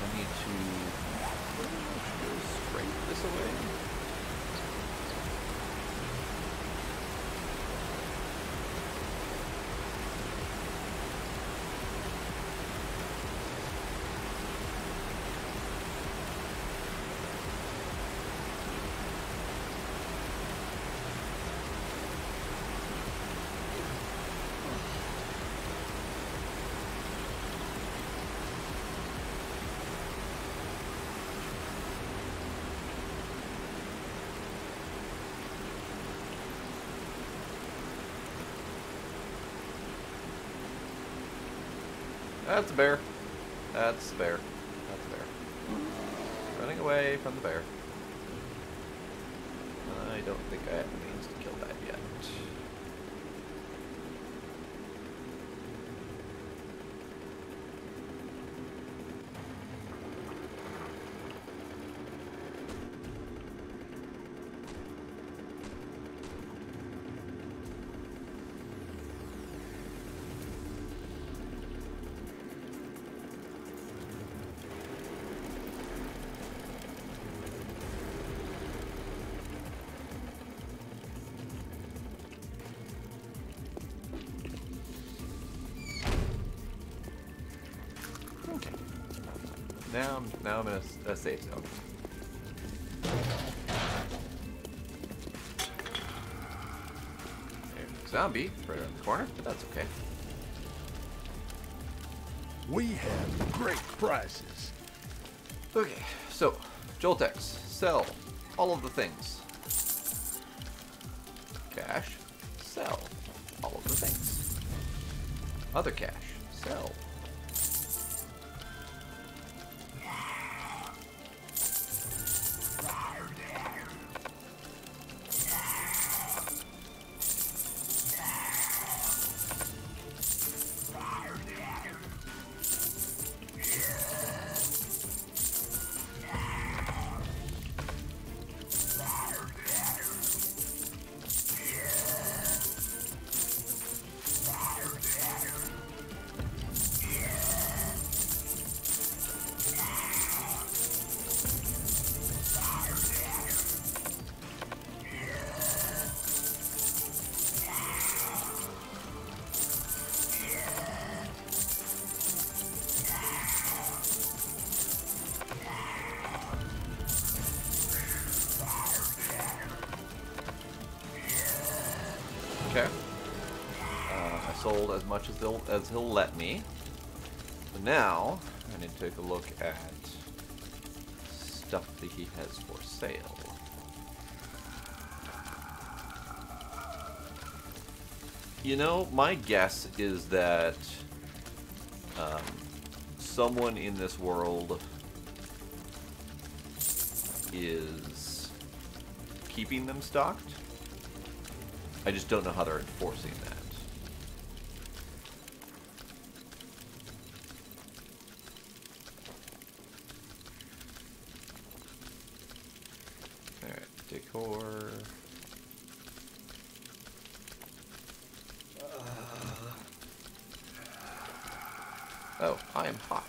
I need to pretty much go straight this away. That's a bear. That's a bear. That's a bear. Running away from the bear. I don't think I have the means to kill that yet. Now I'm in a safe zone. There's a zombie right around the corner, but that's okay. We have great prices. Okay, so Joltex, sell all of the things. Cash, sell all of the things. Other cash, sell. Okay. I sold as much as he'll let me. So now I need to take a look at stuff that he has for sale. You know, my guess is that someone in this world is keeping them stocked. I just don't know how they're enforcing that. Alright, decor. Oh, I am hot.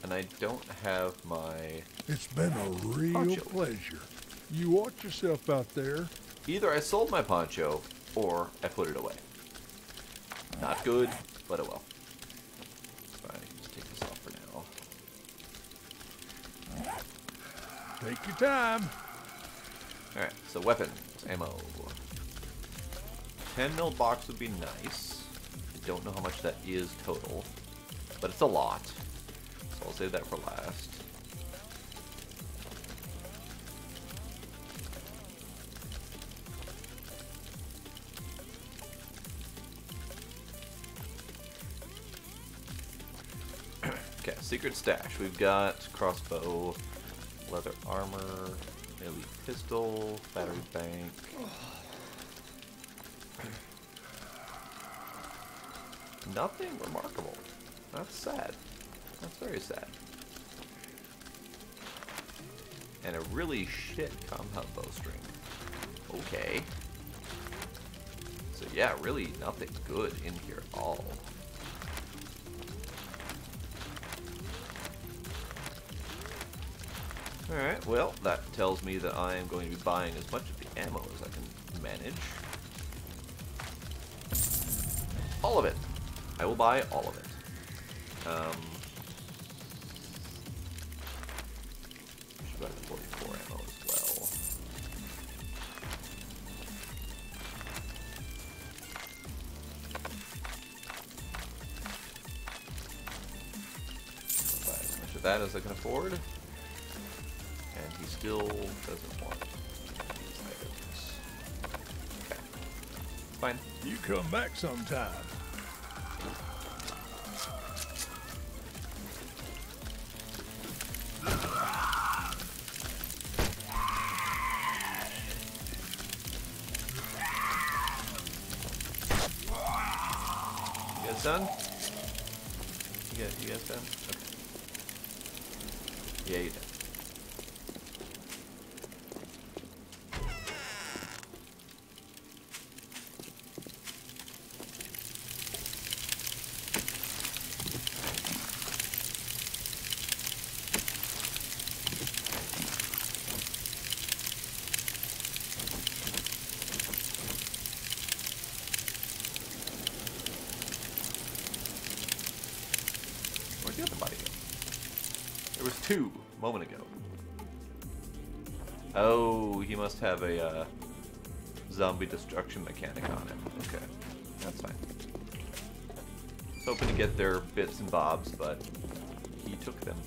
And I don't have my... It's been a real Poncho. pleasure. You watch yourself out there. Either I sold my poncho, or I put it away. Not good, but oh well. Fine, I can just take this off for now. Take your time. Alright, so weapons, ammo. 10 mil box would be nice. I don't know how much that is total, but it's a lot. So I'll save that for last. Okay, secret stash. We've got crossbow, leather armor, elite pistol, battery bank. Nothing remarkable. That's sad. That's very sad. And a really shit compound bowstring. Okay. So yeah, really nothing good in here at all. Alright, well, that tells me that I am going to be buying as much of the ammo as I can manage. All of it. I will buy all of it. Should buy the 44 ammo as well. I'll buy as much of that as I can afford. And he still doesn't want these items. Okay. Fine. You come back sometime. You guys done? You guys done? Okay. Yeah, you done. Where'd the other body go? There was two a moment ago. Oh, he must have a zombie destruction mechanic on him. Okay, that's fine. I was hoping to get their bits and bobs, but he took them.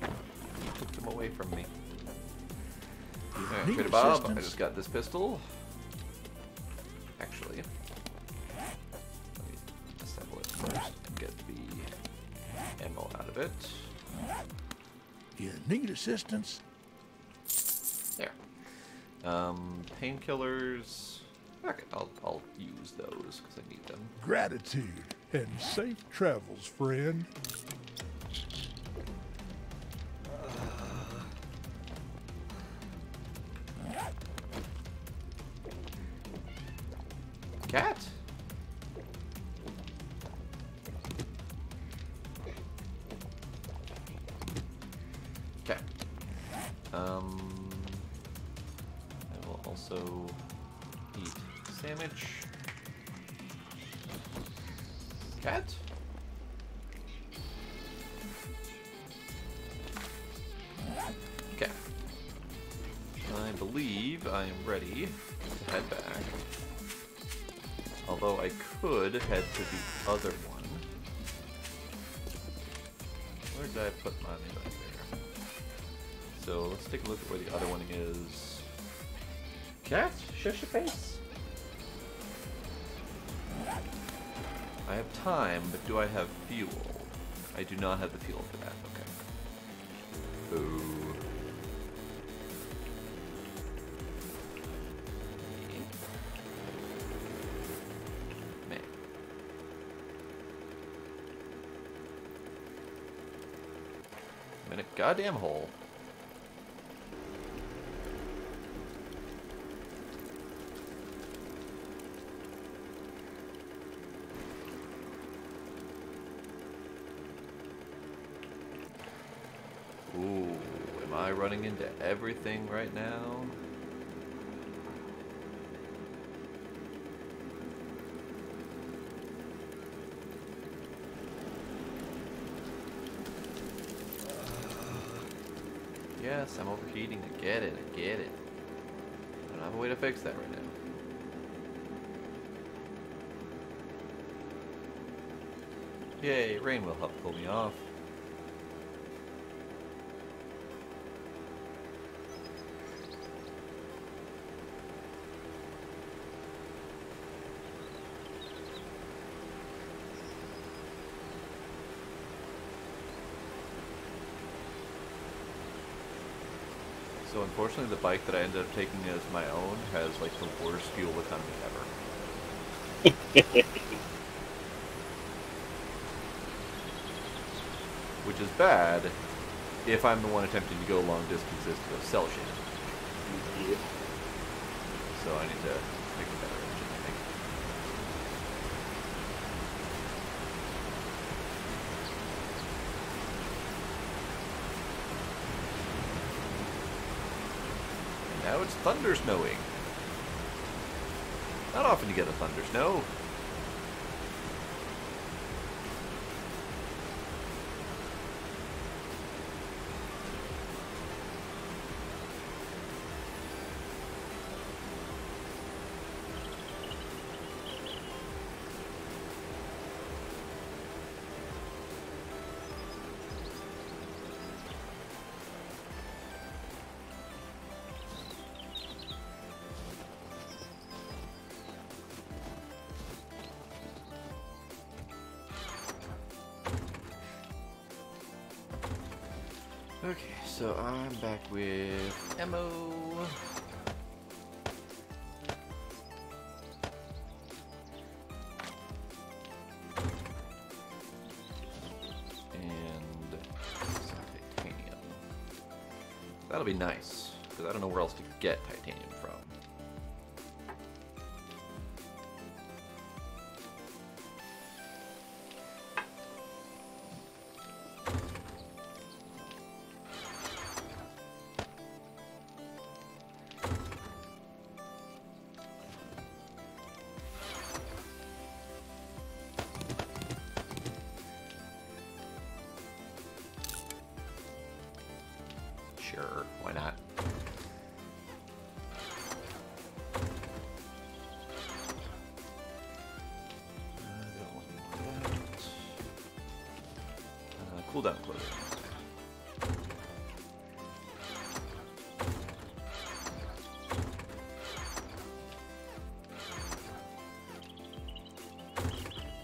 He took them away from me. Alright, Need Trader Bob, I assistance? just got this pistol. Actually, let me assemble it first and get the ammo out of it. You need assistance? There. Painkillers. Okay, I'll use those because I need them. Gratitude and safe travels, friend. Cat. Okay. I will also eat sandwich. Cat. Okay. I believe I am ready to head back. Although I could head to the other one. Where did I put my thing there? So let's take a look at where the other one is. Cat, shush your face. I have time, but do I have fuel? I do not have the fuel for that. Okay. Boo. Man. I'm in a goddamn hole. Ooh, am I running into everything right now? Yes, I'm overheating. I get it. I get it. I don't have a way to fix that right now. Yay, rain will help pull me off. So unfortunately the bike that I ended up taking as my own has like the worst fuel economy ever. Which is bad if I'm the one attempting to go long distances to go sell shit. Yeah. So I need to make a better engine, I think. Now it's thunder snowing. Not often you get a thunder snow. Okay, so I'm back with ammo. And some titanium. That'll be nice, because I don't know where else to get titanium from. Sure, why not? Don't want that. Cooldown clothing.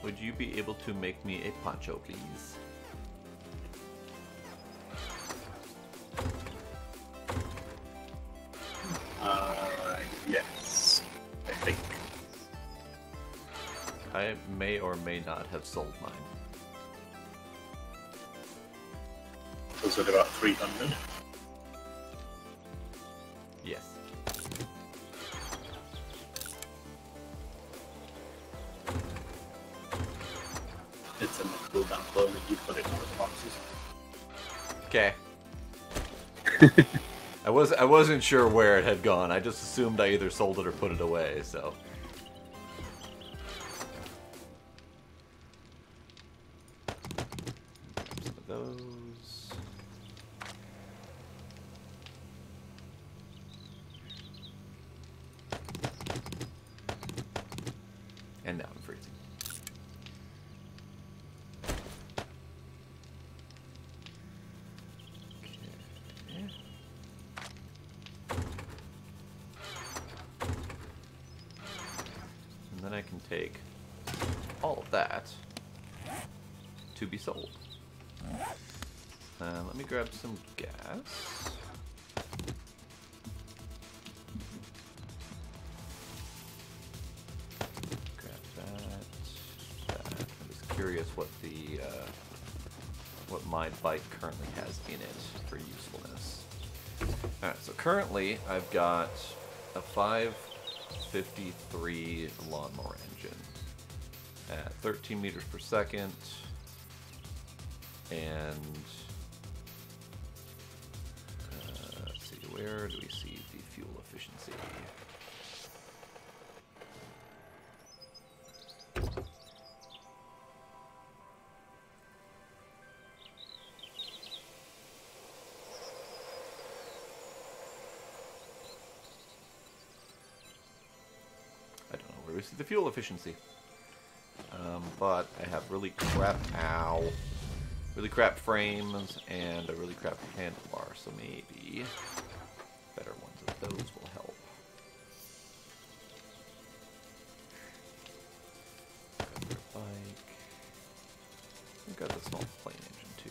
Would you be able to make me a poncho, please? Yes, I think. I may or may not have sold mine. Was it about 300? Yes. It's in the cooldown clothing. You put it in the boxes. Okay. I wasn't sure where it had gone. I just assumed I either sold it or put it away, so. Some of those. And now I'm freezing. Okay. And then I can take all of that to be sold. Let me grab some gas. Grab that. I'm just curious what the what my bike currently has in it for usefulness. Alright, so currently I've got a 553 lawnmower engine at 13 meters per second, and let's see, where do we see the fuel efficiency? I don't know where we see the fuel efficiency. But I have really crap frames and a really crap handlebar, so maybe better ones of those will help. Got their bike. We've got the small plane engine too.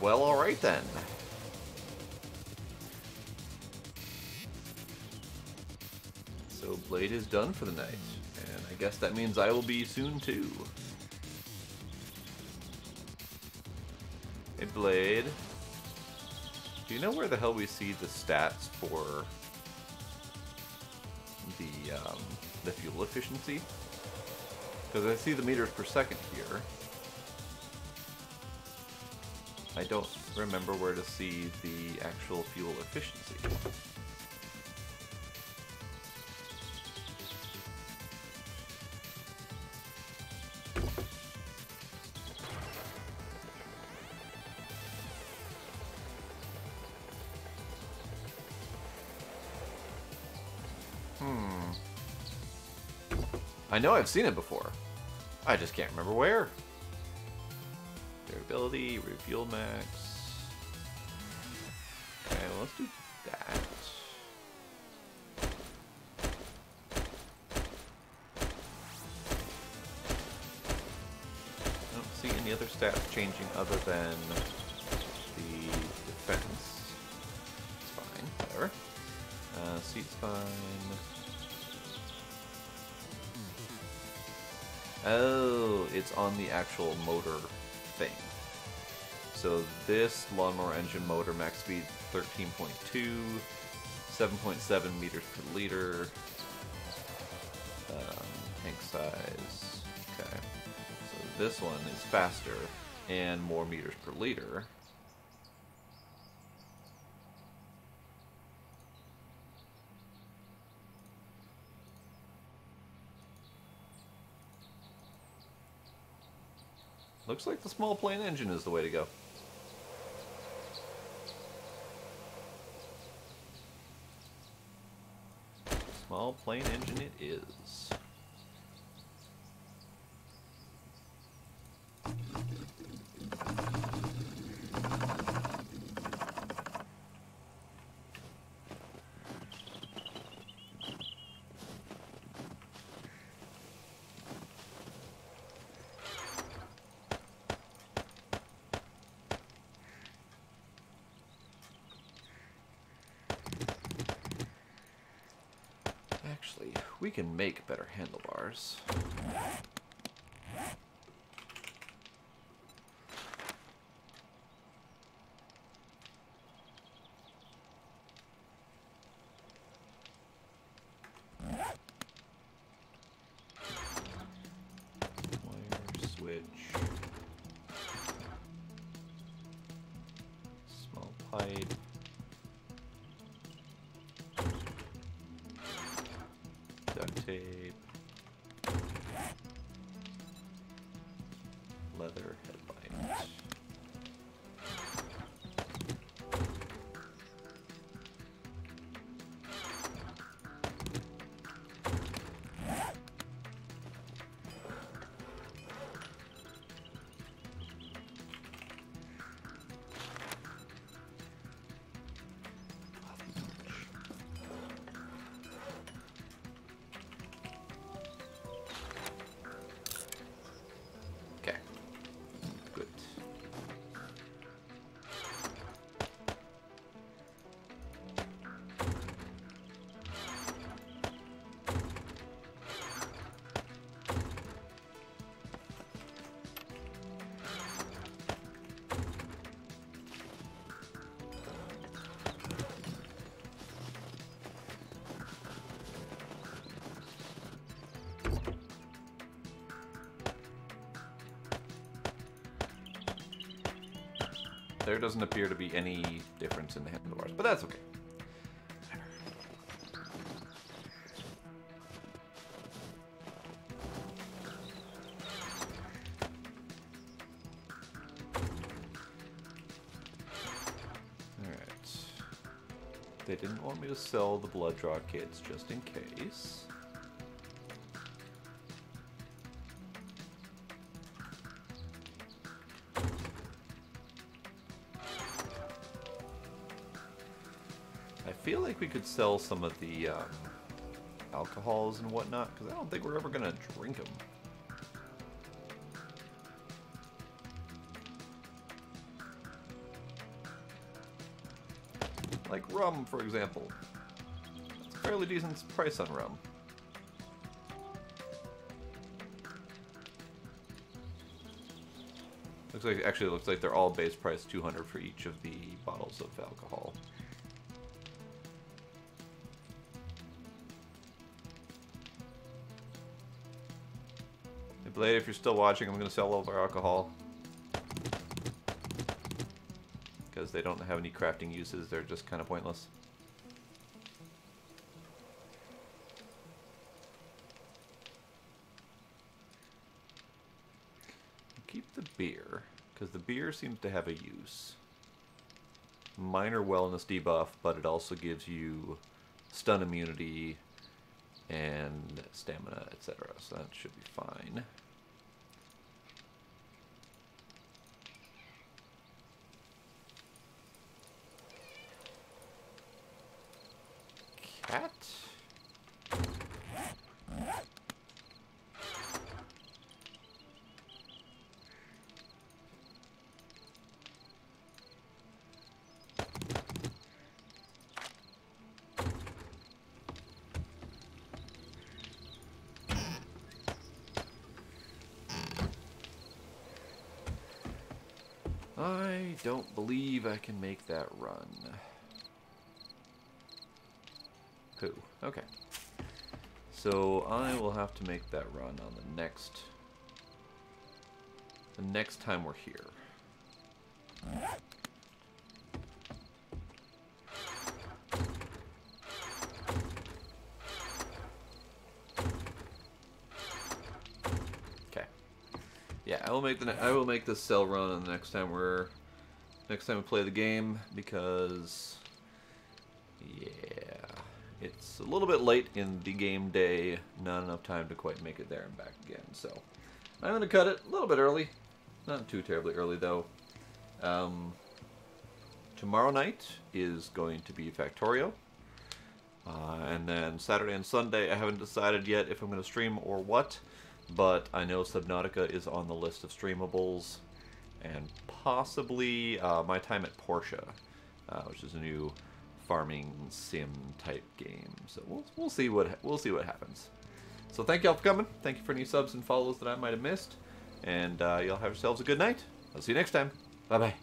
Well, alright then. So Blade is done for the night, and I guess that means I will be soon too. Hey Blade, do you know where the hell we see the stats for the fuel efficiency? Because I see the meters per second here. I don't remember where to see the actual fuel efficiency. I know I've seen it before. I just can't remember where. Durability, refuel max. Okay, well, let's do that. I don't see any other stats changing other than the defense. It's fine, whatever. Seat's fine. Oh, it's on the actual motor thing. So this lawnmower engine motor max speed 13.2, 7.7 meters per liter, tank size. Okay, so this one is faster and more meters per liter. Looks like the small plane engine is the way to go. Small plane engine it is. Actually, we can make better handlebars. Wire switch. Small pipe. there doesn't appear to be any difference in the handlebars, but that's okay. Alright. They didn't want me to sell the blood draw kits just in case. I feel like we could sell some of the alcohols and whatnot, because I don't think we're ever going to drink them. Like rum, for example. It's a fairly decent price on rum. Actually, it looks like they're all base price $200 for each of the bottles of alcohol. Hey Blade, if you're still watching, I'm going to sell all of our alcohol. Because they don't have any crafting uses, they're just kind of pointless. Keep the beer, because the beer seems to have a use. Minor wellness debuff, but it also gives you stun immunity and stamina, etc. So that should be fine. Cat? I don't believe I can make that run. Pooh. Okay. So I will have to make that run on the next time we're here. Okay. Yeah, I will make this cell run on the next time we play the game, because yeah, it's a little bit late in the game day, not enough time to quite make it there and back again. So I'm gonna cut it a little bit early, not too terribly early though. Tomorrow night is going to be Factorio, and then Saturday and Sunday I haven't decided yet if I'm going to stream or what. But I know Subnautica is on the list of streamables, and possibly my time at Porsche, which is a new farming sim type game. So we'll see what happens. So thank y'all for coming. Thank you for any subs and follows that I might have missed, and y'all have yourselves a good night. I'll see you next time. Bye bye.